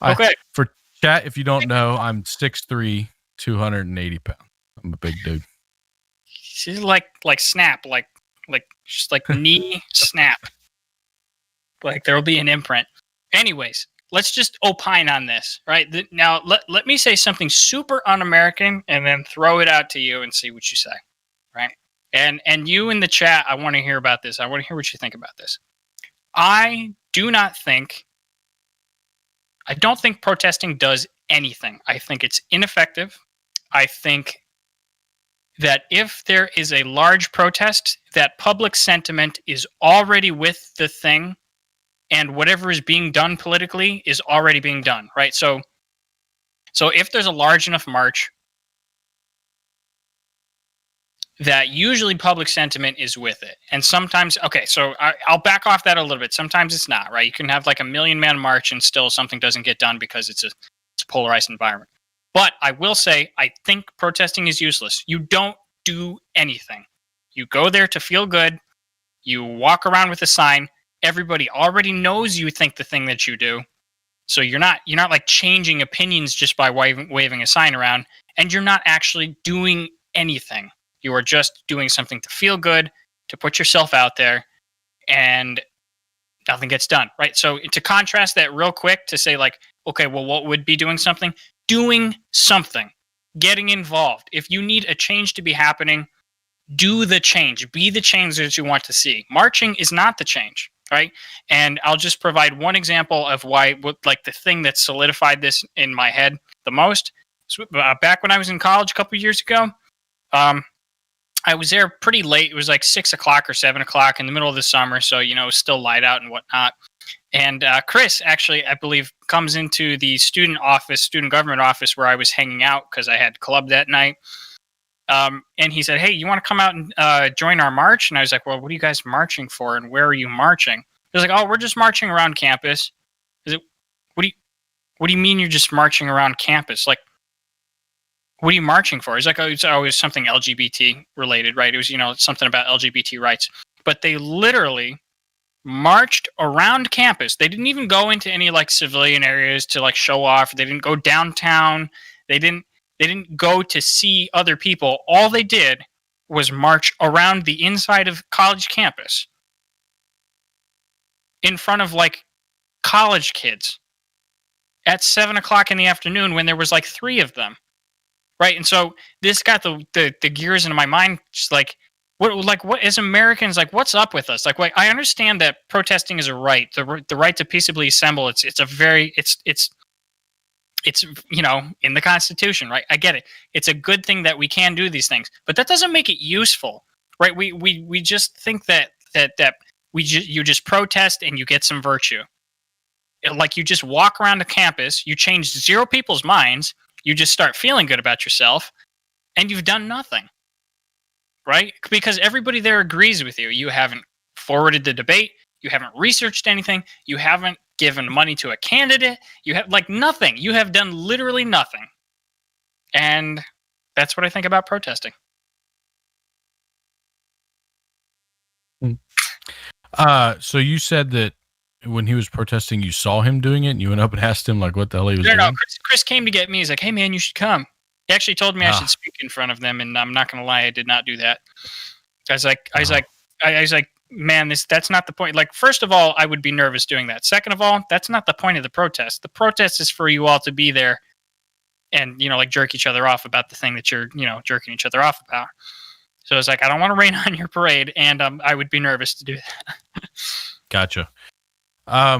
Okay. For chat, if you don't know, I'm 6'3", 280 pounds. I'm a big dude. She's like snap, like just like knee snap. Like there'll be an imprint. Anyways, let's just opine on this, right? Now, let me say something super un-American and then throw it out to you and see what you say, right? And you in the chat, I want to hear about this. I want to hear what you think about this. I don't think protesting does anything. I think it's ineffective. I think that if there is a large protest, that public sentiment is already with the thing, and whatever is being done politically is already being done, right? So if there's a large enough march, that usually public sentiment is with it. And sometimes, okay, so I'll back off that a little bit. Sometimes it's not, right? You can have like a 1,000,000-man march and still something doesn't get done because it's a polarized environment. But I will say, I think protesting is useless. You don't do anything. You go there to feel good. You walk around with a sign. Everybody already knows you think the thing that you do. So you're not like changing opinions just by waving a sign around, and you're not actually doing anything. You are just doing something to feel good, to put yourself out there, and nothing gets done, right? So to contrast that real quick, to say like, okay, well, what would be doing something? Doing something, getting involved. If you need a change to be happening, do the change. Be the change that you want to see. Marching is not the change, right? And I'll just provide one example of why, like the thing that solidified this in my head the most. So, back when I was in college a couple of years ago, I was there pretty late. It was like 6 o'clock or 7 o'clock in the middle of the summer. So, it was still light out and whatnot. And Chris actually, I believe, comes into the student government office where I was hanging out because I had club that night. And he said, "Hey, you want to come out and join our march?" And I was like, "Well, what are you guys marching for? And where are you marching?" He was like, "Oh, we're just marching around campus." I said, What do you mean you're just marching around campus? Like, what are you marching for? He's like, "Oh, it's always something LGBT related, right?" It was, something about LGBT rights. But they literally marched around campus. They didn't even go into any like civilian areas to like show off. They didn't go downtown. They didn't go to see other people. All they did was march around the inside of college campus in front of like college kids at 7 o'clock in the afternoon when there was like 3 of them. Right. And so this got the gears into my mind. Just like, what as Americans, like, what's up with us? Like, I understand that protesting is a right, the right to peaceably assemble. It's in the Constitution, right? I get it. It's a good thing that we can do these things, but that doesn't make it useful, right? We just think that you just protest and you get some virtue. Like, you just walk around the campus, you change 0 people's minds, you just start feeling good about yourself, and you've done nothing, right? Because everybody there agrees with you. You haven't forwarded the debate. You haven't researched anything. You haven't given money to a candidate. You have like nothing. You have done literally nothing. And that's what I think about protesting. So you said that when he was protesting, you saw him doing it, and you went up and asked him like what the hell he was doing? No, Chris came to get me. He's like, "Hey man, you should come." He actually told me I should speak in front of them, and I'm not gonna lie, I did not do that. I was like, "Man, that's not the point." Like, first of all, I would be nervous doing that. Second of all, that's not the point of the protest. The protest is for you all to be there and, like, jerk each other off about the thing that you're, jerking each other off about. So it's like, I don't want to rain on your parade, and I would be nervous to do that. Gotcha. I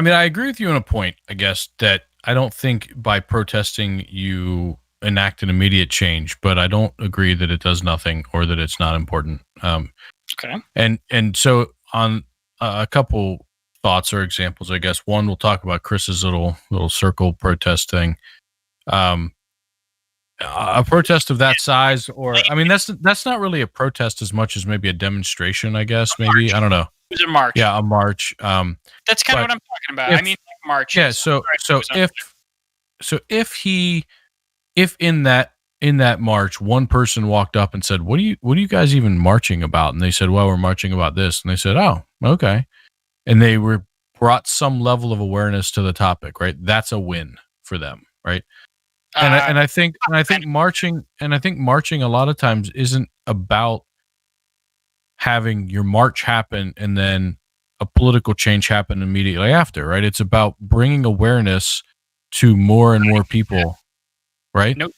mean, I agree with you on a point, I guess, that I don't think by protesting you enact an immediate change, but I don't agree that it does nothing or that it's not important. Okay. And so on a couple thoughts or examples, I guess. One, we'll talk about Chris's little circle protest thing. A protest of that size, or I mean, that's not really a protest as much as maybe a demonstration, I guess. Maybe, I don't know. It was a march. Yeah, a march. That's kind of what I'm talking about. I mean, like, march. Yeah. So if in that march, one person walked up and said, what are you guys even marching about? And they said, "Well, we're marching about this." And they said, "Oh, okay." And they brought some level of awareness to the topic, right? That's a win for them, right? And I think marching a lot of times isn't about having your march happen and then a political change happen immediately after, right? It's about bringing awareness to more and more people, right? No,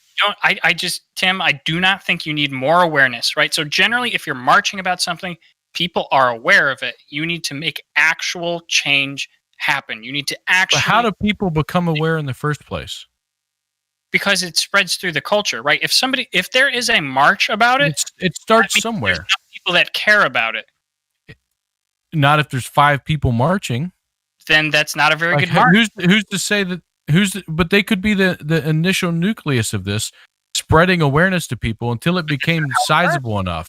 Tim, I do not think you need more awareness, right? So generally, if you're marching about something, people are aware of it. You need to make actual change happen. You need to actually... But how do people become aware in the first place? Because it spreads through the culture, right? If there is a march about it, it starts somewhere. There's people that care about it. Not if there's 5 people marching. Then that's not a very good march. Who's to say that? But they could be the initial nucleus of this. spreading awareness to people until it became sizable enough.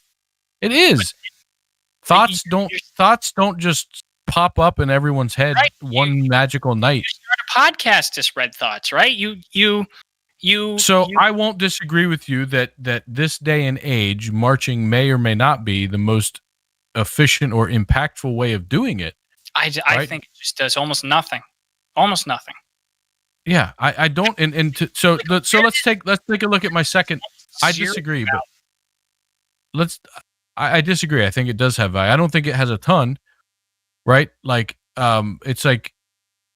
It is. Thoughts don't just pop up in everyone's head one magical night. You start a podcast to spread thoughts, right? So I won't disagree with you that this day and age, marching may or may not be the most efficient or impactful way of doing it. I think it just does almost nothing. Almost nothing. Yeah, I don't. So let's take a look at my second. I disagree, but I disagree. I think it does have value. I don't think it has a ton, right? Like, it's like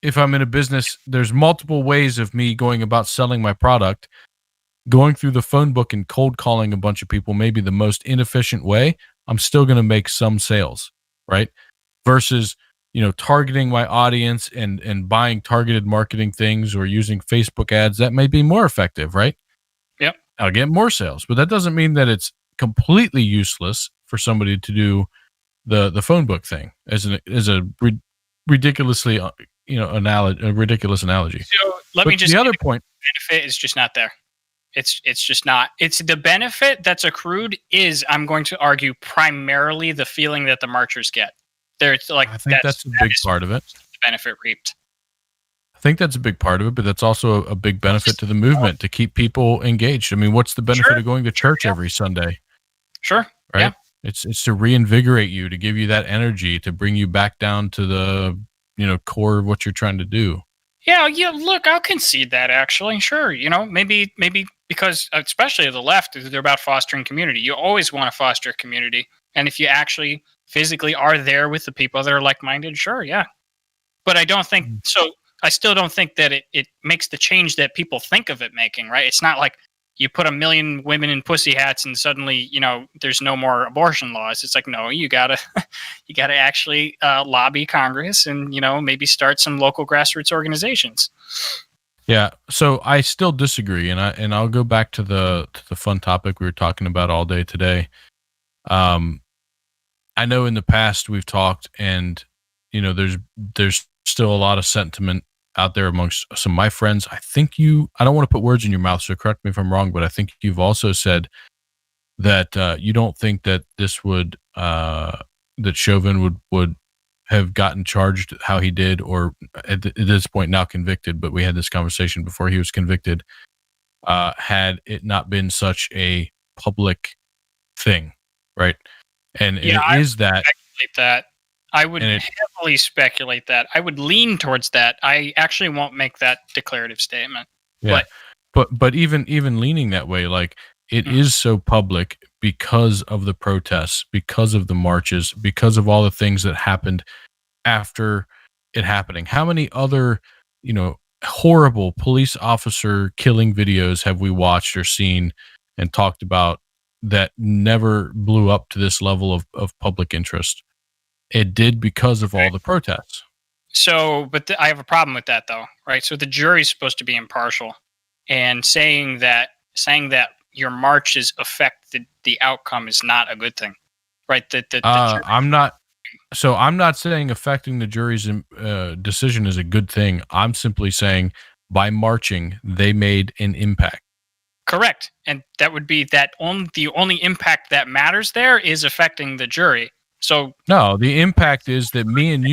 if I'm in a business, there's multiple ways of me going about selling my product. Going through the phone book and cold calling a bunch of people may be the most inefficient way. I'm still going to make some sales, right? Versus, targeting my audience and buying targeted marketing things or using Facebook ads, that may be more effective, right? Yep. I'll get more sales, but that doesn't mean that it's completely useless for somebody to do the phone book thing as a ridiculously a ridiculous analogy. So let me just the other point, benefit is just not there. It's just not. It's the benefit that's accrued is, I'm going to argue, primarily the feeling that the marchers get. There's like, I think that's a big part of it. The benefit reaped. I think that's a big part of it, but that's also a big benefit to the movement to keep people engaged. I mean, what's the benefit of going to church every Sunday? Sure. Right. Yeah. It's to reinvigorate you, to give you that energy, to bring you back down to the, core of what you're trying to do. Yeah. Look, I'll concede that actually. Sure. Maybe because especially the left, they're about fostering community. You always want to foster community. And if you actually physically are there with the people that are like-minded, sure. Yeah. But I don't think so. I still don't think that it makes the change that people think of it making, right? It's not like you put 1 million women in pussy hats and suddenly, there's no more abortion laws. It's like, no, you gotta actually lobby Congress and, maybe start some local grassroots organizations. Yeah. So I still disagree. And I'll go back to the fun topic we were talking about all day today. I know in the past we've talked and, there's still a lot of sentiment out there amongst some of my friends. I don't want to put words in your mouth, so correct me if I'm wrong, but I think you've also said that you don't think that this would, that Chauvin would have gotten charged how he did, or at this point now convicted, but we had this conversation before he was convicted, had it not been such a public thing, right? And Yeah, it is that. I would heavily speculate that. I would lean towards that. I actually won't make that declarative statement. Yeah, but even leaning that way, like it is so public because of the protests, because of the marches, because of all the things that happened after it happening. How many other, horrible police officer killing videos have we watched or seen and talked about that never blew up to this level of public interest? It did because of all the protests. So, but I have a problem with that though, right? So the jury's supposed to be impartial, and saying that your marches affect the outcome is not a good thing, right? I'm not saying affecting the jury's decision is a good thing. I'm simply saying by marching, they made an impact. Correct. And that would be the only impact that matters there is affecting the jury. So no, the impact is that me and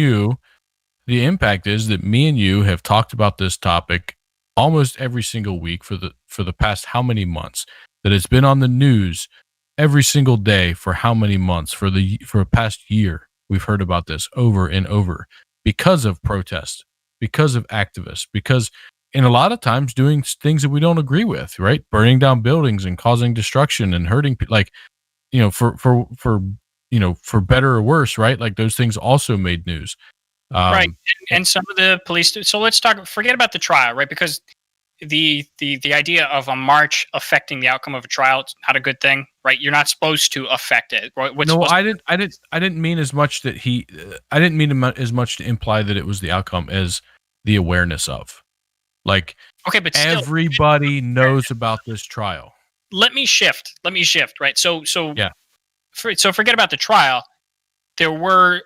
you have talked about this topic almost every single week for the past how many months, that it's been on the news every single day for how many months, for the past year. We've heard about this over and over because of protests, because of activists, because and a lot of times doing things that we don't agree with, right? Burning down buildings and causing destruction and hurting people, like, for better or worse, right? Like those things also made news. Right. And some of the police. So let's forget about the trial, right? Because the idea of a march affecting the outcome of a trial, it's not a good thing, right? You're not supposed to affect it. Right? I didn't mean as much that I didn't mean as much to imply that it was the outcome as the awareness of, like, okay, but everybody knows about this trial. Let me shift, right? So yeah. So forget about the trial. There were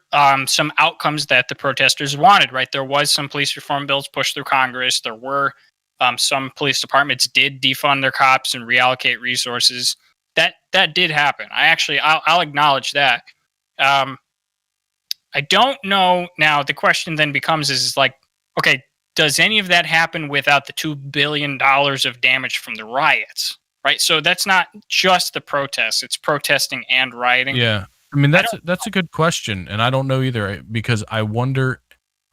some outcomes that the protesters wanted, right? There was some police reform bills pushed through Congress. There were Some police departments did defund their cops and reallocate resources. That did happen. I'll acknowledge that. I don't know. Now the question then becomes is like, okay, does any of that happen without the $2 billion of damage from the riots? Right. So that's not just the protests; it's protesting and rioting. Yeah, I mean that's a good question, and I don't know either because I wonder.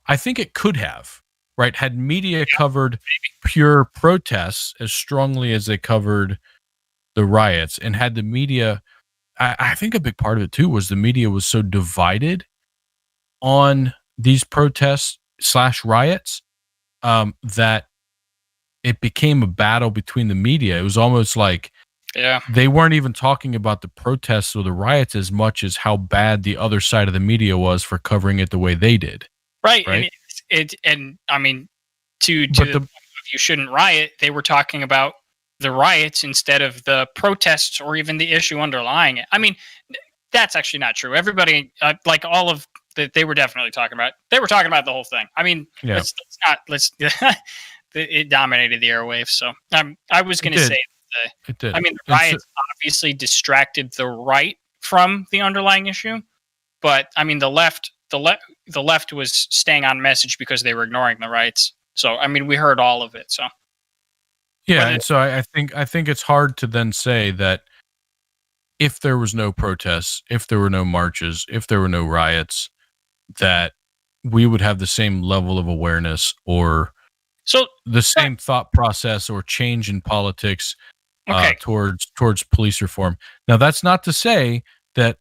I think it could have, right? Had media covered pure protests as strongly as they covered the riots, and had the media, I think a big part of it too was the media was so divided on these protests / riots that it became a battle between the media. It was almost like they weren't even talking about the protests or the riots as much as how bad the other side of the media was for covering it the way they did. Right. And I mean, you shouldn't riot, they were talking about the riots instead of the protests or even the issue underlying it. I mean, that's actually not true. Everybody, like all of that, they were definitely talking about. They were talking about the whole thing. I mean, let's it dominated the airwaves. So I was going to say, it did. I mean, the riots obviously distracted the right from the underlying issue, but I mean, the left was staying on message because they were ignoring the rights. So I mean, we heard all of it. So yeah, and so I think it's hard to then say that if there was no protests, if there were no marches, if there were no riots, that we would have the same level of awareness or the same thought process or change in politics towards police reform. Now, that's not to say that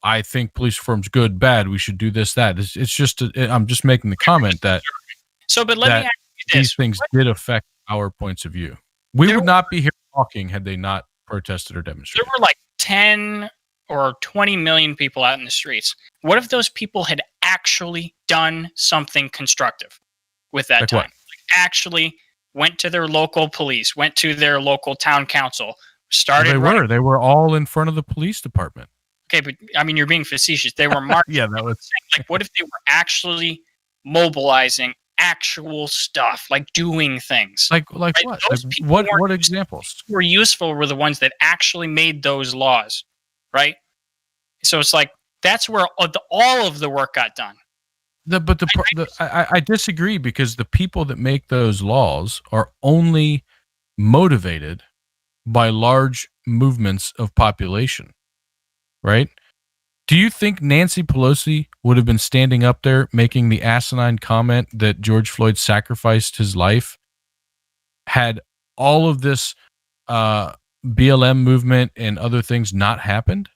I think police reform's good, bad. We should do this, that. It's just I'm just making the comment that. But let me ask you this: these things did affect our points of view. We would not be here talking had they not protested or demonstrated. There were like 10 or 20 million people out in the streets. What if those people had actually done something constructive with that time? Like actually went to their local police, went to their local town council, started. They were all in front of the police department. Okay, but I mean, you're being facetious. They were marching. Yeah, that was like, what if they were actually mobilizing actual stuff, like doing things? Like right? What? What examples were useful? Were the ones that actually made those laws, right? So it's like that's where all of the work got done. I disagree because the people that make those laws are only motivated by large movements of population, right? Do you think Nancy Pelosi would have been standing up there making the asinine comment that George Floyd sacrificed his life had all of this BLM movement and other things not happened?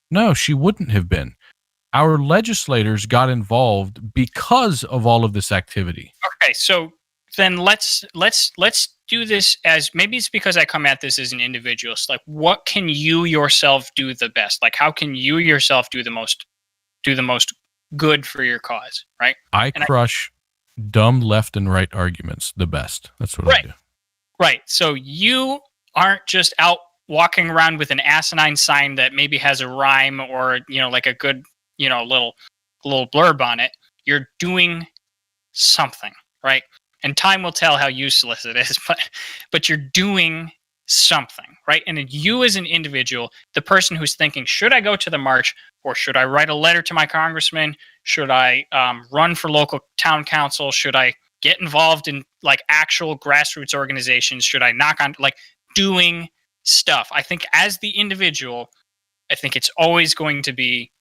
No, she wouldn't have been. Our legislators got involved because of all of this activity. Okay, so then let's do this as, maybe it's because I come at this as an individualist. Like, what can you yourself do the best? Like, how can you yourself do the most good for your cause, right? I crush dumb left and right arguments the best. That's what I do. Right. So you aren't just out walking around with an asinine sign that maybe has a rhyme or, like a good, little blurb on it. You're doing something, right? And time will tell how useless it is, but you're doing something, right? And then you as an individual, the person who's thinking, should I go to the march or should I write a letter to my congressman? Should I run for local town council? Should I get involved in like actual grassroots organizations? Should I knock on, like, doing stuff? I think as the individual, I think it's always going to be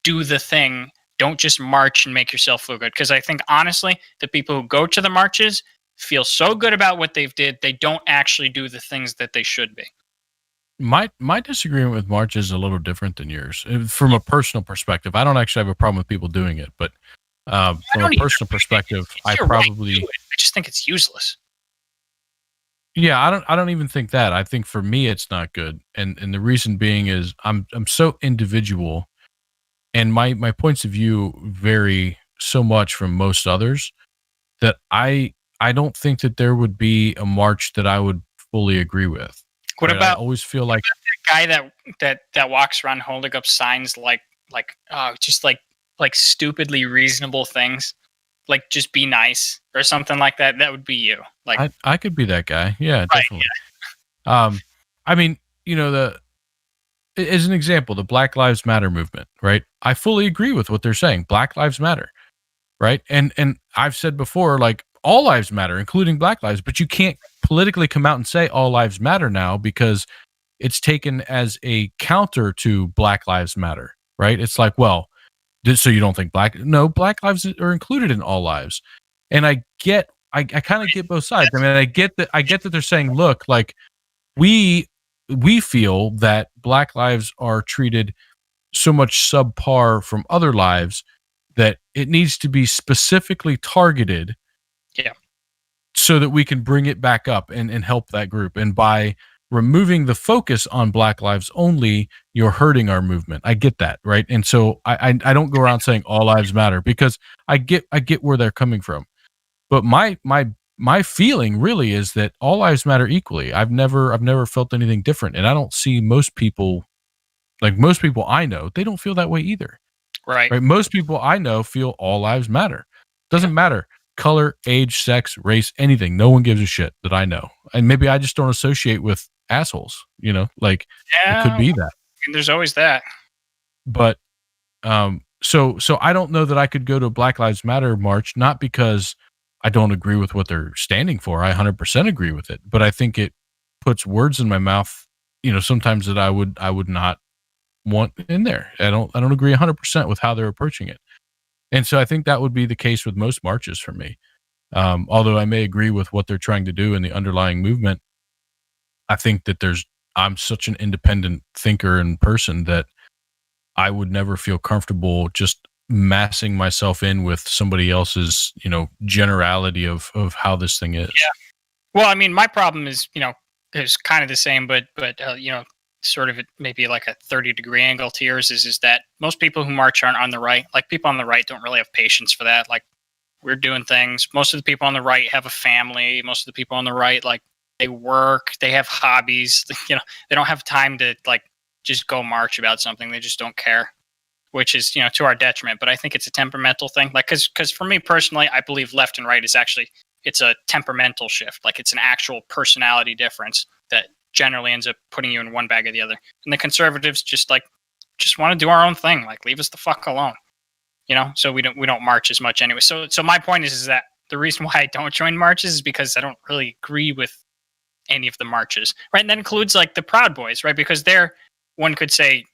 do the thing. Don't just march and make yourself feel good. Because I think, honestly, the people who go to the marches feel so good about what they've did, they don't actually do the things that they should be. My disagreement with marches is a little different than yours. From a personal perspective, I don't actually have a problem with people doing it. But from a personal perspective, I just think it's useless. Yeah, I don't even think that. I think for me, it's not good. And the reason being is I'm so individual. And my points of view vary so much from most others that I don't think that there would be a march that I would fully agree with. What about? I always feel like that guy that walks around holding up signs like stupidly reasonable things. like just be nice or something like that, that would be you. Like, I could be that guy. Yeah, right, definitely. I mean, as an example, the Black Lives Matter movement, right? I fully agree with what they're saying. Black Lives Matter, right? And I've said before, like all lives matter, including Black lives, but you can't politically come out and say all lives matter now because it's taken as a counter to Black Lives Matter, right? It's like, well, so you don't think Black lives are included in all lives. And I kind of get both sides. I mean, I get that they're saying, look, like we feel that Black lives are treated so much subpar from other lives that it needs to be specifically targeted, yeah, so that we can bring it back up and help that group. And by removing the focus on Black lives only, you're hurting our movement. I get that, right? And so I don't go around saying all lives matter, because I get where they're coming from. But my feeling really is that all lives matter equally. I've never felt anything different, and I don't see most people I know, they don't feel that way either. right. Right? Most people I know feel all lives matter. Doesn't matter color, age, sex, race, anything. No one gives a shit that I know. And maybe I just don't associate with assholes, like it could Yeah, be that. and there's always that. But so I don't know that I could go to a Black Lives Matter march, not because I don't agree with what they're standing for. I 100% agree with it, but I think it puts words in my mouth, sometimes that I would not want in there. I don't agree 100% with how they're approaching it. And so I think that would be the case with most marches for me. Although I may agree with what they're trying to do in the underlying movement, I think that I'm such an independent thinker and person that I would never feel comfortable just massing myself in with somebody else's, generality of how this thing is. Yeah. Well, I mean, my problem is kind of the same, but sort of maybe like a 30-degree angle to yours is that most people who march aren't on the right. Like people on the right don't really have patience for that. Like we're doing things. Most of the people on the right have a family. Most of the people on the right, like they work, they have hobbies. They don't have time to like just go march about something. They just don't care, which is to our detriment. But I think it's a temperamental thing. Like because for me personally, I believe left and right is actually it's a temperamental shift. Like it's an actual personality difference that generally ends up putting you in one bag or the other. And the conservatives just want to do our own thing. Like leave us the fuck alone. So we don't march as much anyway. So my point is that the reason why I don't join marches is because I don't really agree with any of the marches. Right. And that includes like the Proud Boys, right? Because they're, one could say,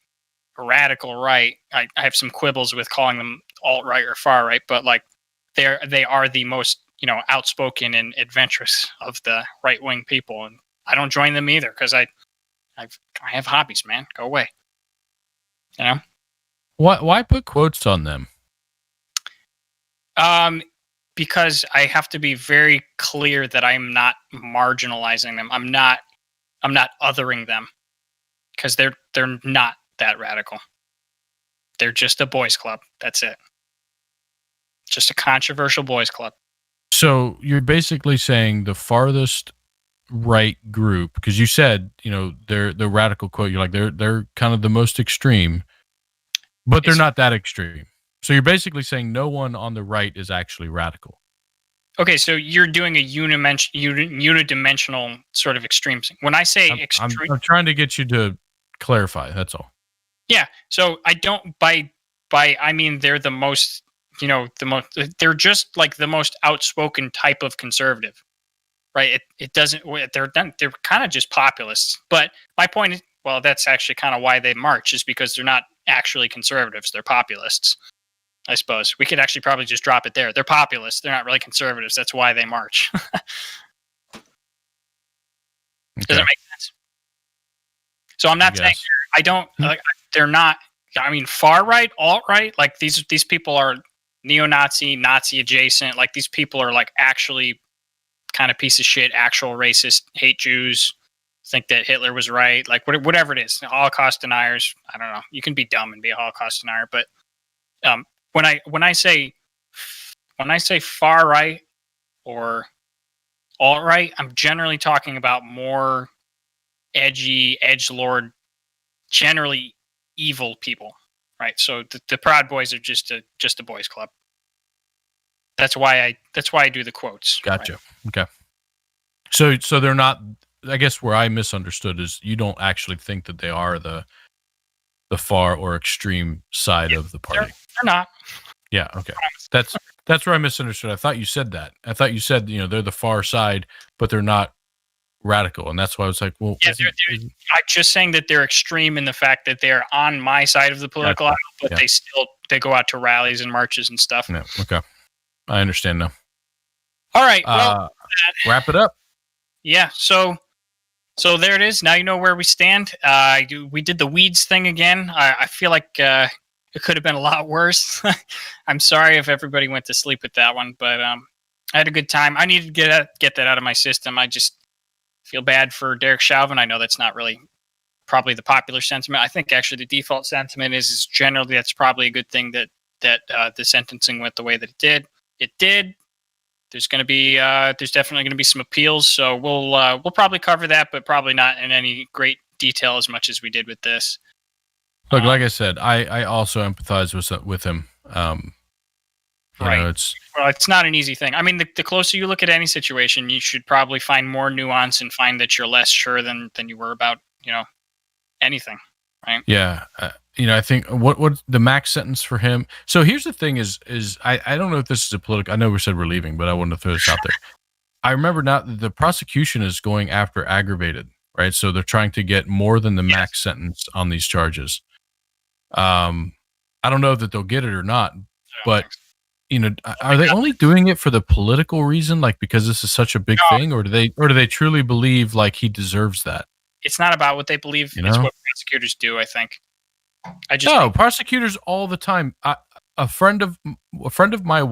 radical right. I have some quibbles with calling them alt right or far right, but like they are the most outspoken and adventurous of the right wing people, and I don't join them either because I have hobbies, man. Go away. Why put quotes on them? Because I have to be very clear that I'm not marginalizing them. I'm not othering them because they're not that radical. They're just a boys club. That's it. Just a controversial boys club. So you're basically saying the farthest right group, because you said, they're the radical quote. You're like, they're kind of the most extreme, but they're not that extreme. So you're basically saying no one on the right is actually radical. Okay, so you're doing a unidimensional sort of extreme thing. When I say extreme, I'm trying to get you to clarify. That's all. Yeah. So I don't by I mean they're the most they're just like the most outspoken type of conservative, right? It doesn't they're kind of just populists. But my point is, well, that's actually kind of why they march, is because they're not actually conservatives. They're populists. I suppose we could actually probably just drop it there. They're populists. They're not really conservatives. That's why they march. Does that make sense? So I'm not saying I don't like they're not. I mean, far right, alt right, like these people are neo-Nazi, Nazi adjacent. Like these people are like actually kind of piece of shit, actual racist, hate Jews, think that Hitler was right, like whatever it is, Holocaust deniers. I don't know. You can be dumb and be a Holocaust denier, but when I say far right or alt right, I'm generally talking about more edgy, edgelord, generally evil people, right? So the Proud Boys are just a boys club. That's why I do the quotes. Gotcha. Right? Okay. So they're not. I guess where I misunderstood is you don't actually think that they are the far or extreme side of the party. They're not. Yeah. Okay. That's where I misunderstood. I thought you said that. I thought you said they're the far side, but they're not radical, and that's why I was like, well, yeah, I'm just saying that they're extreme in the fact that they're on my side of the political aisle, but they go out to rallies and marches and stuff. Yeah. Okay. I understand now. All right. Well, wrap it up. Yeah. So there it is. Now you know where we stand. We did the weeds thing again. I feel like it could have been a lot worse. I'm sorry if everybody went to sleep with that one, but I had a good time. I needed to get that out of my system. I just feel bad for Derek Chauvin. I know that's not really probably the popular sentiment. I think actually the default sentiment is generally that's probably a good thing that the sentencing went the way that it did. It did. There's definitely going to be some appeals, so we'll probably cover that, but probably not in any great detail as much as we did with this. Look, like I said, I also empathize with him. Right. It's not an easy thing. I mean, the closer you look at any situation, you should probably find more nuance and find that you're less sure than you were about, anything. Right. Yeah. I think what the max sentence for him. So here's the thing is I don't know if this is a political, I know we said we're leaving, but I wanted to throw this out there. I remember now that the prosecution is going after aggravated, right? So they're trying to get more than the max sentence on these charges. I don't know that they'll get it or not, but are they only doing it for the political reason, like because this is such a big thing, or do they truly believe like he deserves that? It's not about what they believe. It's what prosecutors do, I think. Prosecutors all the time. A friend of my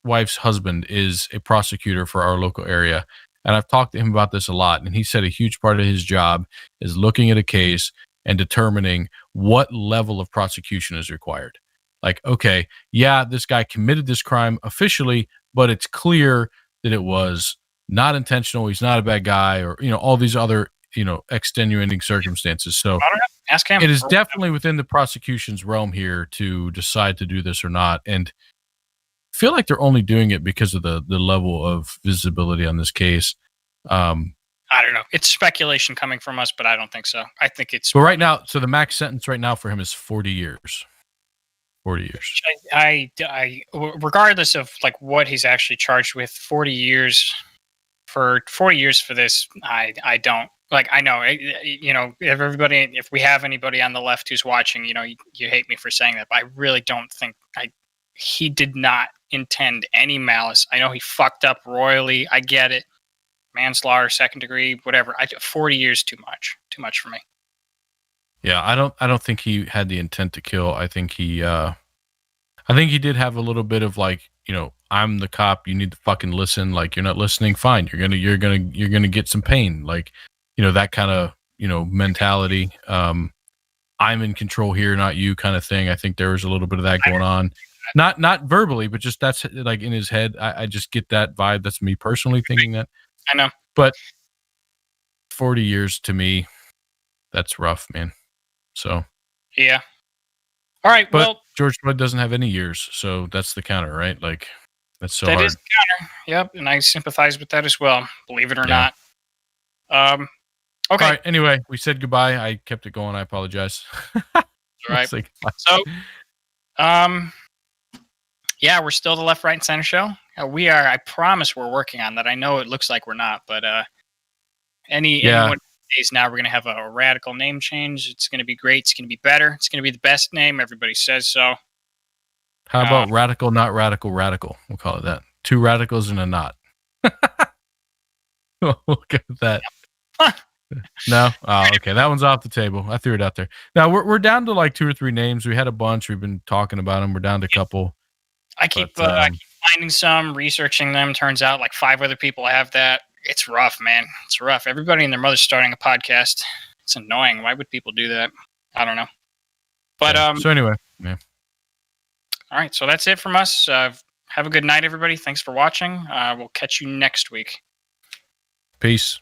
wife's husband is a prosecutor for our local area, and I've talked to him about this a lot. And he said a huge part of his job is looking at a case and determining what level of prosecution is required. Like, okay, yeah, this guy committed this crime officially, but it's clear that it was not intentional. He's not a bad guy, or all these other extenuating circumstances. So ask him. It is definitely within the prosecution's realm here to decide to do this or not. And I feel like they're only doing it because of the level of visibility on this case. I don't know. It's speculation coming from us, but I don't think so. I think it's... But right now, so the max sentence right now for him is 40 years. 40 years. I regardless of like what he's actually charged with, 40 years for this, I don't. Like, I know, if we have anybody on the left who's watching, you hate me for saying that, but I really don't think he did not intend any malice. I know he fucked up royally. I get it. Manslaughter, second degree, whatever. 40 years, too much for me. Yeah. I don't think he had the intent to kill. I think he did have a little bit of like, I'm the cop. You need to fucking listen. Like, you're not listening. Fine. You're going to get some pain. Like, that kind of, mentality. I'm in control here, not you kind of thing. I think there was a little bit of that going on. Not verbally, but just that's like in his head. I just get that vibe. That's me personally thinking that. I know. But 40 years to me, that's rough, man. So. Yeah. All right. But well, George Floyd doesn't have any years. So that's the counter, right? Like, that's so hard. That is the counter. Yep. And I sympathize with that as well, believe it or not. Okay. All right. Anyway, we said goodbye. I kept it going. I apologize. All right. So, yeah, we're still the Left, Right, and Center show. We are. I promise we're working on that. I know it looks like we're not, but any one of these days now we're going to have a radical name change. It's going to be great. It's going to be better. It's going to be the best name. Everybody says so. How about radical, not radical, radical? We'll call it that. Two radicals and a knot. We'll go with that. No? Oh, okay. That one's off the table. I threw it out there. Now, we're down to like 2 or 3 names. We had a bunch. We've been talking about them. We're down to a couple. I keep finding some, researching them. Turns out like 5 other people have that. It's rough, man. It's rough. Everybody and their mother's starting a podcast. It's annoying. Why would people do that? I don't know. But so anyway, yeah. All right. So that's it from us. Have a good night, everybody. Thanks for watching. We'll catch you next week. Peace.